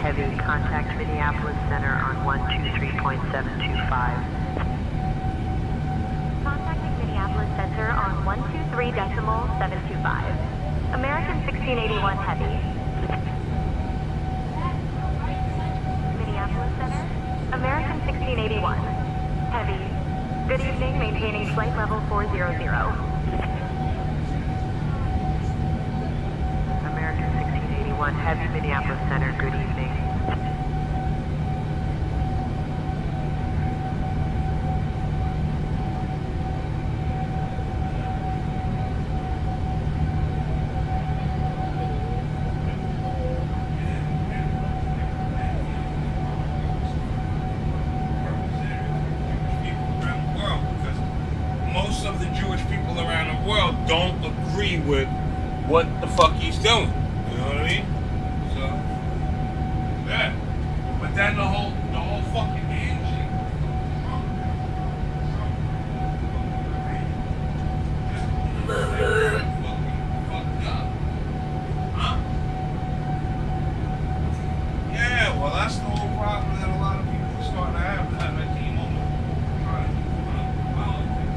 Heavy, contact Minneapolis Center on 123.725. Contacting Minneapolis Center on 123.725. American 1681 Heavy. Minneapolis Center, American 1681 Heavy. Good evening, maintaining flight level 400. American 1681 Heavy, Minneapolis Center, good evening. with what the fuck he's doing. You know what I mean? So, yeah. But then the whole fucking Angie. Fucked up. Huh? Yeah, well, that's the whole problem that a lot of people are starting to have. That team on the politics.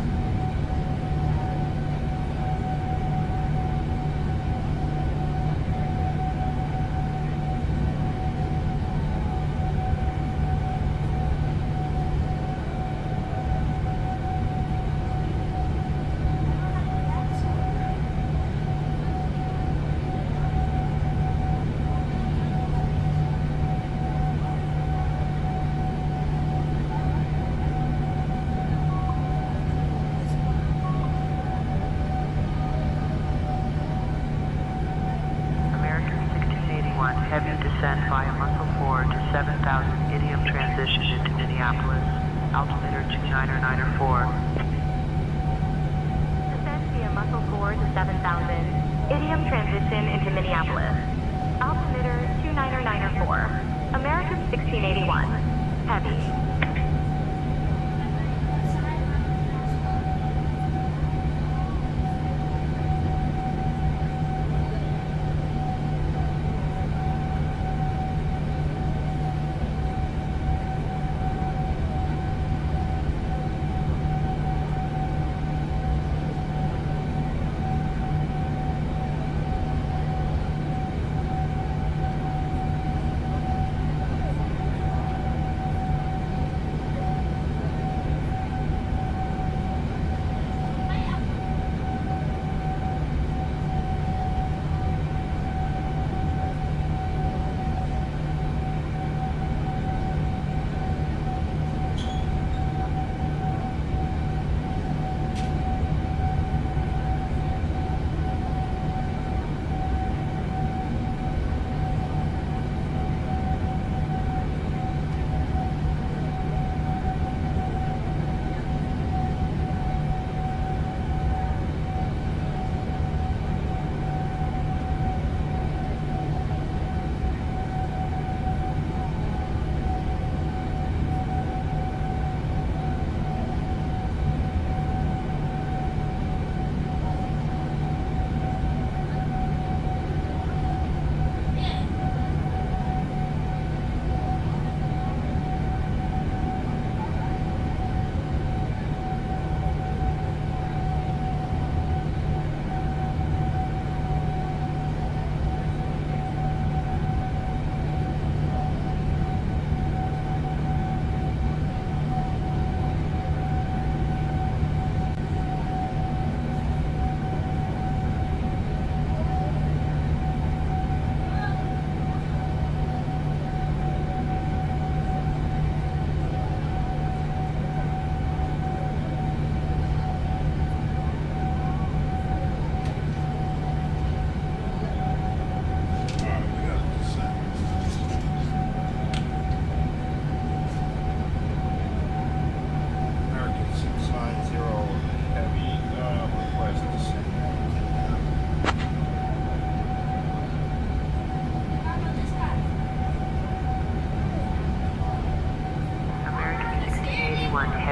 American 1681, heavy descent via Muscle 4 to 7000, idiom transition into Minneapolis, altimeter 29904. Descend via Muscle 4 to 7000, idiom transition into Minneapolis, altimeter 29904. American 1681, heavy.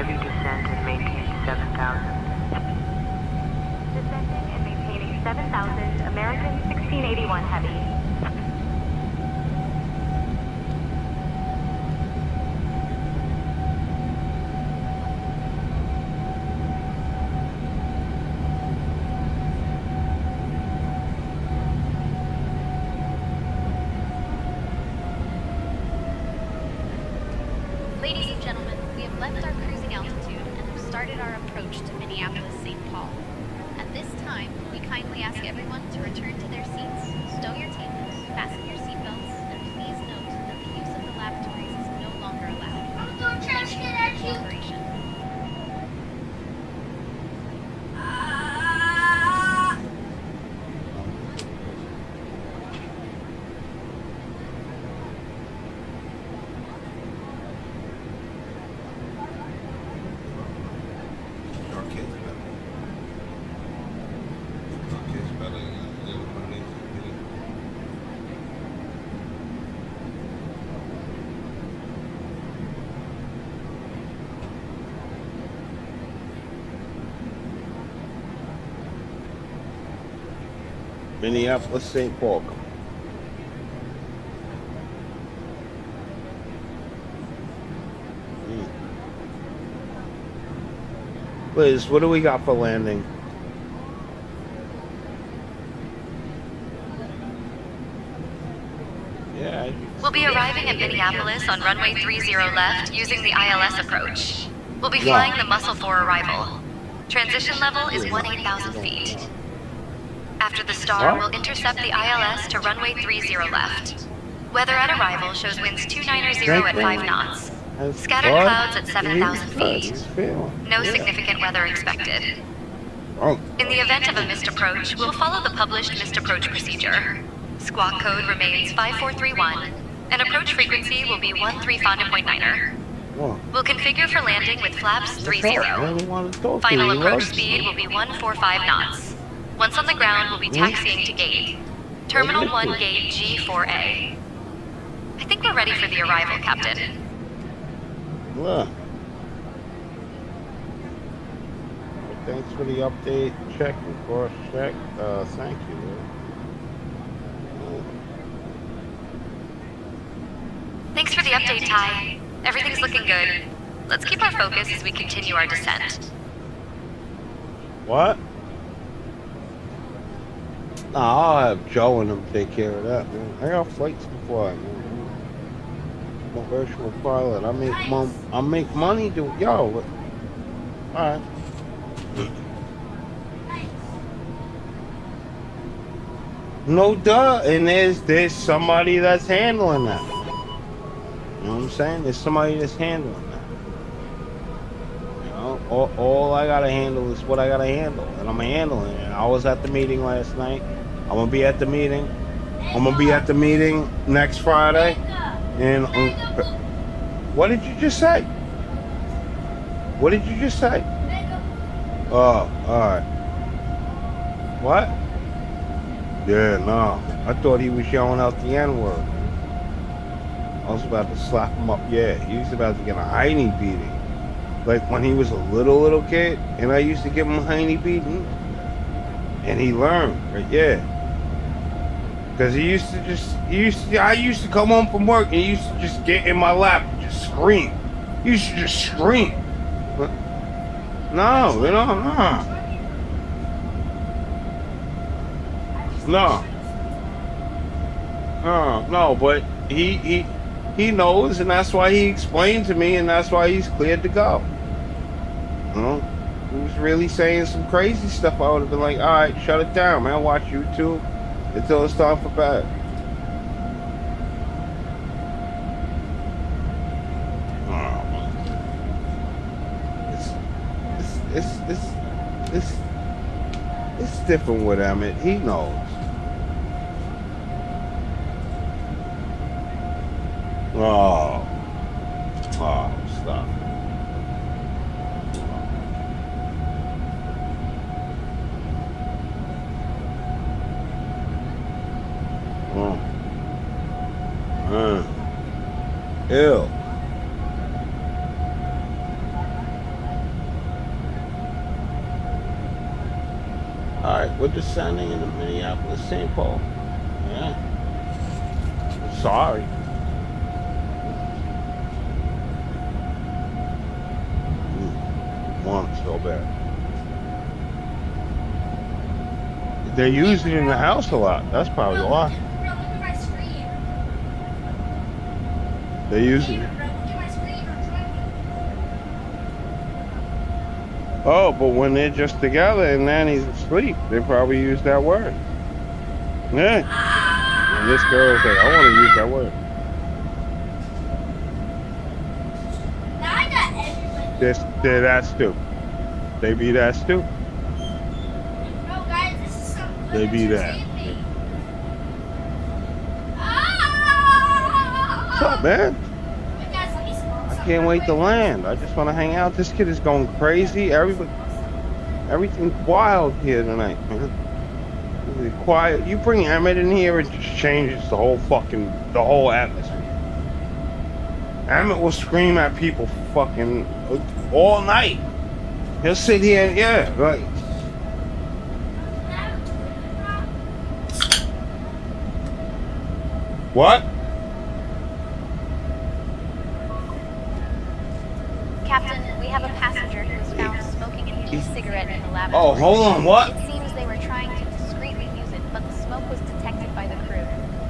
heavy descent and maintain 7,000. Descending and maintaining 7,000, American 1681 Heavy. Ladies and gentlemen, we have left our cruising altitude and have started our approach to Minneapolis-St. Paul. At this time, we kindly ask everyone to return to their seats, stow your team, fasten your seatbelts, and please note that the use of the lavatories is no longer allowed. Don't try to get at you. Cooperation. Your kids better. Minneapolis, St. Paul. Liz, what do we got for landing? Yeah. We'll be arriving at Minneapolis on runway 30 left using the ILS approach. We'll be flying the Muscle for arrival. Transition level is 18,000 feet. After the star, we'll intercept the ILS to runway 30 left. Weather at arrival shows winds 290 at 5 knots. Scattered clouds at 7,000 feet. No significant weather expected. In the event of a missed approach, we'll follow the published missed approach procedure. Squawk code remains 5431, and approach frequency will be 13.9er. We'll configure for landing with flaps 30. Final approach speed will be 145 knots. Once on the ground, we'll be taxiing to gate. Terminal 1 gate G4A. I think we're ready for the arrival, Captain. Look. Thanks for the update. Check and cross check. Thank you. Thanks for the update, Ty. Everything's looking good. Let's keep our focus as we continue our descent. What? Nah, I'll have Joe and them take care of that, man. I got flights to fly, man. I'm a virtual pilot. I make money doing. Yo, alright. No duh, and there's somebody that's handling that. You know what I'm saying? There's somebody that's handling that. You know, all I gotta handle is what I gotta handle, and I'm handling it. I was at the meeting last night. I'm gonna be at the meeting. I'm gonna be at the meeting next Friday. And what did you just say? What did you just say? Oh, alright. What? Yeah, no. I thought he was yelling out the N-word. I was about to slap him up. Yeah, he was about to get a hiney beating. Like when he was a little kid, and I used to give him a hiney beating. And he learned, right? Yeah. Because I used to come home from work and he used to just get in my lap and just scream. He used to just scream. But no. No, but he knows, and that's why he explained to me, and that's why he's cleared to go. You know? He was really saying some crazy stuff. I would have been like, alright, shut it down, man. Watch YouTube until it's time for bed. It's different with Emmett. He knows. Oh, stop. Ew. Alright, we're descending into Minneapolis, St. Paul. Yeah. Sorry. Want it so bad. They use it in the house a lot. That's probably why. They use it. Oh, but when they're just together and then he's asleep, they probably use that word. Yeah. And this girl's like, I want to use that word. They're that stupid. They be that stupid. No, guys, this is some They be that. What's up, man? I can't wait to land. I just want to hang out. This kid is going crazy. Everything's wild here tonight, man. Really quiet. You bring Emmett in here, it just changes the whole atmosphere. Emmett will scream at people fucking all night. He'll sit here, yeah, right. What? Captain, we have a passenger who was found smoking an e-cigarette in the lavatory. Oh, hold on, what? It seems they were trying to discreetly use it, but the smoke was detected by the crew.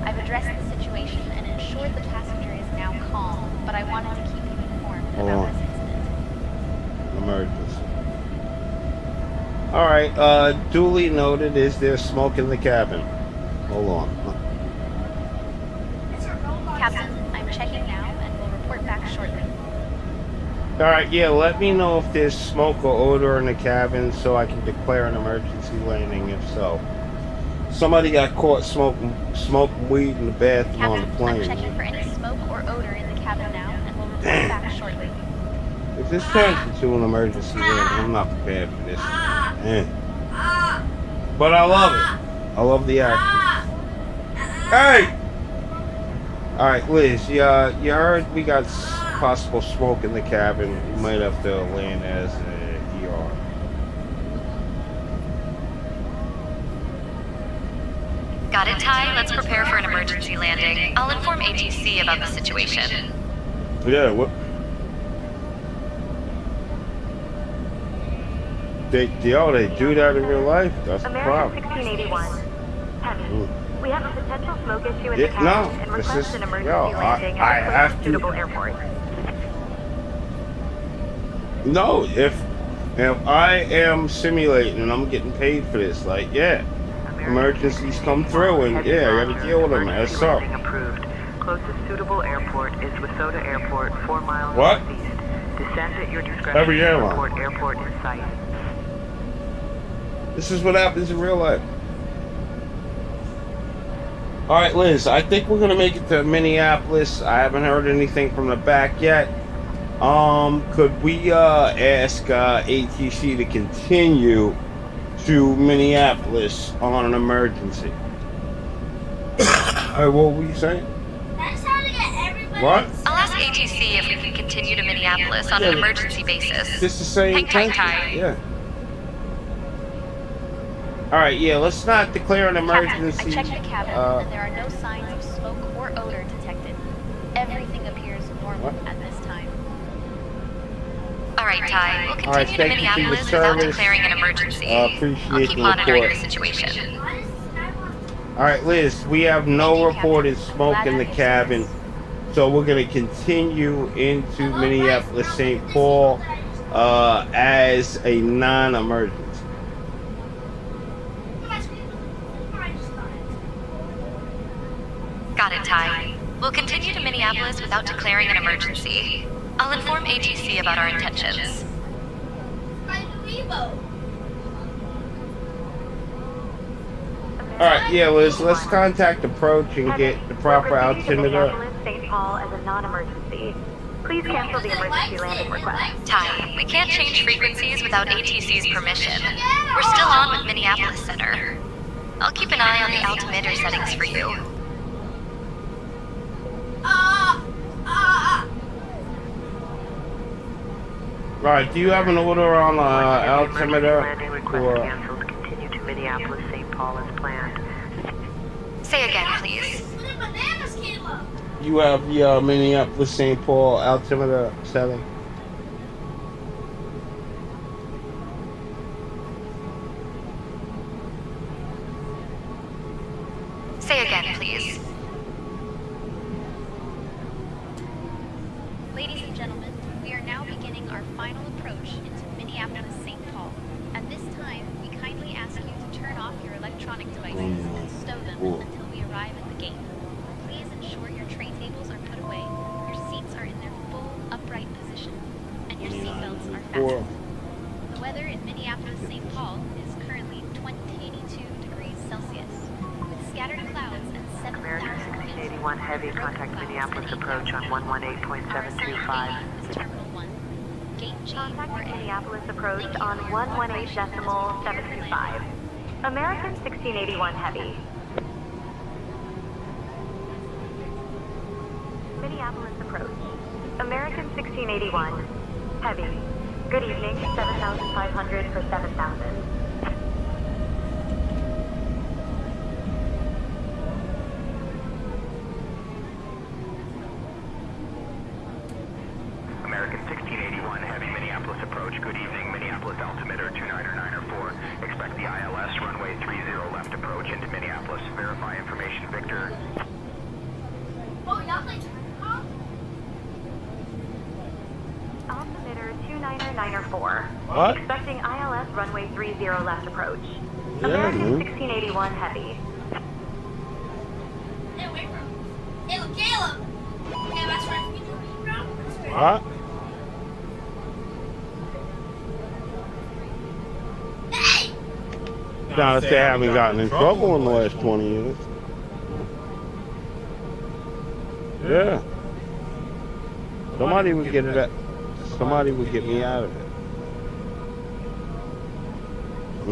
I've addressed the situation and ensured the passenger is now calm, but I wanted to keep you informed about this incident. Emergency. Alright, duly noted. Is there smoke in the cabin? Hold on. Captain, I'm checking now and will report back shortly. Alright, yeah, let me know if there's smoke or odor in the cabin so I can declare an emergency landing if so. Somebody got caught smoking weed in the bathroom on the I'm plane. checking for any smoke or odor in the cabin now and will report back shortly. If this turns into an emergency landing, I'm not prepared for this. But I love it. I love the action. Hey! Alright, Liz, you heard we got possible smoke in the cabin. We might have to land as an ER. Got it, Ty? Let's prepare for an emergency landing. I'll inform ATC about the situation. Yeah, what? They do that in real life? That's the American problem. 1681. Heavy. We have a potential smoke issue in the cabin and request an emergency landing I at a have to. suitable airport. No, if I am simulating and I'm getting paid for this, like, yeah, emergencies come through and yeah, I gotta deal with them. That's up. Approved. Closest suitable airport is Wissota Airport, 4 miles What? northeast. Descend at your discretion. Every airline. Airport in sight. This is what happens in real life. All right, Liz, I think we're gonna make it to Minneapolis. I haven't heard anything from the back yet. Could we ask ATC to continue to Minneapolis on an emergency? What were you saying? That's how to get everybody. What? I'll ask ATC if we can continue to Minneapolis on an emergency basis. Just the same Hang tight, thing. Ty. Yeah. All right, yeah. Let's not declare an emergency. Captain, I checked the cabin and there are no signs of smoke or odor detected. Everything appears normal at this time. All right, Ty. We'll All right, continue to thank you for your Minneapolis without service. declaring an emergency. Appreciate I'll keep the monitoring the report. situation. All right, Liz, we have no reported smoke in the cabin, so we're going to continue into Minneapolis, St. Paul as a non-emergency. Got it, Ty. We'll continue to Minneapolis without declaring an emergency. I'll inform ATC about our intentions. All right, yeah, Liz, let's contact approach and get the proper altimeter. St. Paul as a non-emergency. Please cancel the emergency landing request. Ty, we can't change frequencies without ATC's permission. We're still on with Minneapolis Center. I'll keep an eye on the altimeter settings for you. Right, do you have an order on altimeter? Landing request canceled. Continue to Minneapolis, St. Paul as planned. Say again, please. You have the Minneapolis St. Paul altimeter setting. Say again, please. Ladies and gentlemen, we are now beginning our final approach into Minneapolis, St. Paul. At this time, we kindly ask you to turn off your electronic devices and stow them until we arrive at the gate. Please ensure your tray tables are put away, your seats are in their full upright position, and your seatbelts are fastened. The weather in Minneapolis, St. Paul is currently 22 degrees Celsius, with scattered clouds and 7,000 American 1681 Heavy, contact Minneapolis approach on 118.725. Terminal 1. Gate G Contact Minneapolis approach on 118.725. American 1681 Heavy. Minneapolis approach. American 1681 Heavy. Good evening, 7,500 for 7,000. 4. What? Expecting ILS runway 30 left approach. Yeah, American man. 1681 Heavy. Hey, wait for him. Hey, look, Caleb. Okay, that's right. You do it, bro. That's right. What? Hey! Now, if they haven't gotten in trouble in the last 20 years. Yeah. Somebody would get it at, somebody would get me out of it.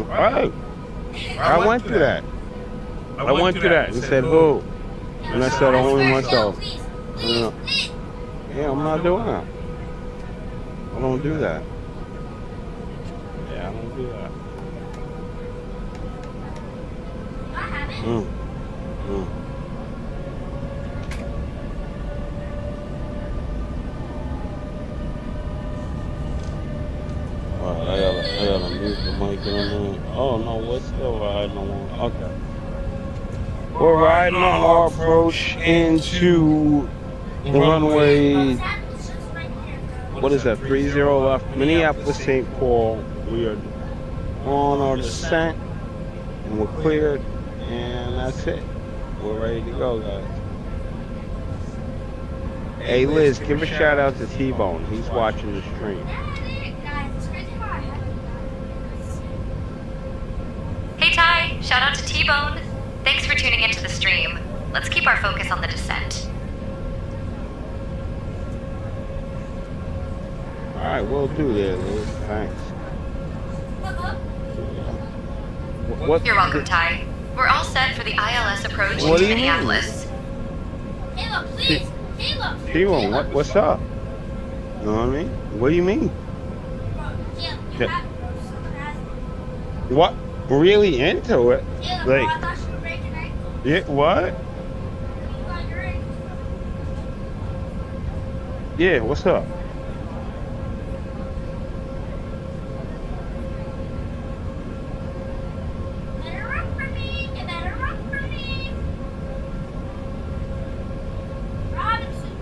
Right. I went through that. I went through that and said, who? And I said, only myself. You know, yeah, I'm not doing that. I don't do that. Yeah, I don't do that. Alright, I gotta mute the mic in a minute. Oh no, we're still riding along. Okay. We're riding on our approach into the runway. What is that? 30 left. Minneapolis, St. Paul. We are on our descent and we're cleared. And that's it. We're ready to go, guys. Hey, Liz, give a shout out to T-Bone. He's watching the stream. Hey Ty, shout out to T-Bone. Thanks for tuning into the stream. Let's keep our focus on the descent. Alright, we'll do that, Liz. Thanks. What? You're welcome, Ty. We're all set for the ILS approach What do to you mean? Minneapolis. Caleb, please. Caleb. T-Bone, what's up? You know what I mean? What do you mean? Caleb, What? Really into it? Caleb, Like, I thought you were breaking ankles. yeah, what? You got your ankles. Yeah, what's up? Better run for me. You better run for me. Robinson.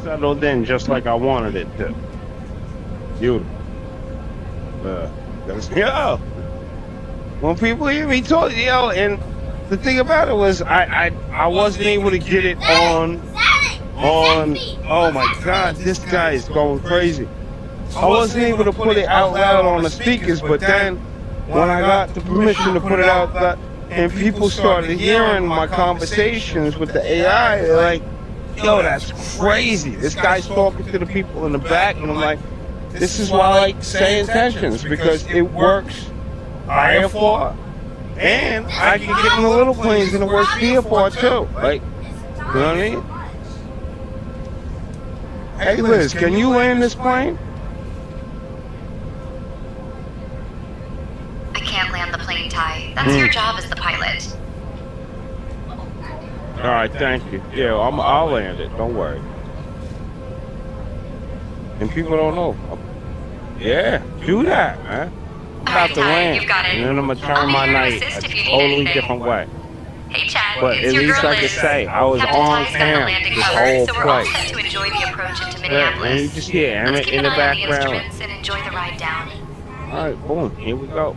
Settled in just like I wanted it to. Beautiful. Yo! When people hear me talk, yo, and the thing about it was I wasn't able to get it on, oh my God, this guy is going crazy. I wasn't able to put it out loud on the speakers, but then when I got the permission to put it out loud, and people started hearing my conversations with the AI, they're like, yo, that's crazy. This guy's talking to the people in the back, and I'm like, this is why I like saying tensions, because it works IFR, and I can get in the little planes and it works VFR too. Like, you know what I mean? Hey Liz, can you land this plane? I can't land the plane, Ty. That's your job as the pilot. All right, thank you. Yeah, I'll land it. Don't worry. And people don't know. Yeah, do that, man. I'm about to land, you've got it. and then I'm gonna I'll turn be my here to night assist a if you need totally anything. different way. Hey Chad, But it's at your least girl I can Liz. say I was Captain on Ty's got the cam landing this covered, whole so we're all flight. set to enjoy the approach into Yeah, Minneapolis. and you just hear Let's Emmett keep in an the eye on the background. instruments and enjoy the ride down. All right, boom, here we go.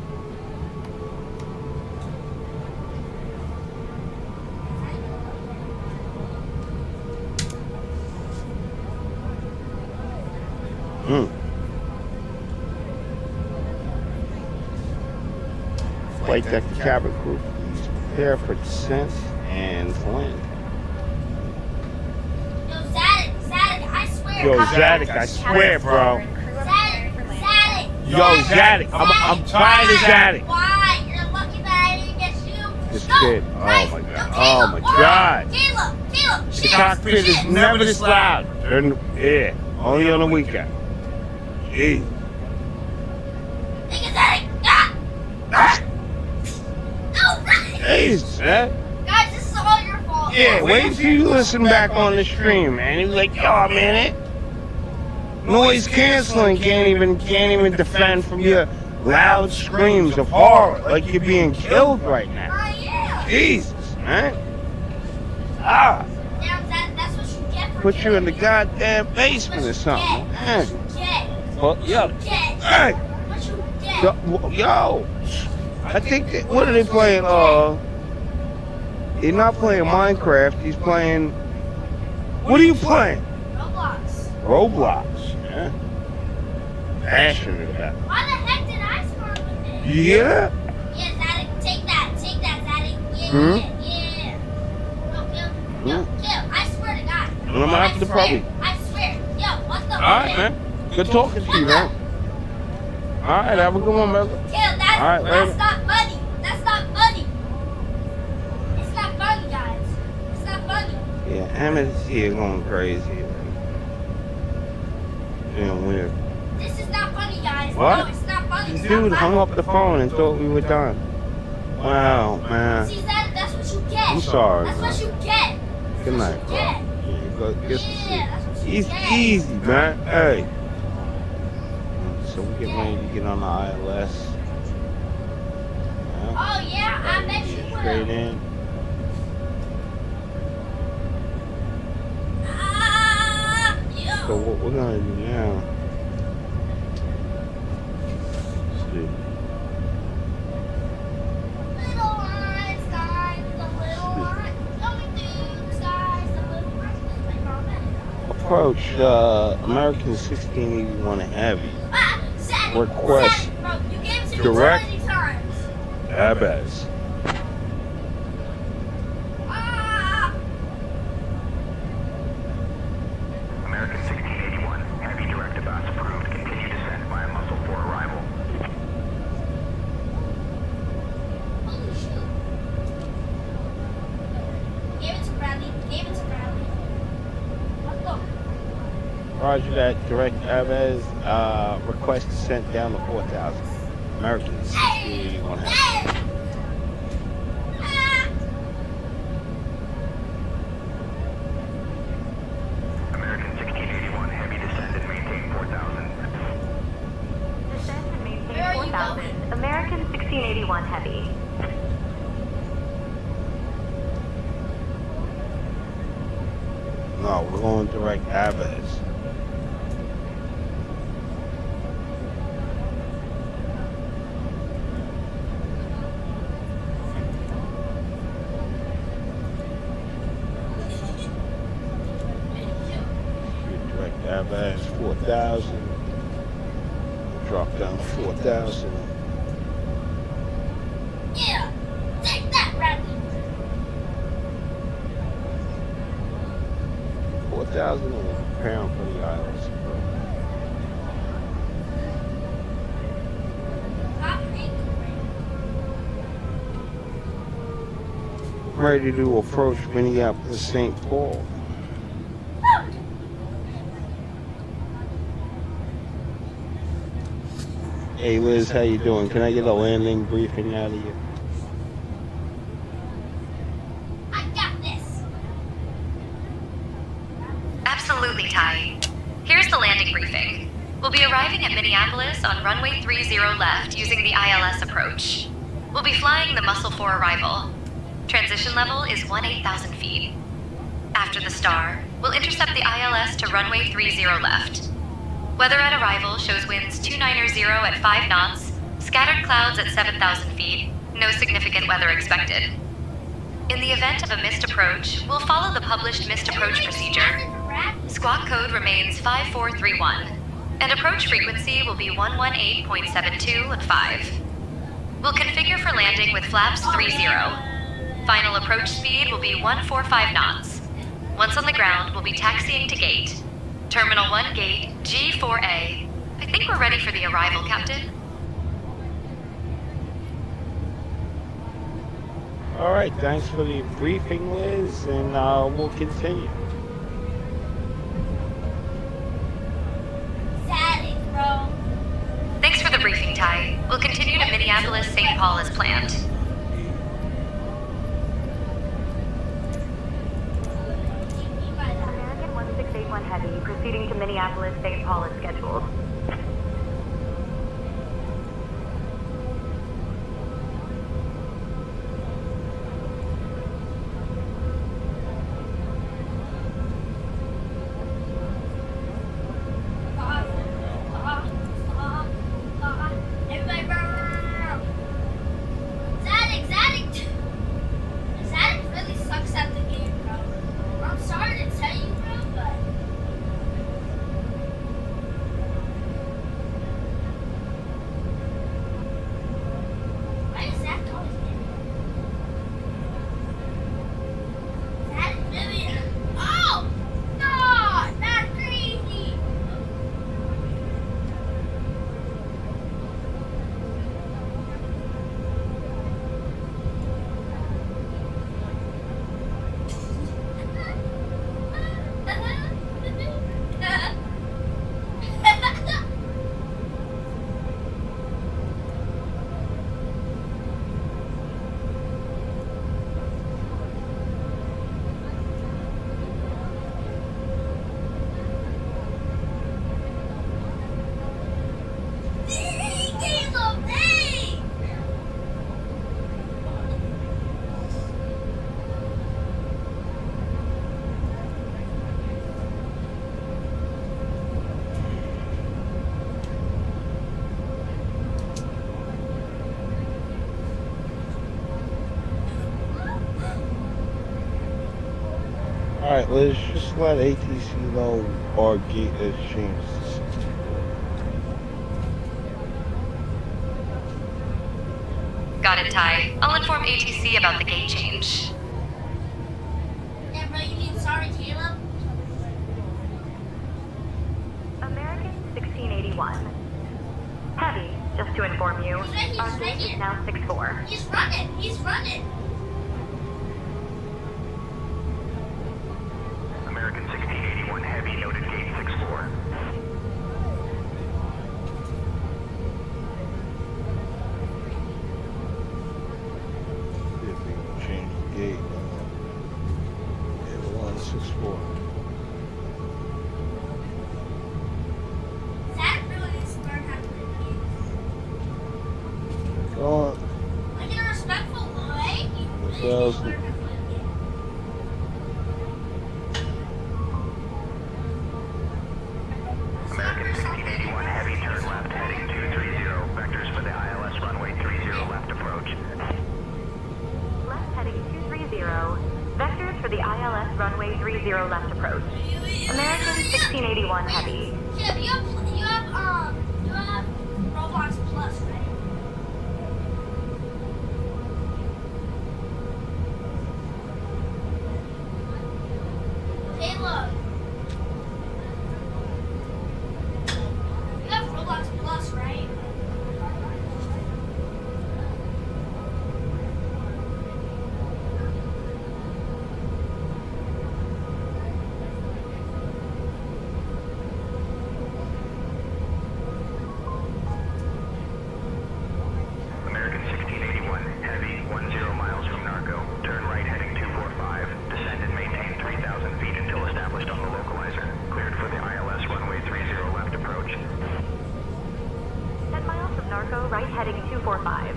Flight deck to cabin crew, please prepare for descent and land. Yo, Zadok, I swear. Yo, Zadok, I swear, bro. Zadok. Yo, Zadok, I'm tired of Zadok. Why? You're lucky that I didn't get you. This Go, kid, guys, oh my yo, God, Caleb, oh my whoa, God. Caleb, The shit, cockpit is shit. never this loud. Yeah, only on the weekend. Jeez. Think of Zadok. Ah! No, right. Jeez, man. Guys, this is all your fault. Yeah, wait till you listen back on the stream, man. He was like, yo, I'm in it. noise canceling can't even defend from your loud screams of horror, like you're being killed right now. Jesus, man. Ah. That's what you get for Put you in the goddamn basement or something. Man. Well, yo. Hey. Yo. I think that, what are they playing? He's not playing Minecraft. He's playing. What are you playing? Roblox. Yeah. Passionate about it. Why the heck did I spawn with it? You hear that? Yeah, Zaddy, take that, Zaddy. Yeah, Hmm? Yo, I swear to God. Well, I'm after the probably. I swear. Yo, what the Alright, man. Good talking to you, man. Alright, have a good one, brother. Alright, later. That's not funny. That's not funny. It's not funny, guys. It's not funny. Yeah, Emmett's here going crazy. Being weird. This is not funny, guys. What? No, it's not funny. This It's dude not hung funny. up the phone and thought we were done. Wow, man. See, that's what you get. I'm sorry, That's man. what you get. Good night, bro. Yeah. It's easy, man. Hey. So we get ready to get on the ILS. Oh, yeah, I bet you will. Straight in. So what we're gonna do now? Let's see. Little lines, guys, the little lines. Going through the skies, the little lines. Like all that. Approach American 1681 Heavy. Request Bro, you gave it to me direct 20 times. Abaz. American 1681, heavy direct Abbas approved. Continue descent via Muscle for arrival. Holy shit. Gave it to Bradley. What the? Roger that, direct Abaz. Request descent down to 4,000. American 1681 Heavy. American 1681, heavy descent and maintain 4,000. Descend and maintain 4,000. American 1681 Heavy. No, we're going direct Abaz. Direct Abaz 4,000. Drop down to 4,000. Yeah. Take that, Bradley. 4,000 and preparing for the islands. Ready to approach Minneapolis, St. Paul. Hey Liz, how you doing? Can I get a landing briefing out of you? I got this. Absolutely, Ty. Here's the landing briefing. We'll be arriving at Minneapolis on runway 30 left using the ILS approach. We'll be flying the Muscle for arrival. Transition level is 18,000 feet. After the star, we'll intercept the ILS to runway 30 left. Weather at arrival shows winds 290 at 5 knots, scattered clouds at 7,000 feet, no significant weather expected. In the event of a missed approach, we'll follow the published missed approach procedure. Squawk code remains 5431, and approach frequency will be 118.72 at 5. We'll configure for landing with flaps 30. Final approach speed will be 145 knots. Once on the ground, we'll be taxiing to gate. Terminal 1 gate, G4A. I think we're ready for the arrival, Captain. All right, thanks for the briefing, Liz, and we'll continue. Zaddy, bro. Thanks for the briefing, Ty. We'll continue to Minneapolis, St. Paul as planned. American 1681 Heavy, proceeding to Minneapolis, St. Paul as scheduled. Everybody, Zadig really sucks at the game, bro. I'm sorry to tell you, bro, but why is Zach always there? Zadig really, oh, no, that's crazy. Alright, let's just let ATC know our gate has changed. Got it, Ty. I'll inform ATC about the gate change. Yeah, bro, you mean sorry, Caleb? American 1681. Heavy, just to inform you, our gate is now 6-4. He's running. American 1681 Heavy, noted gate 6-4. See if we can change the gate. Yeah, we're on 6-4. Zach really needs to learn how to play games. Go on. Like in a respectful way, you really need to Sales. learn how to play games. American 1681 Heavy, turn left, heading 230. Vectors for the ILS runway 30 left approach. Left heading 230. Vectors for the ILS runway 30 left approach. American 1681 Heavy. Yeah, you have Roblox Plus, right? Caleb. You have Roblox Plus, right? American 1681 Heavy, 10 miles from Narco. Turn right, heading 245. Descend and maintain 3,000 feet until established on the localizer. Cleared for the ILS runway 30 left approach. 10 miles from Narco, right heading 245.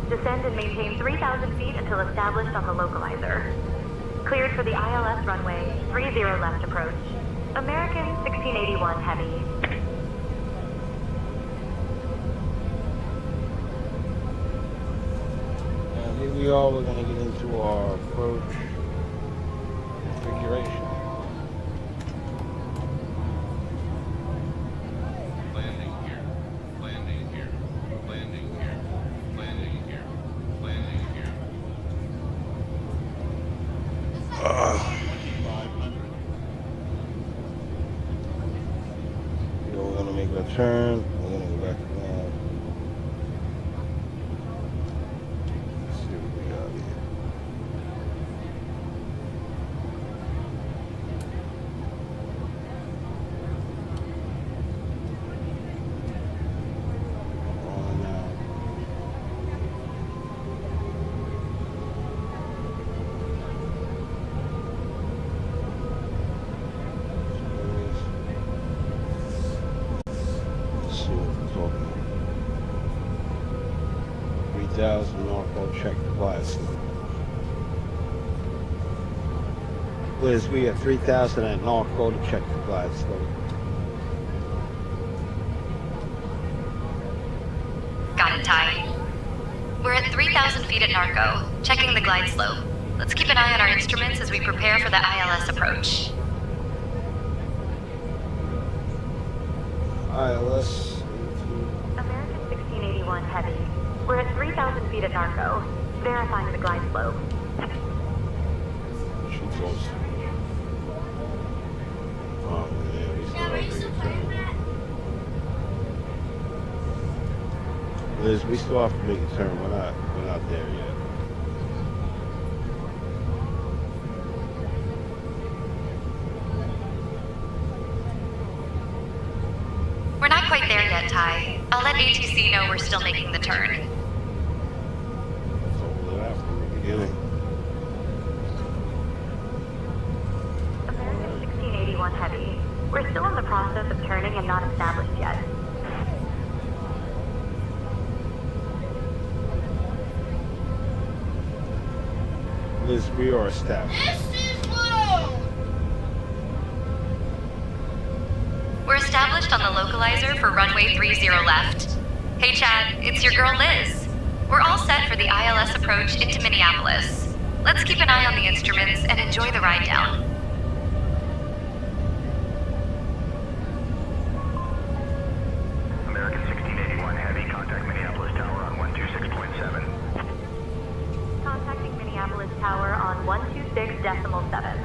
Descend and maintain 3,000 feet until established on the localizer. Cleared for the ILS runway 30 left approach. American 1681 Heavy. And here we are, we're going to get into our approach configuration. Landing here, landing here, landing here, landing here, landing here. You know, we're going to make a turn. We're going to go back around. Let's see what we got here. On now. 3000 Norfolk, check the glide slope. Liz, we at 3000 at Norfolk to check the glide slope. Got it, Ty. We're at 3,000 feet at Narco, checking the glide slope. Let's keep an eye on our instruments as we prepare for the ILS approach. ILS. American 1681 Heavy. We're at 3,000 feet at Narco, verifying the glide slope. She goes. Oh, yeah, we still have to turn. Liz, we still have to make a turn. We're not there yet. We're not quite there yet, Ty. I'll let ATC know we're still making the turn. So after the beginning. American 1681 Heavy. We're still in the process of turning and not established yet. Liz, we are established. We're established on the localizer for runway 30 left. Hey Chad, it's your girl Liz. We're all set for the ILS approach into Minneapolis. Let's keep an eye on the instruments and enjoy the ride down. American 1681 Heavy, contact Minneapolis Tower on 126.7. Contacting Minneapolis Tower on 126.7.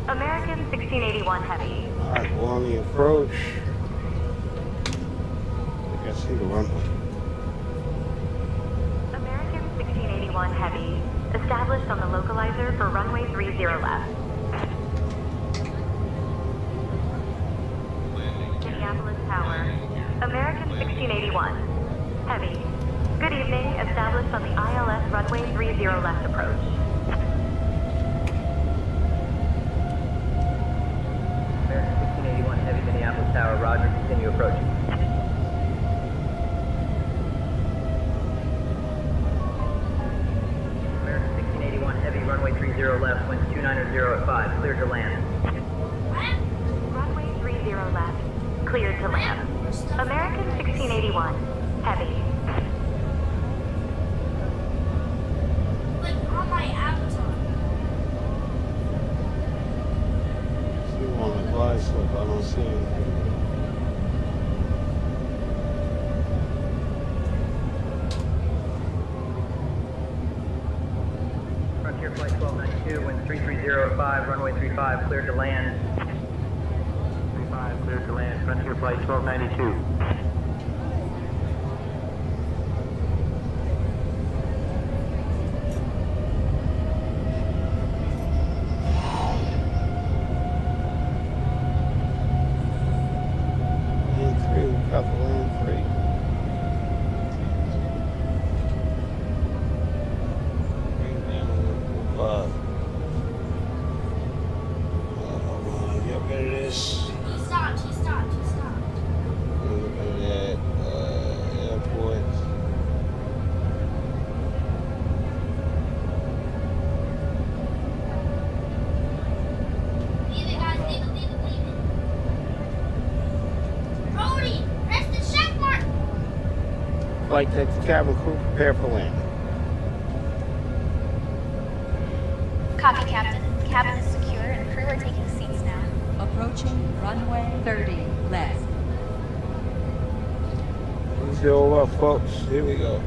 American 1681 Heavy. Alright, well, on the approach. I think I see the runway. American 1681 Heavy. Established on the localizer for runway 30 left. Minneapolis Tower. American 1681 Heavy. Good evening. Established on the ILS runway 30 left approach. American 1681 Heavy, Minneapolis Tower, roger, continue approaching. American 1681 Heavy, runway 30 left, winds 290 at 5, cleared to land. Runway 30 left, cleared to land. American 1681 Heavy. Like on my avatar. See him on the glide slope. I don't see anything. Frontier Flight 1292, winds 330 at 5, runway 35, cleared to land. 35, cleared to land, Frontier Flight 1292. Got the land free. Bring down 5. Get rid of this. He stopped. Look at that. Airport. Leave it, guys. Leave it. Brody, press the check mark. Flight deck, cabin crew, prepare for landing. Copy, Captain. Cabin is secure and crew are taking seats now. Approaching runway 30 left. Let's go up, folks. Here we go.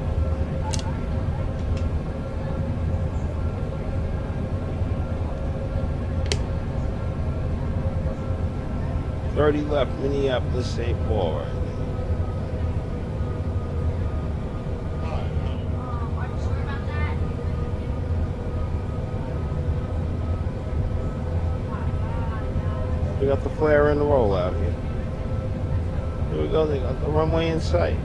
$30 left, Minneapolis, St. Paul right now. Are you sure about that? We got the flare and the rollout here. Here we go, they got the runway in sight.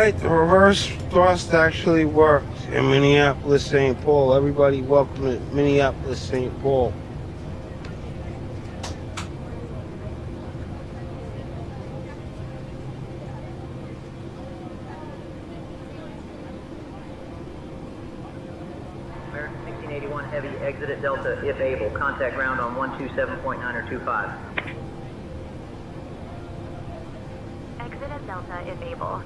Alright, the reverse thrust actually worked in Minneapolis, St. Paul. Everybody welcome to Minneapolis, St. Paul. American 1681 Heavy, exit at Delta if able. Contact ground on 127.9 or 25. Exit at Delta if able.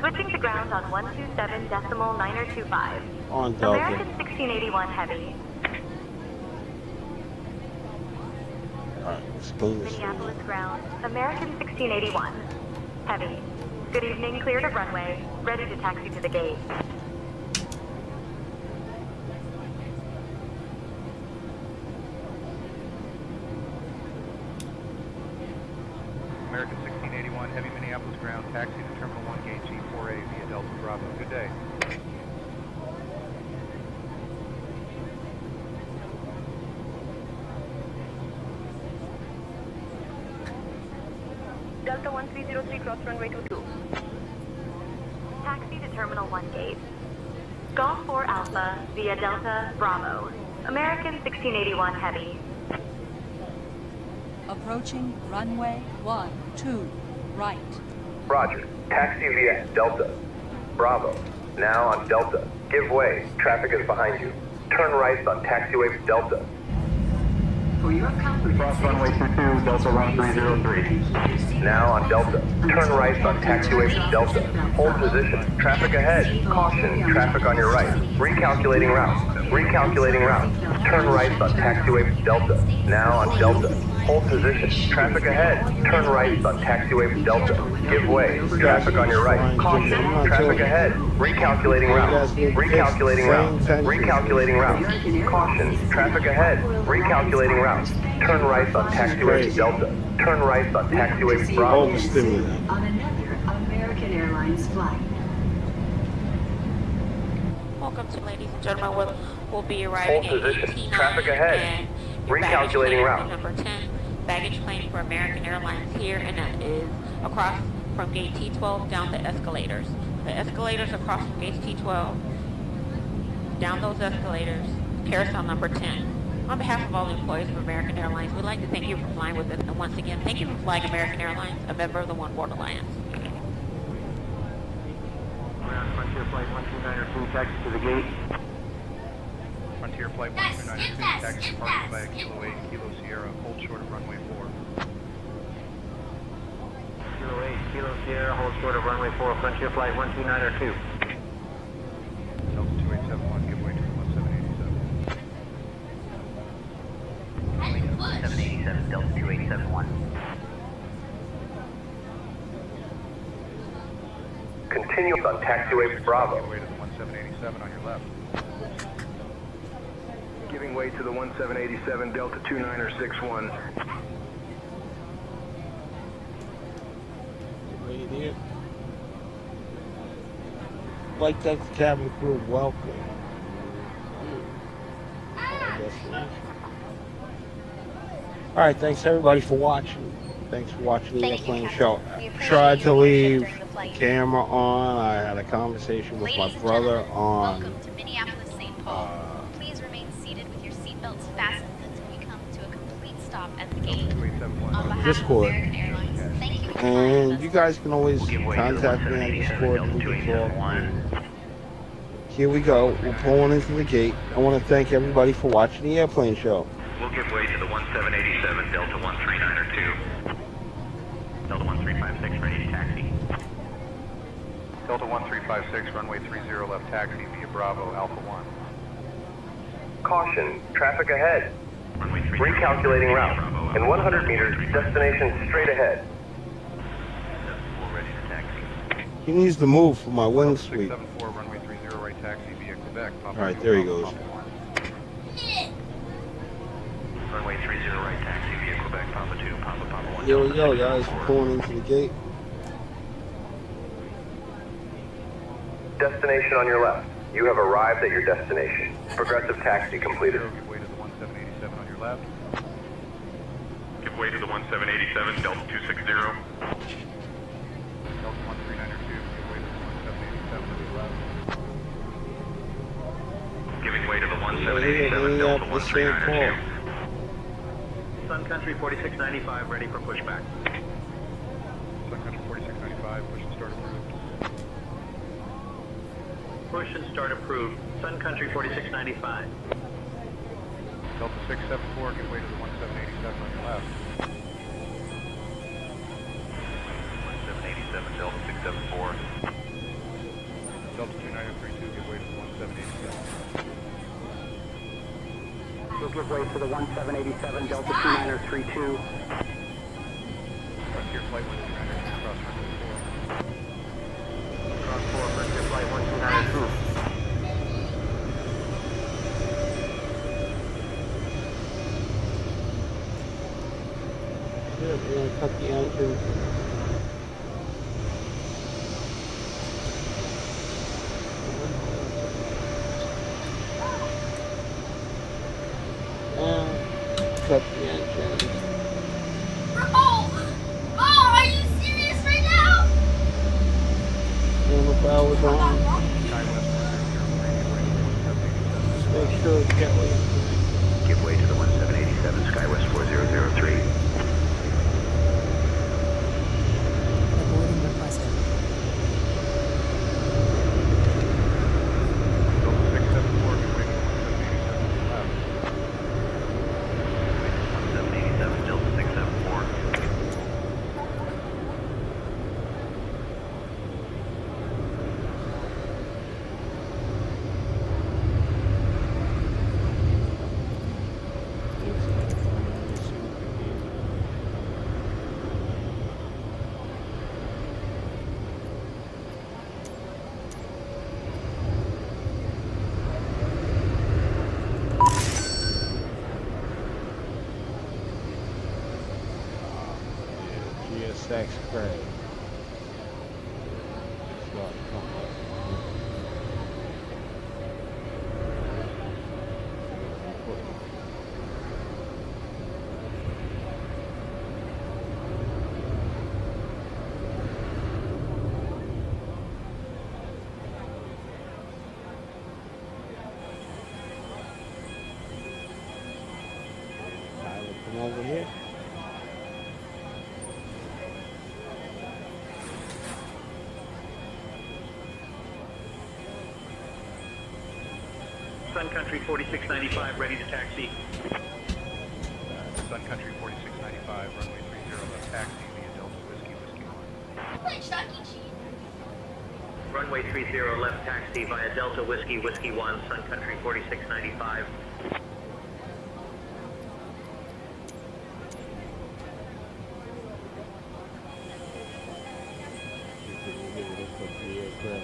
Switching to ground on 127.925. On Delta. American 1681 Heavy. Alright, let's clean this thing Minneapolis up. ground. American 1681 Heavy. Good evening, cleared of runway. Ready to taxi to the gate. American 1681 Heavy, Minneapolis ground, taxi to Terminal 1 Gate G4A via Delta Bravo. Good day. Delta 1303, cross runway 22. Taxi to Terminal 1 Gate. Golf 4 Alpha via Delta Bravo. American 1681 Heavy. Approaching runway 12, right. Roger. Taxi via Delta. Bravo. Now on Delta. Give way. Traffic is behind you. Turn right on taxiway Delta. Cross runway 22, Delta 1303. Now on Delta. Turn right on taxiway Delta. Hold position. Traffic ahead. Caution. Traffic on your right. Recalculating route. Recalculating route. Turn right on taxiway Delta. Now on Delta. Hold position. Traffic ahead. Turn right on taxiway Delta. Give way. Traffic on your right. Caution. Traffic ahead. Recalculating route. Recalculating route. Recalculating route. Caution. Traffic ahead. Recalculating route. Turn right on taxiway Delta. Turn right on taxiway Bravo. On another American Airlines flight. Welcome to, ladies and gentlemen. We'll be arriving Hold at position. 18 Traffic ahead. and your baggage Recalculating claim route. Number 10, baggage claim for American Airlines here, and that is across from gate T12 down the escalators. The escalators across from gate T12, down those escalators, carousel number 10. On behalf of all the employees of American Airlines, we'd like to thank you for flying with us, and once again, thank you for flying American Airlines, a member of the One World Alliance. Frontier Flight 12902, taxi to the gate. Frontier Flight 12902, taxi departing via Kilo 8, Kilo Sierra, hold short of runway 4. Kilo 8, Kilo Sierra, hold short of runway 4, Frontier Flight 12902. Delta 2871, give way to the 1787. 787, Delta 2871. Continue on taxiway Bravo. Give way to the 1787 on your left. Giving way to the 1787 Delta 2961. Right here. Like that cabin crew welcome. Alright, thanks everybody for watching. Thanks for watching the Thank you, airplane Captain. show. We appreciate Tried to your leave leadership during the flight. camera on. I had a conversation with my Ladies and brother gentlemen, on welcome to Minneapolis, St. Paul. Please remain seated with your seatbelts fastened until we come to a complete stop at the gate. On behalf Discord. of American Airlines, thank you for flying And with you us. guys can always contact me on Discord. We can talk. Here we go. We're pulling into the gate. I want to thank everybody for watching the airplane show. We'll give way to the 1787 Delta 1392. Delta 1356, ready to taxi. Delta 1356, runway 30 left taxi via Bravo, Alpha 1. Caution, traffic ahead. Recalculating route. In 100 meters, destination straight ahead. Ready to taxi. He needs to move for my wing sweep. 674, runway 30 right taxi via Quebec. Papa Alright, Eagle, there he Papa goes. Papa 1. Runway 30 right taxi via Quebec, Papa 2, Papa Papa 1. Here we go, guys. We're pulling into the gate. Destination on your left. You have arrived at your destination. Progressive taxi completed. Give way to the 1787 on your left. Give way to the 1787, Delta 260. Delta 1392, give way to the 1787 Delta the St. Paul. 1392. Sun Country 4695 ready for pushback. Sun Country 4695, push and start approved. Push and start approved. Sun Country 4695. Delta 674, give way to the 1787 on your left. 1787 Delta 674. Delta 2932, give way to the 1787. We'll give way to the 1787 Delta 2932. Frontier Flight 1292, cross runway 4. Cross 4, Frontier Flight 1292. Good, we're gonna cut the engine. Cut the engine. Are you serious right now? Camera power's on. Just make sure it's get way. Give way to the 1787 SkyWest 4003. Aborting requested. Delta 674, give way to the 1787 on your left. 1787 Delta 674. GSX credit. Come over here. Sun Country 4695 ready to taxi. Sun Country 4695, runway 30 left taxi via Delta Whiskey 1. Runway 30 left taxi via Delta Whiskey 1, Sun Country 4695.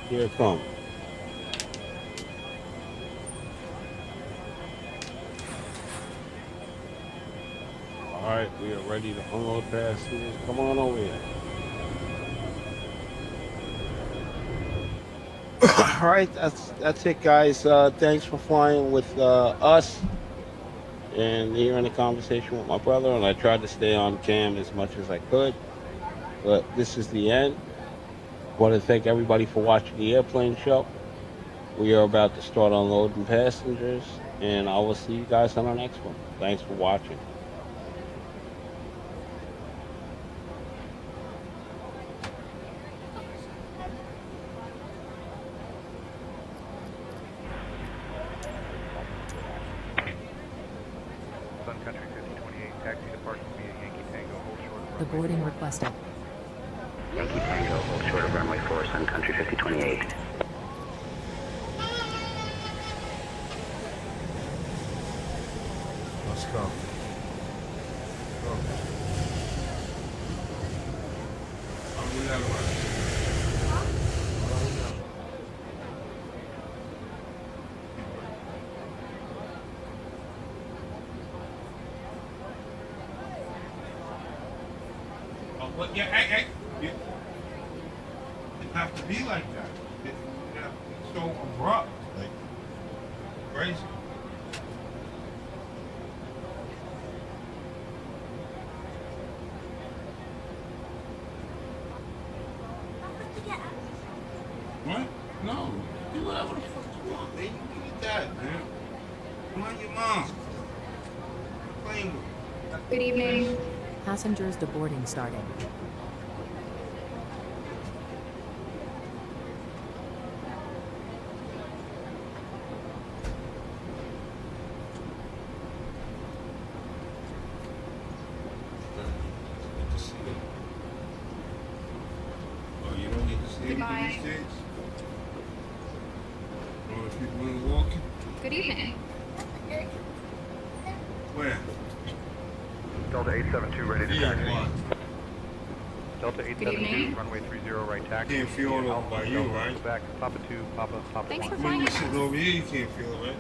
Here it comes. All right, we are ready to unload passengers. Come on over here. All right, that's it, guys. Thanks for flying with us and hearing the conversation with my brother. And I tried to stay on cam as much as I could, but this is the end. I want to thank everybody for watching the airplane show. We are about to start unloading passengers, and I will see you guys on our next one. Thanks for watching. Sun Country 5028, taxi departure via Yankee Tango, hold short of The runway boarding requested. Yankee Tango, hold short of runway 4, Sun Country 5028. Let's go. Go. How do that work? Well, yeah, hey, it didn't have to be like that. It's so abrupt, like crazy. What? No, do whatever the fuck you want, man. You need that, man. Mind your mom. Playing with. Good evening. Passengers deboarding starting. Good to see you. Oh, you don't need to see Goodbye. anything these days? All the people in the walking? Good evening. Where? Delta 872 ready to Yeah, taxi. what? Delta Good 872, evening. runway 30 right taxi. Can't feel it over Alpha by you, Delta, right? Quebec, Papa 2, Papa Thanks 1. for When flying you with sit us. over here, you can't feel it, right?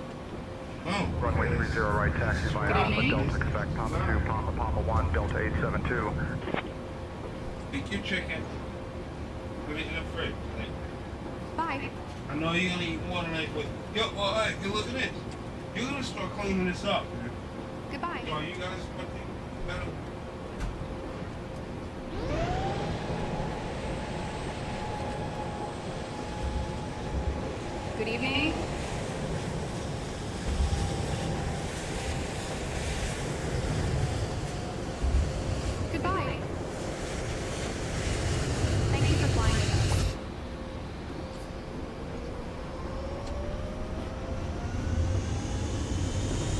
Oh. Runway 30 right taxi via Good Alpha evening. Delta, Quebec, Papa 2, Papa 1, Delta 872. Pick your chicken. Put it in the fridge. Bye. I know you're gonna eat more tonight, but yo, well, hey, you look at this. You're gonna start cleaning this up. Goodbye. So you guys, what the better? Good evening. Goodbye. Thank you for flying with us.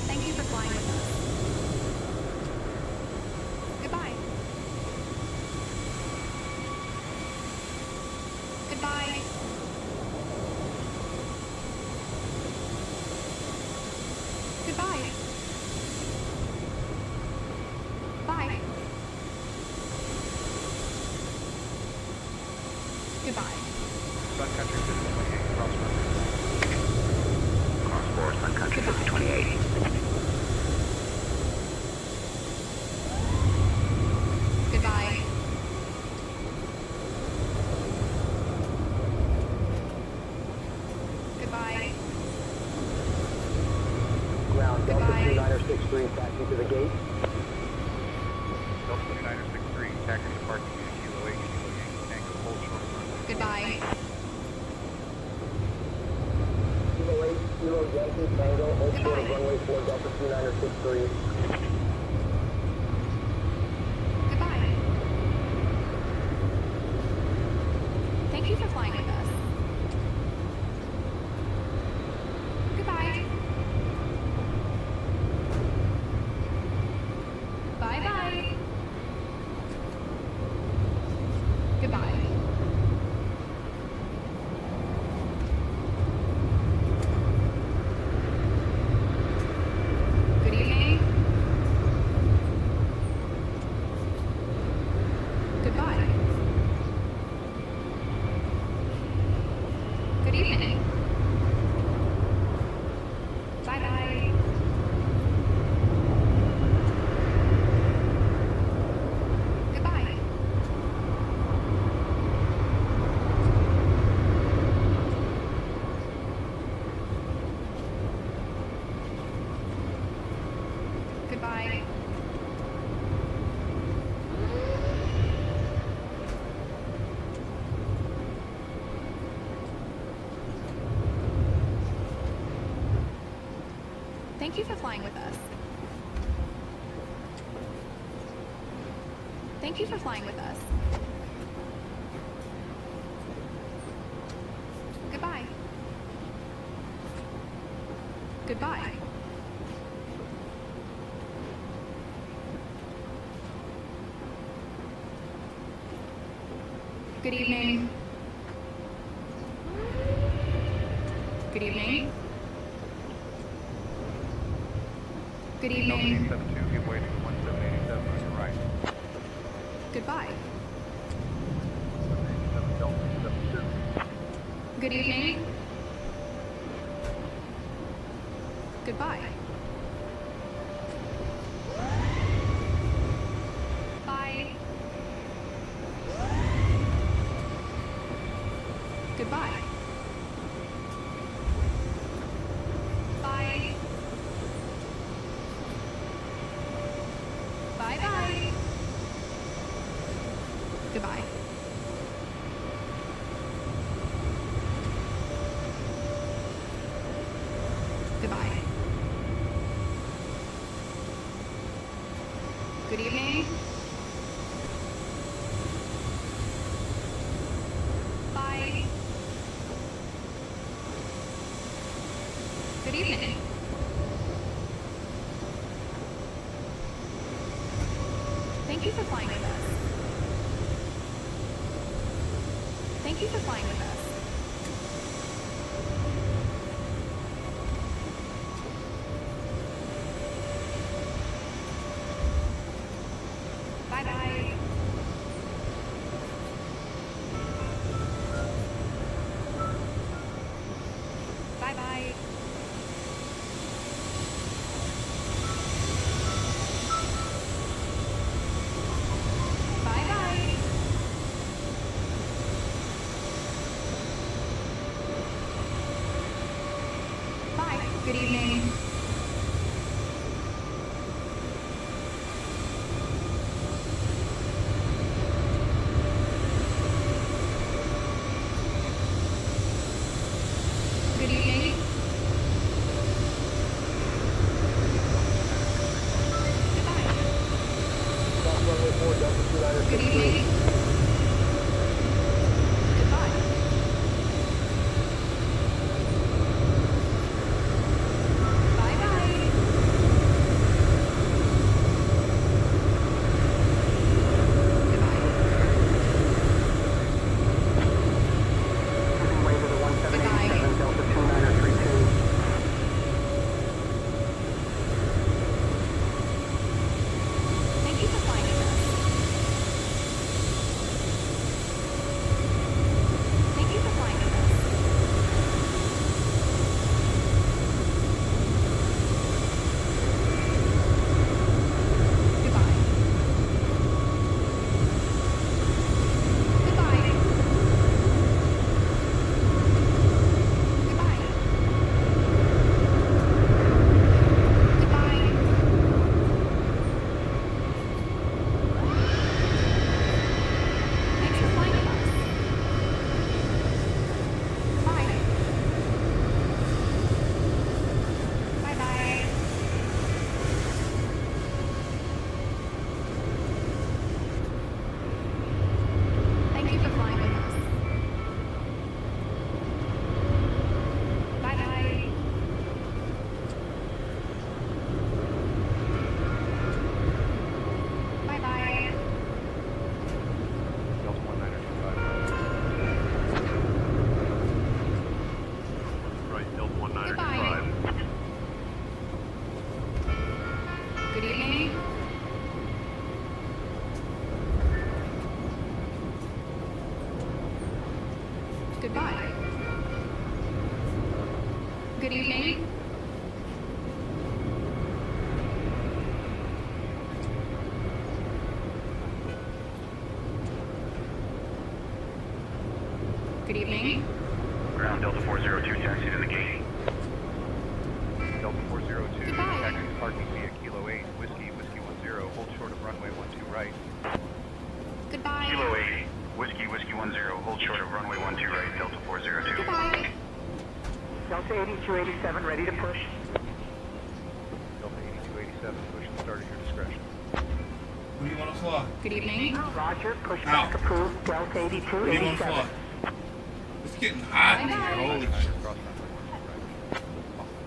Thank you for flying with us. Goodbye. Goodbye. Goodbye. Bye. Goodbye. Sun Country 58, cross runway. Cross 4, Sun Country 5028. Goodbye. Goodbye. Ground Delta Goodbye. 2963, taxi to the gate. Delta 2963, taxi departing via Kilo 8, Kilo Yankee Tango, hold short of runway. Goodbye. Kilo 8, Kilo Yankee Tango, hold short of runway 4, Delta 2963. Goodbye. Thank you for flying with us. Goodbye. Bye-bye. Goodbye. Good evening. Goodbye. Good evening. Bye-bye. Goodbye. Goodbye. Thank you for flying with us. Thank you for flying with us. Goodbye. Goodbye. Good evening. Good evening. Good Delta evening. 872, give way to 1787 on your right. Goodbye. 1787, Delta 872. Good evening. Goodbye. Bye. Goodbye. Bye. Bye-bye. Goodbye. Goodbye. Good evening. Thank you for flying with us. Thank you for flying with us. Bye-bye. Bye-bye. Bye-bye. Bye. Good evening. Good evening. Goodbye. Good evening. Goodbye. Bye-bye. Thank you for flying with us. Thank you for flying with us. Goodbye. Goodbye. Goodbye. Goodbye. Thanks for flying with us. Bye. Bye-bye. Thank you for flying with us. Bye-bye. Bye-bye. Delta 1925. Right, Delta 1925. Good evening. Goodbye. Good evening. Good evening. Ground Delta 402, taxi to the gate. Delta 402, Goodbye. taxi parking via Kilo 8, Whiskey 10, hold short of runway 12 right. Goodbye. Kilo 8, Whiskey 10, hold short of runway 12 right, Delta 402. Goodbye. Delta 8287, ready to push. Delta 8287, push and start at your discretion. Where do you want to fly? Good evening. Roger, Out. pushback approved. Delta Where do you want to 8287. fly? It's getting hot in here. Holy shit.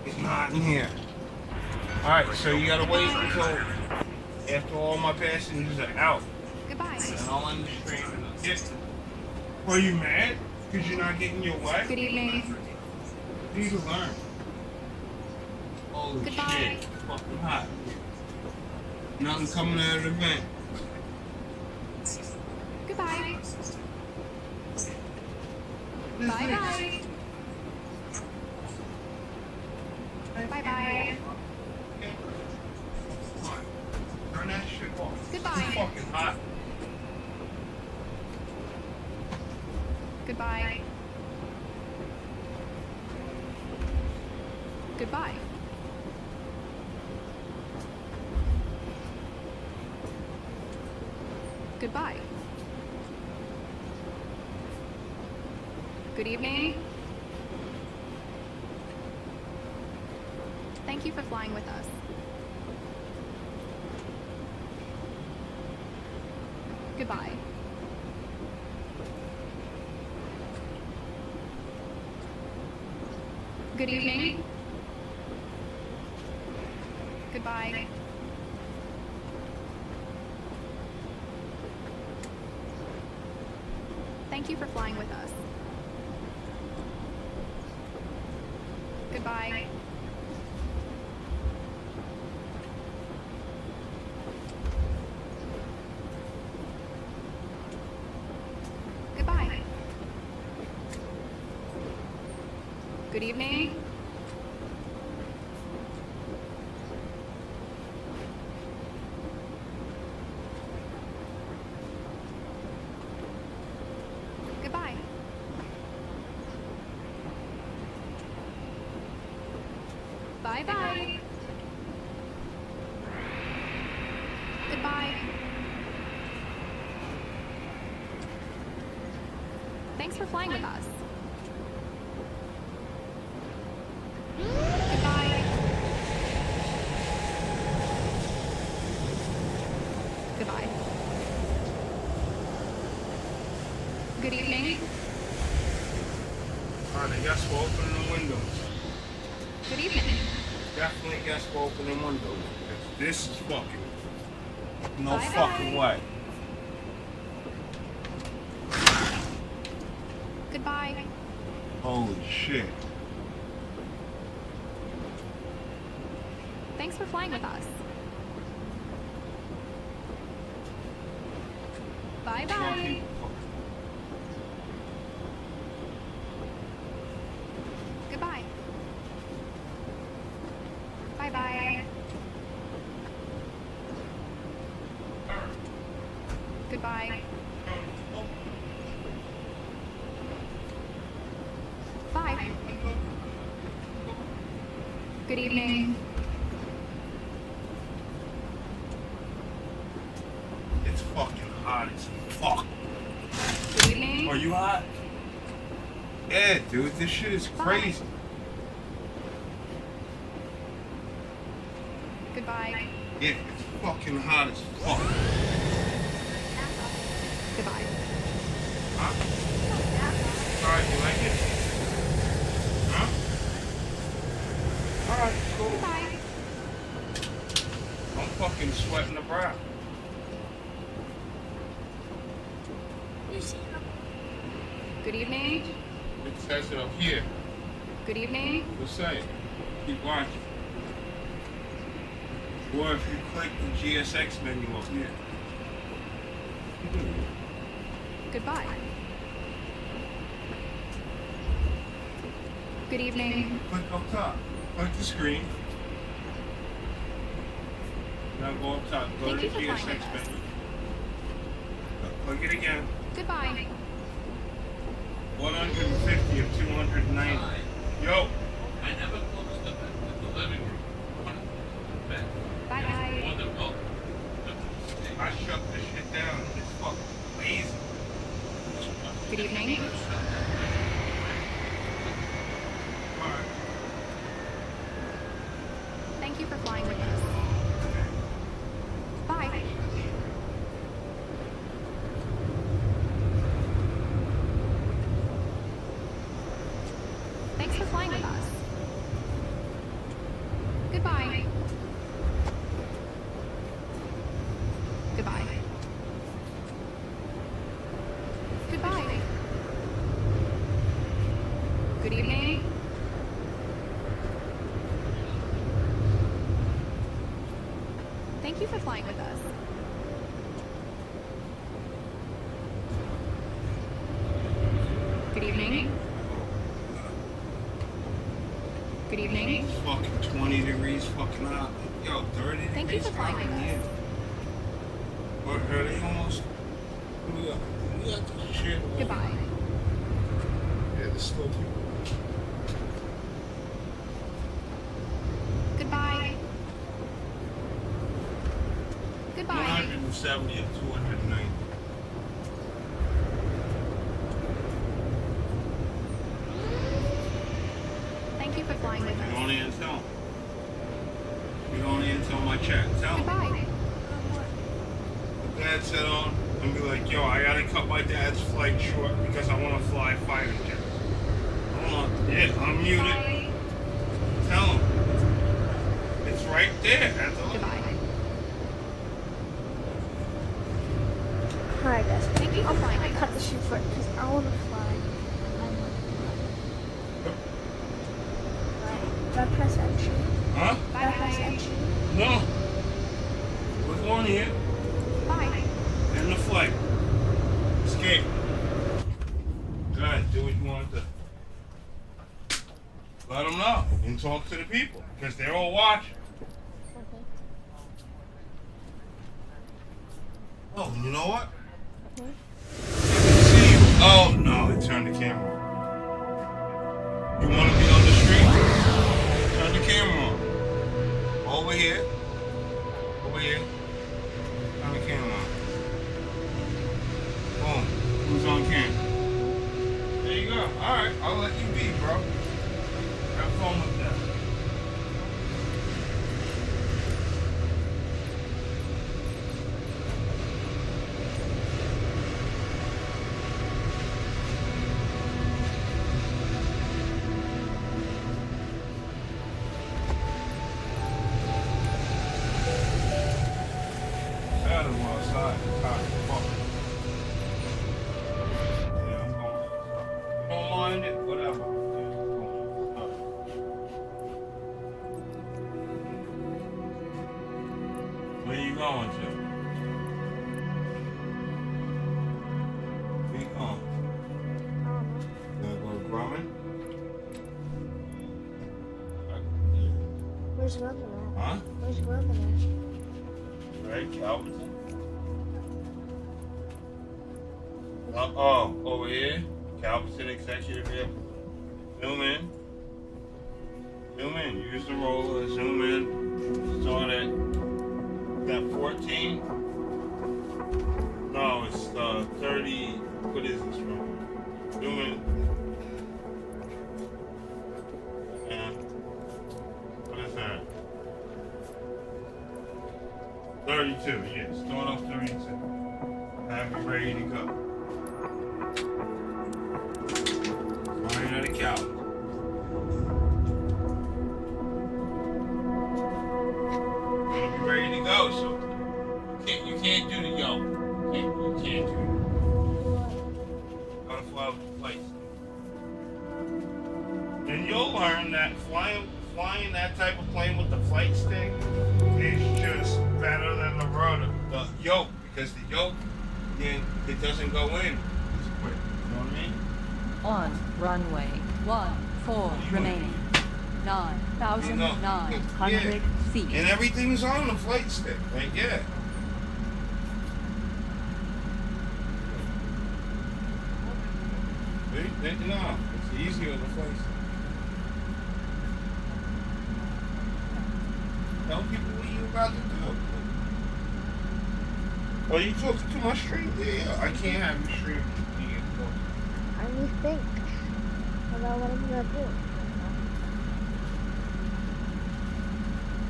It's hot in here. Alright, so you gotta wait until after all my passengers are out. Goodbye. And I'll end the stream. Are you mad? Because you're not getting your way? Good evening. You need to learn. Holy Goodbye. shit. It's fucking hot. Nothing coming out of the vent. Goodbye. Bye-bye. Bye-bye. Turn that shit off. Goodbye. It's fucking hot. Goodbye. Goodbye. Goodbye. Good evening. Thank you for flying with us. Goodbye. Good evening. Goodbye. Thank you for flying with us. Goodbye. Goodbye. Good evening. Goodbye. Bye-bye. Goodbye. Thanks for flying with us. Goodbye. Goodbye. Good evening. Alright, guess we're opening the windows. Good evening. Definitely guess we're opening windows. This is fucking... No Bye-bye. fucking way. Goodbye. Holy shit. Thanks for flying with us. Bye-bye. Goodbye. Bye-bye. Goodbye. Bye. Good evening. It's fucking hot as fuck. Good evening. Are you hot? Yeah, dude, this shit is crazy. Goodbye. Yeah, it's fucking hot as fuck. Goodbye. Huh? Alright, you like it? Huh? Alright, cool. Goodbye. I'm fucking sweating the brow. Good evening. It says it up here. Good evening. Just say it. Keep watching. Or if you click the GSX menu up here. Goodbye. Good evening. Click up top. Click the screen. Now go up top. Go Thank to the you for flying GSX with us. menu. Click it again. Goodbye. 150 of 290. Yo! I never closed the living room. Bye-bye. More than welcome. I shut this shit down. It's fucking lazy. Good evening. Alright. Thank you for flying with us. Bye. Thanks for flying with us. Goodbye. Goodbye. Goodbye. Good evening. Thank you for flying with us. Good evening. Good evening. It's fucking 20 degrees fucking hot. Yo, 30 Thank you degrees for flying hot with in us. here. But are they almost... We got this shit. Goodbye. Yeah, there's still people. Goodbye. Goodbye. 170 of 290. Thank you for flying with You us. don't even tell them. You don't even tell my chat. Tell them. Goodbye. The dad said on and be like, yo, I gotta cut my dad's flight short because I want to fly fighter jet. Hold on. Yeah, unmute it. Tell him. It's right right there. That's all. Goodbye. Alright, guys. Thank you for flying I with cut us. the shoot short because I want to fly. Right. Do I press entry? Huh? Do I press entry? No. We're going here. Bye. In the flight. Escape. Go ahead, do what you want to do. Let them know and talk to the people because they're all watching. Okay. Oh, you know what? Okay. See you. Oh no, it turned the camera on. You want to be on the street? Turn the camera on. Over here. Over here. Turn the camera on. Boom. Who's on camera? There you go. Alright, I'll let you be, bro. Have fun with that. Saturday outside. It's hot as fuck. Yeah, I'm going. Don't mind it, whatever. Where you going to? Where you going? Gonna go to Grumman? Where's Robin at? Huh? Where's Robin Right, Calverton. Oh, over here. Calverton Executive Airport. Zoom in. Zoom in. Use the roller. Zoom in. Start at that 14. No, it's 30. What is this from? Zoom in. And what is that? 32. Yeah, start off 32. Have you ready to go. Flying out of Calverton. Ready to go, so you can't do the yoke. You can't do it. Gotta fly with the place. And you'll learn that flying that type of plane with the flight stick is just better than the yoke, because the yoke, then it doesn't go in as quick. You know what I mean? On runway 14 remaining. 9,900 feet. And everything's on the flight stick. Like, yeah. No, it's easier with the flight stick. Tell people what you about to do. Oh, you talking to my stream? Yeah, I can't have you stream. I need to think about what I'm gonna do.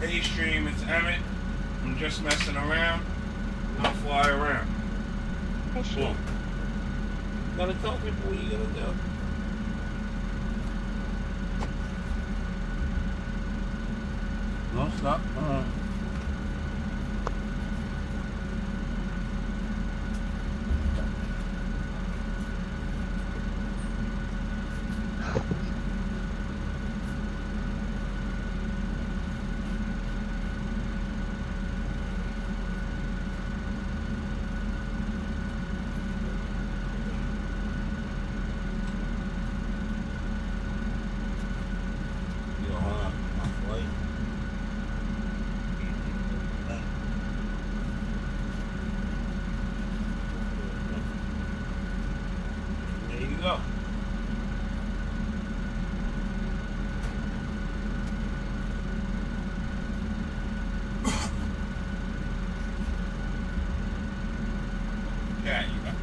Hey stream, it's Emmett. I'm just messing around. I'll fly around. Hey stream. Gotta tell people what you gonna do. No, stop. Go. Yeah, you got.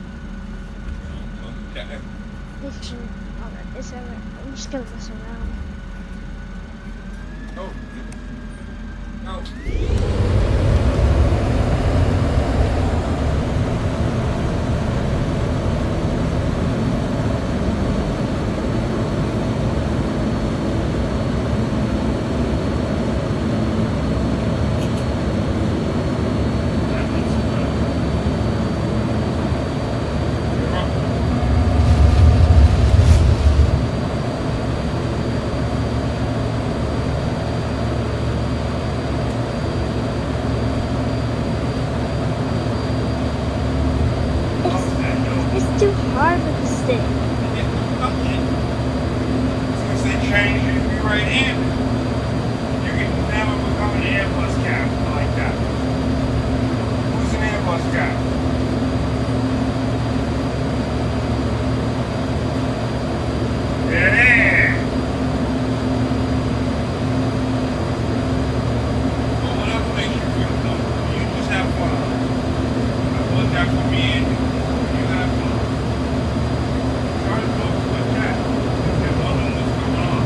I'm just gonna mess around. Oh. No. training you to be right-handed. You can never become an Airbus captain like that. Who's an Airbus captain? Yeah! Well, whatever makes you feel comfortable, you just have fun. I want that for me and you. You have fun. Try to talk to a chat. They're loving what's going on.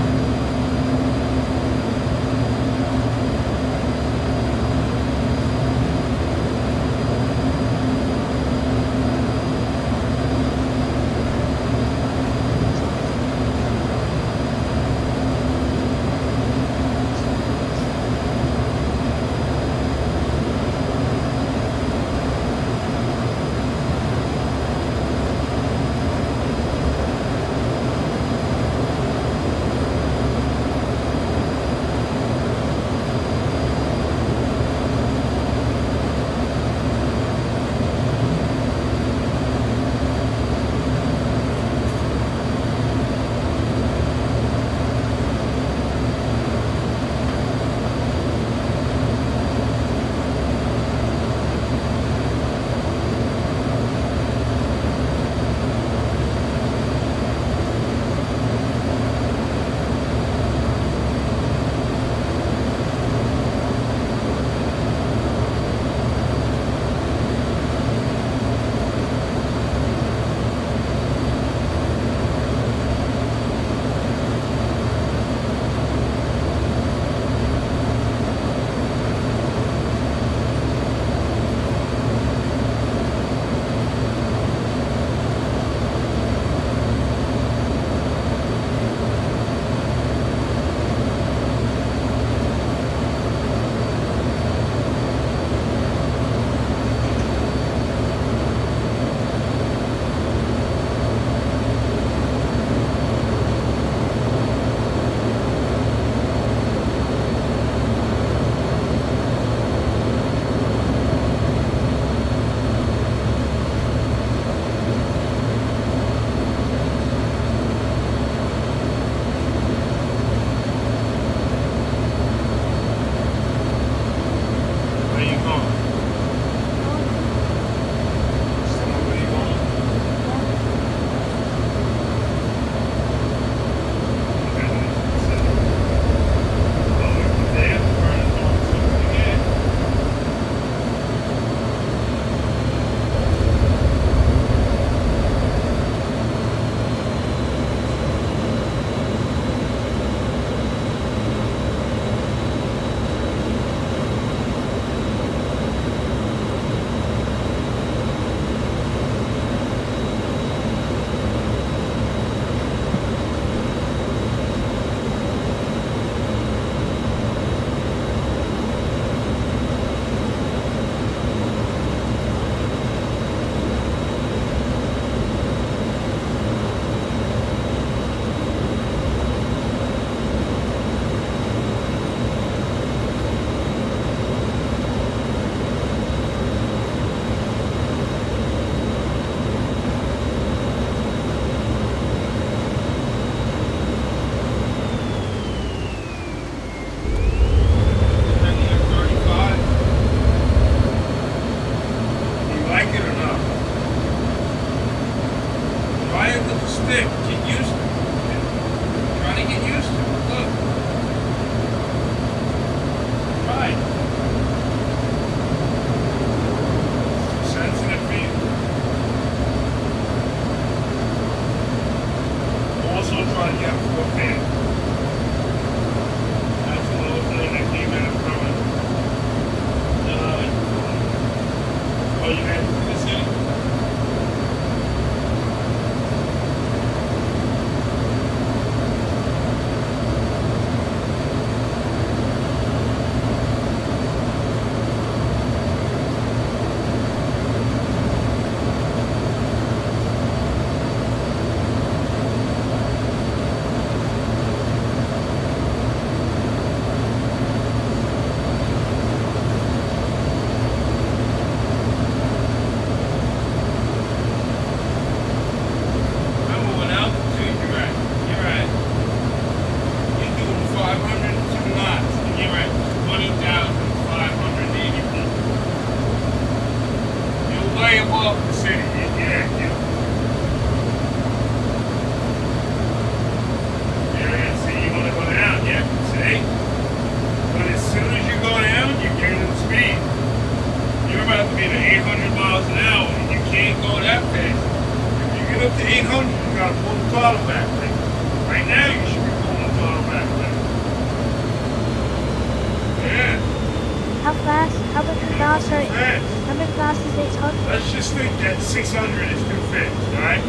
glass are Fast. how many glasses is 800? Let's just think that 600 is too fast, alright?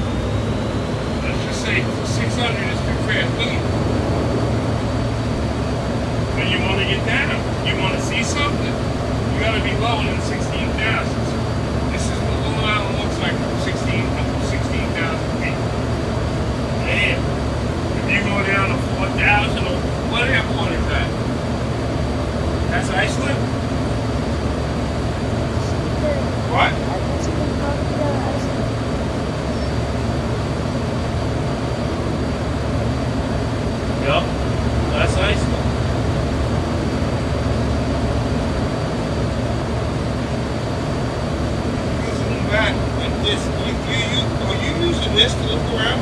Let's just say 600 is too fast. Look at when you want to get down, you want to see something, you got to be lower than 16,000. This is what Long Island looks like from 16,000 feet. Damn. If you go down to 4,000 or what airport is that? That's Iceland? What? Yup, that's Iceland. Zoom back like this. Are you using this to look around?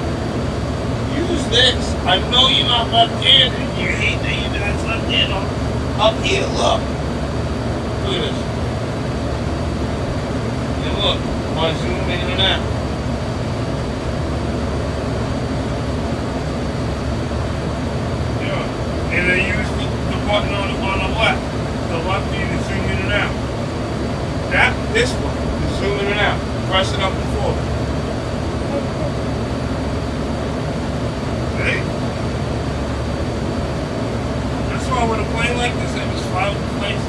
Use this. I know you're not left-handed. You hate that you're not left-handed. Up here, look. Look at this. And look, want to zoom in and out. Yeah. And then use the button on the left. The left you can zoom in and out. This one, is zoom in and out. Press it up and forward. See? That's why with a plane like this, I just fly with the planes.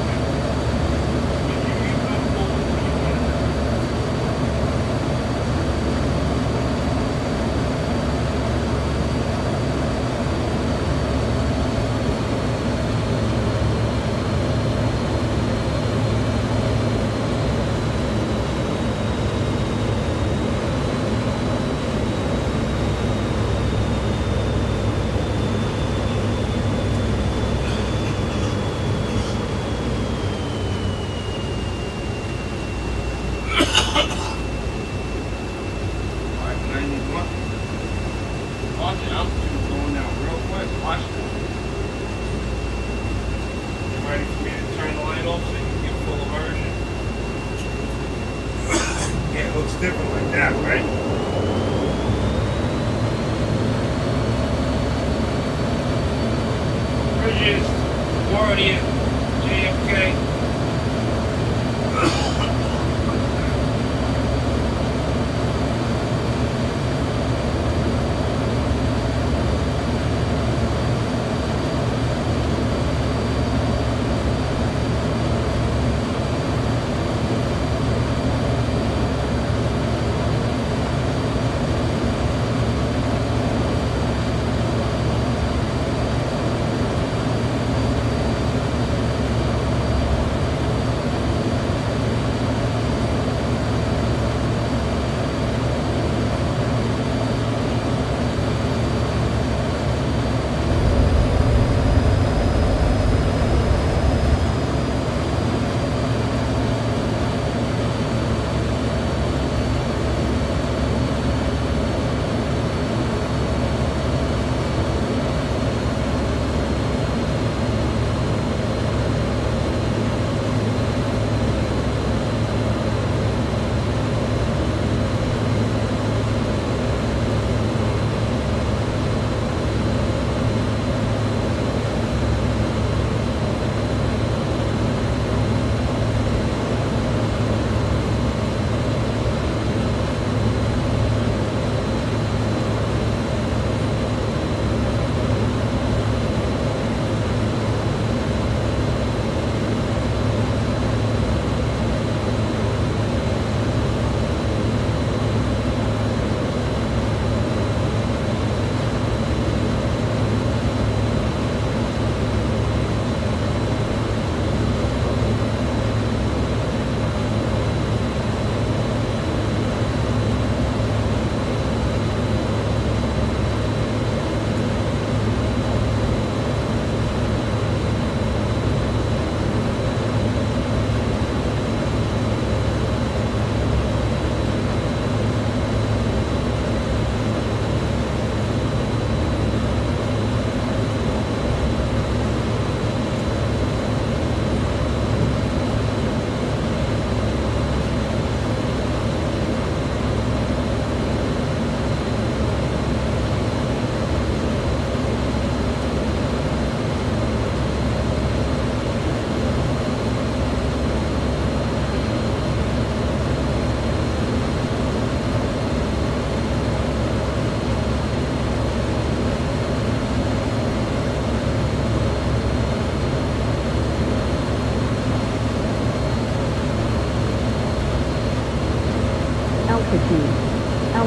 Different like that, right? Bridges, LaGuardia, JFK.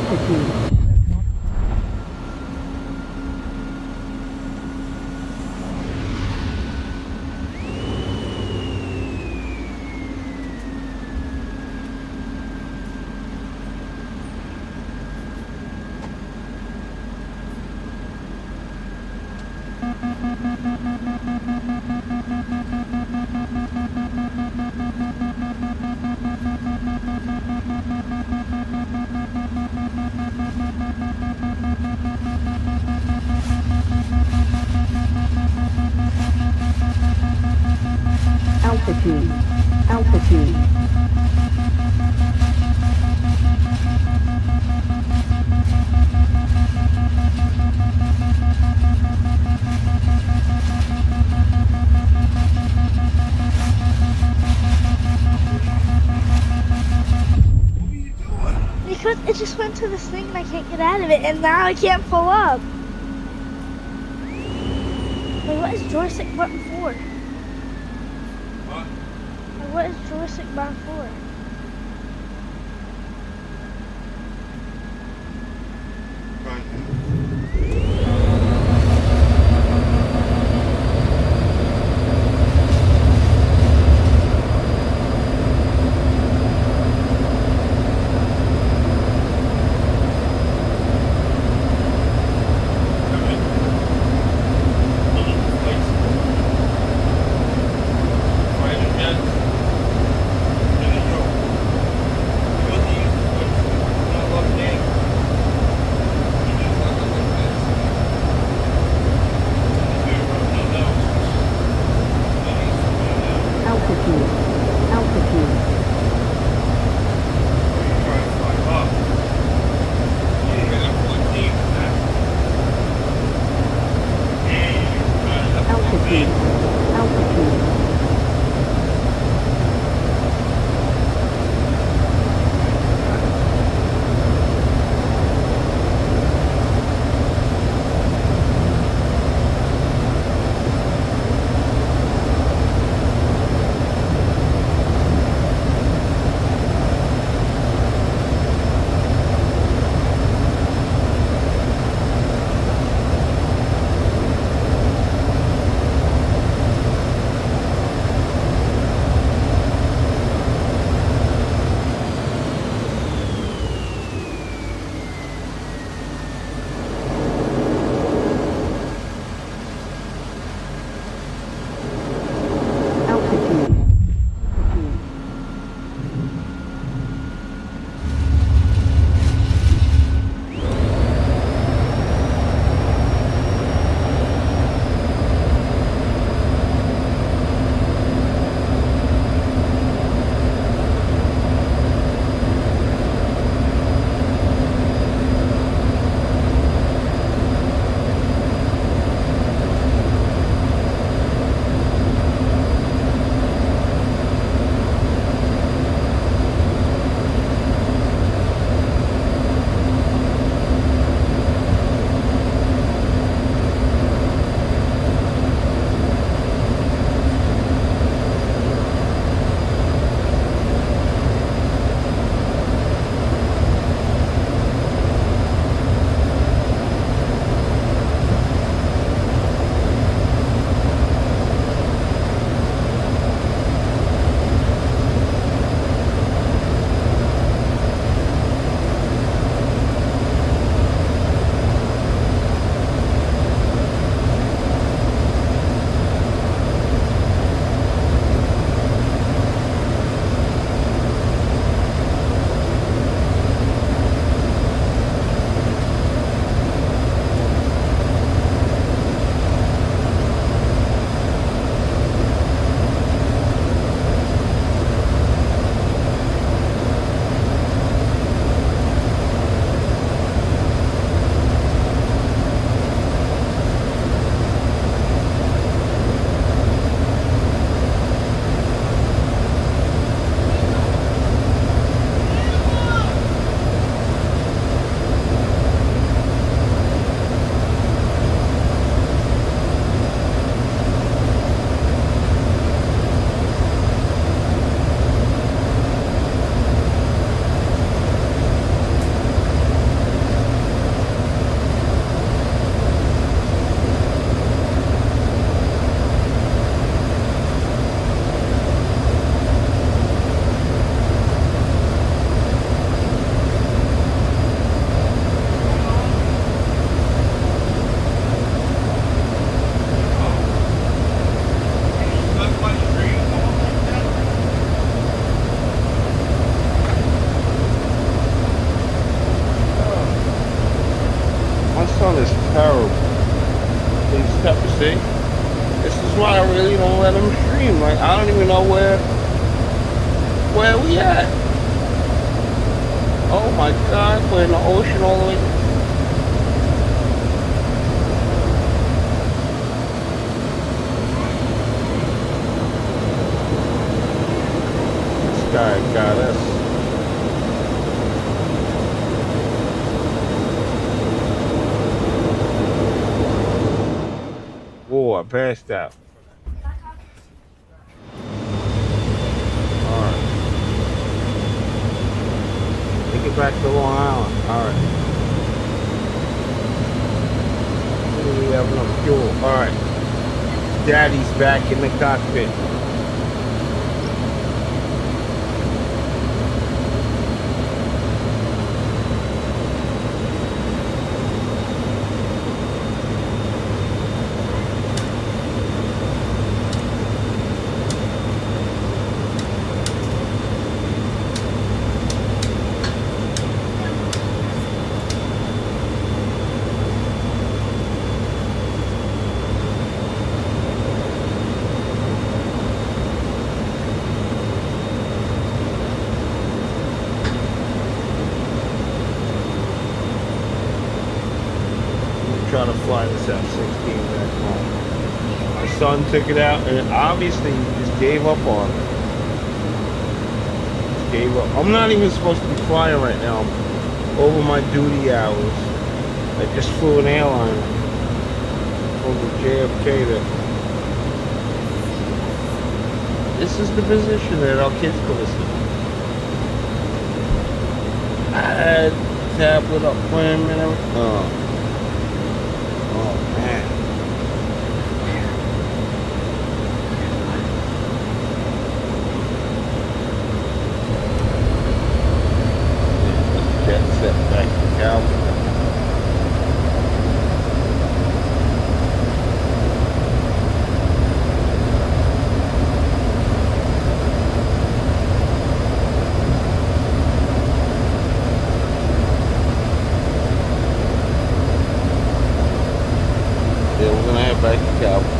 Altitude. Altitude. Altitude. Because it just went to this thing and I can't get out of it, and now I can't pull up. Wait, what is joystick button for? What is joystick button for? This is why I really don't let them stream. Like, I don't even know where we at. Oh my God, we're in the ocean all the way. This guy got us. Whoa, I passed out. Alright. Take it back to Long Island. Alright. We have enough fuel. Alright. Daddy's back in the cockpit. Trying to fly this F-16 back home. My son took it out and obviously he just gave up on it. Just gave up. I'm not even supposed to be flying right now. I'm over my duty hours. I just flew an airline over JFK to... This is the position that our kids go to see. I had tablet up for him and everything. Oh man. Jet set back to Calvin. Yeah, we're gonna head back to Calvin.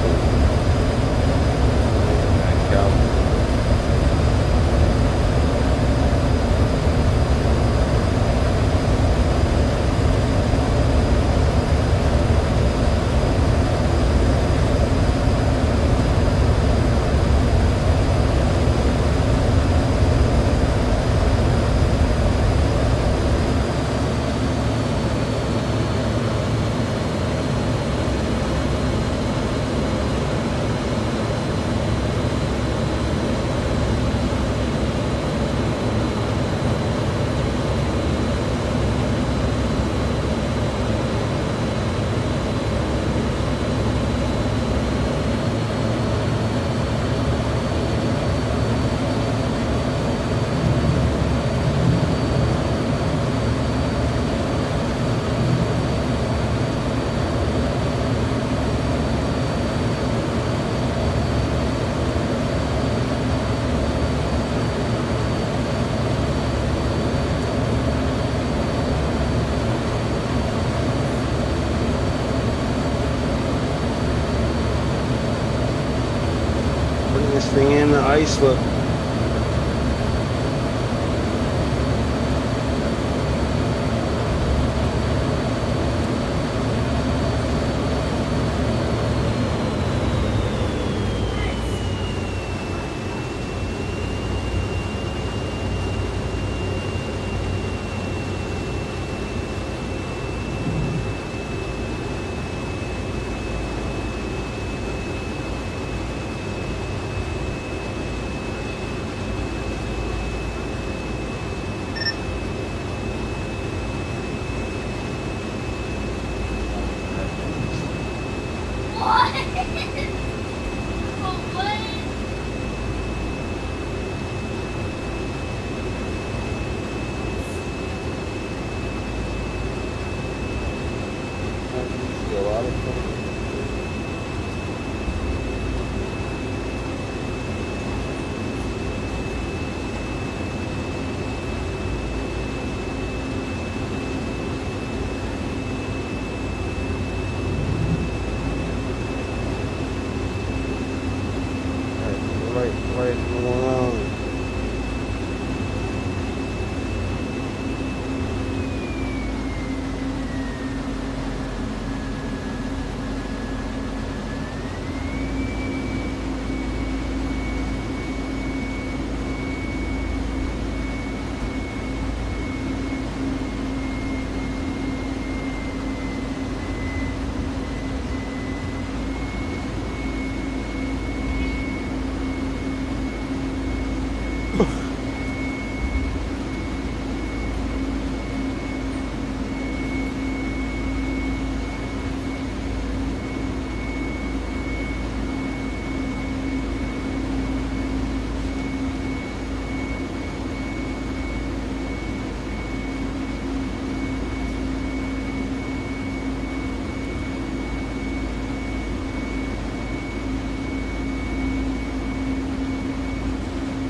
This thing in the ice, look. right along.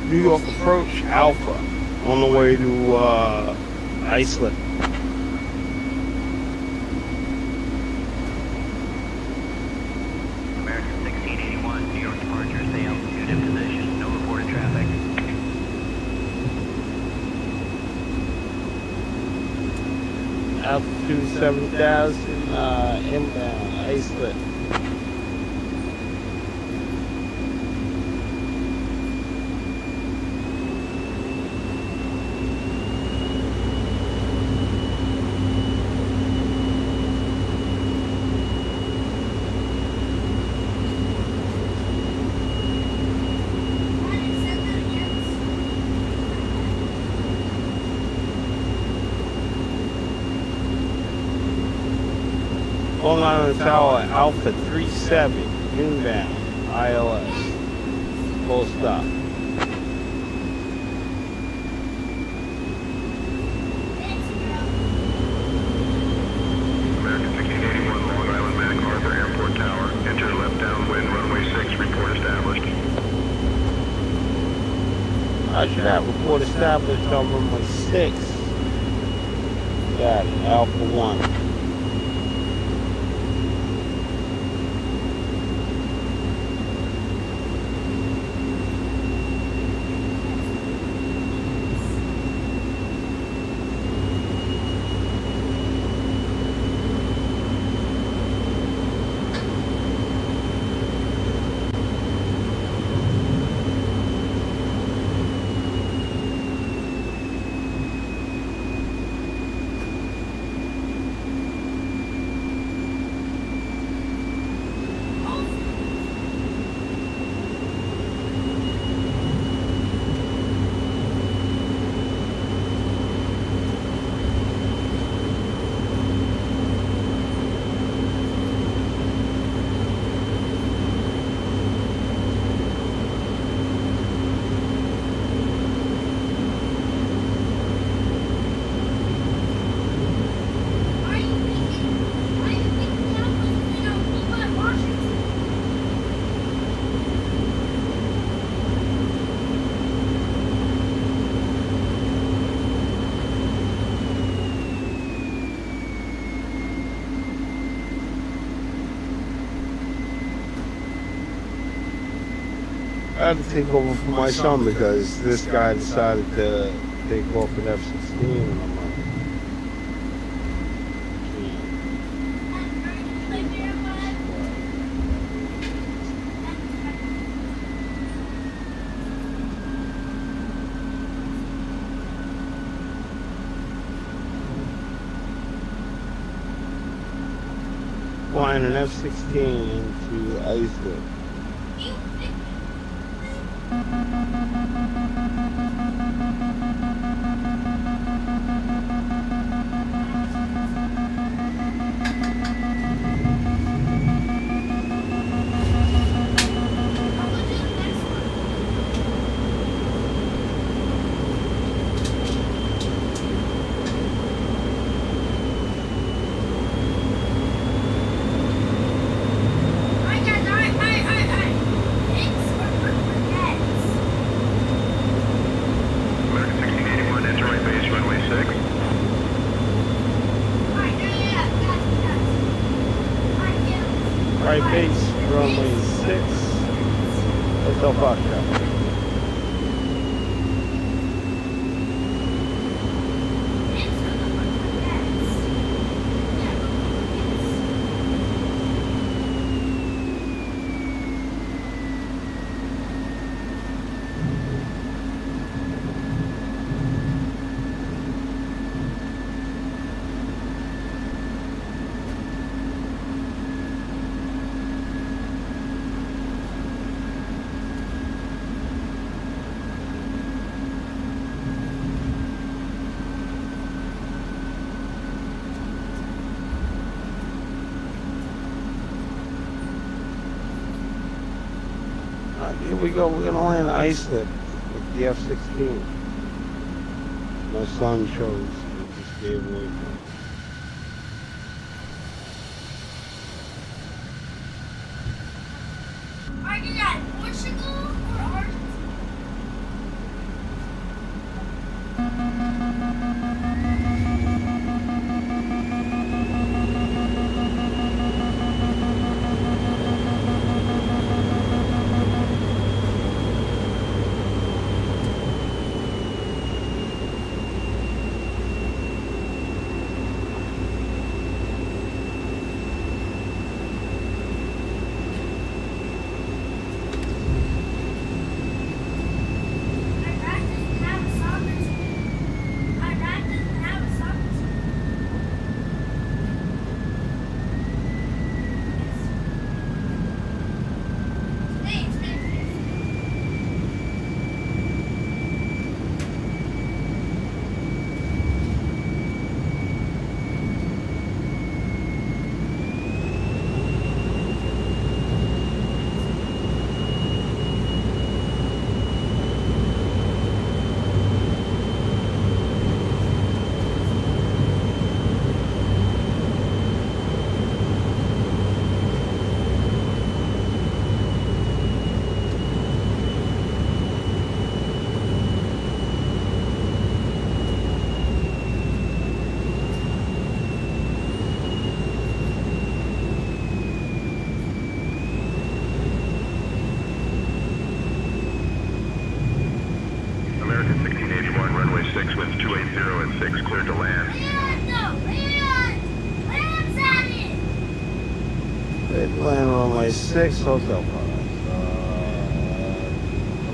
New York approach Alpha on the way to Iceland. American 1681, New York departure, stay altitude in position, no reported traffic. Altitude 7,000, inbound Iceland. Long Island Tower, Alpha 37, inbound, ILS, full stop. American 1681, Long Island, MacArthur Airport Tower. Enter left downwind, runway 6, report established. I should have report established on runway 6. Got it, Alpha 1. I had to take over for my son because this guy decided to take off an F-16 and I'm like, flying an F-16 into Iceland. Right base, runway 6. Hotel Foxtrot. Here we go. We're gonna land Iceland with the F-16. My son chose to stay away from it. Are you at Portugal or Argentina? American 1681, runway 6, winds 280 at 6, cleared to land. Land on my 6 hotel products.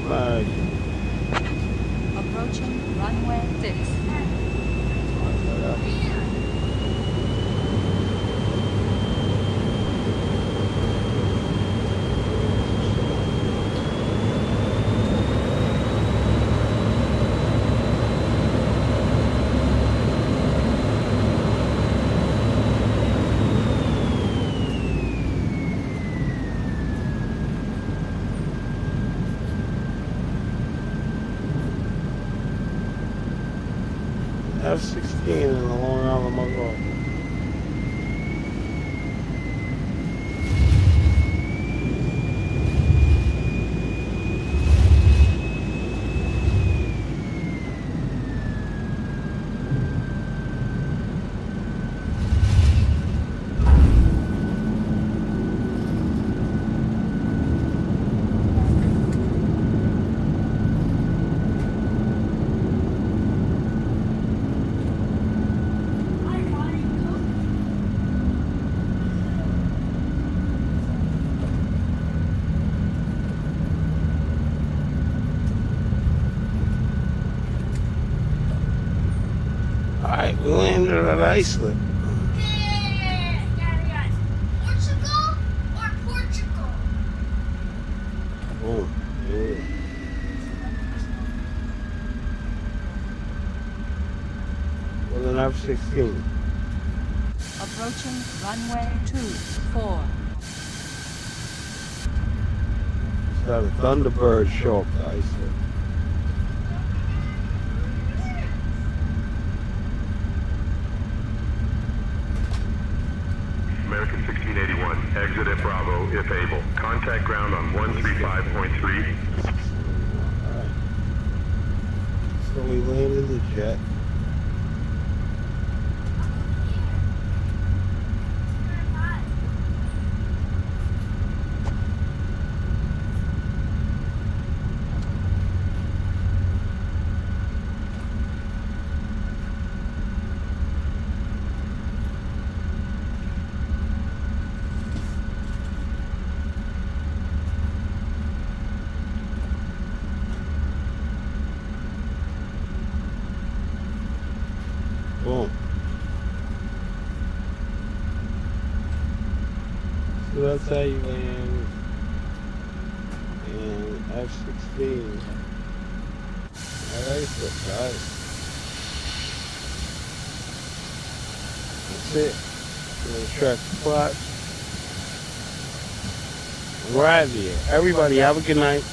American. Approaching runway 6. F-16 in the Long Island Monroe. Alright, we landed at Iceland. Portugal or Portugal? Oh, yeah. With an F-16. Approaching runway 24. Just had a Thunderbird show up to Iceland. American 1681, exit at Bravo if able. Contact ground on 135.3. Alright. So we landed the jet. So that's how you land in F-16. Alright, so guys. That's it. I'm gonna track the clock. We're out of here. Everybody have a good night.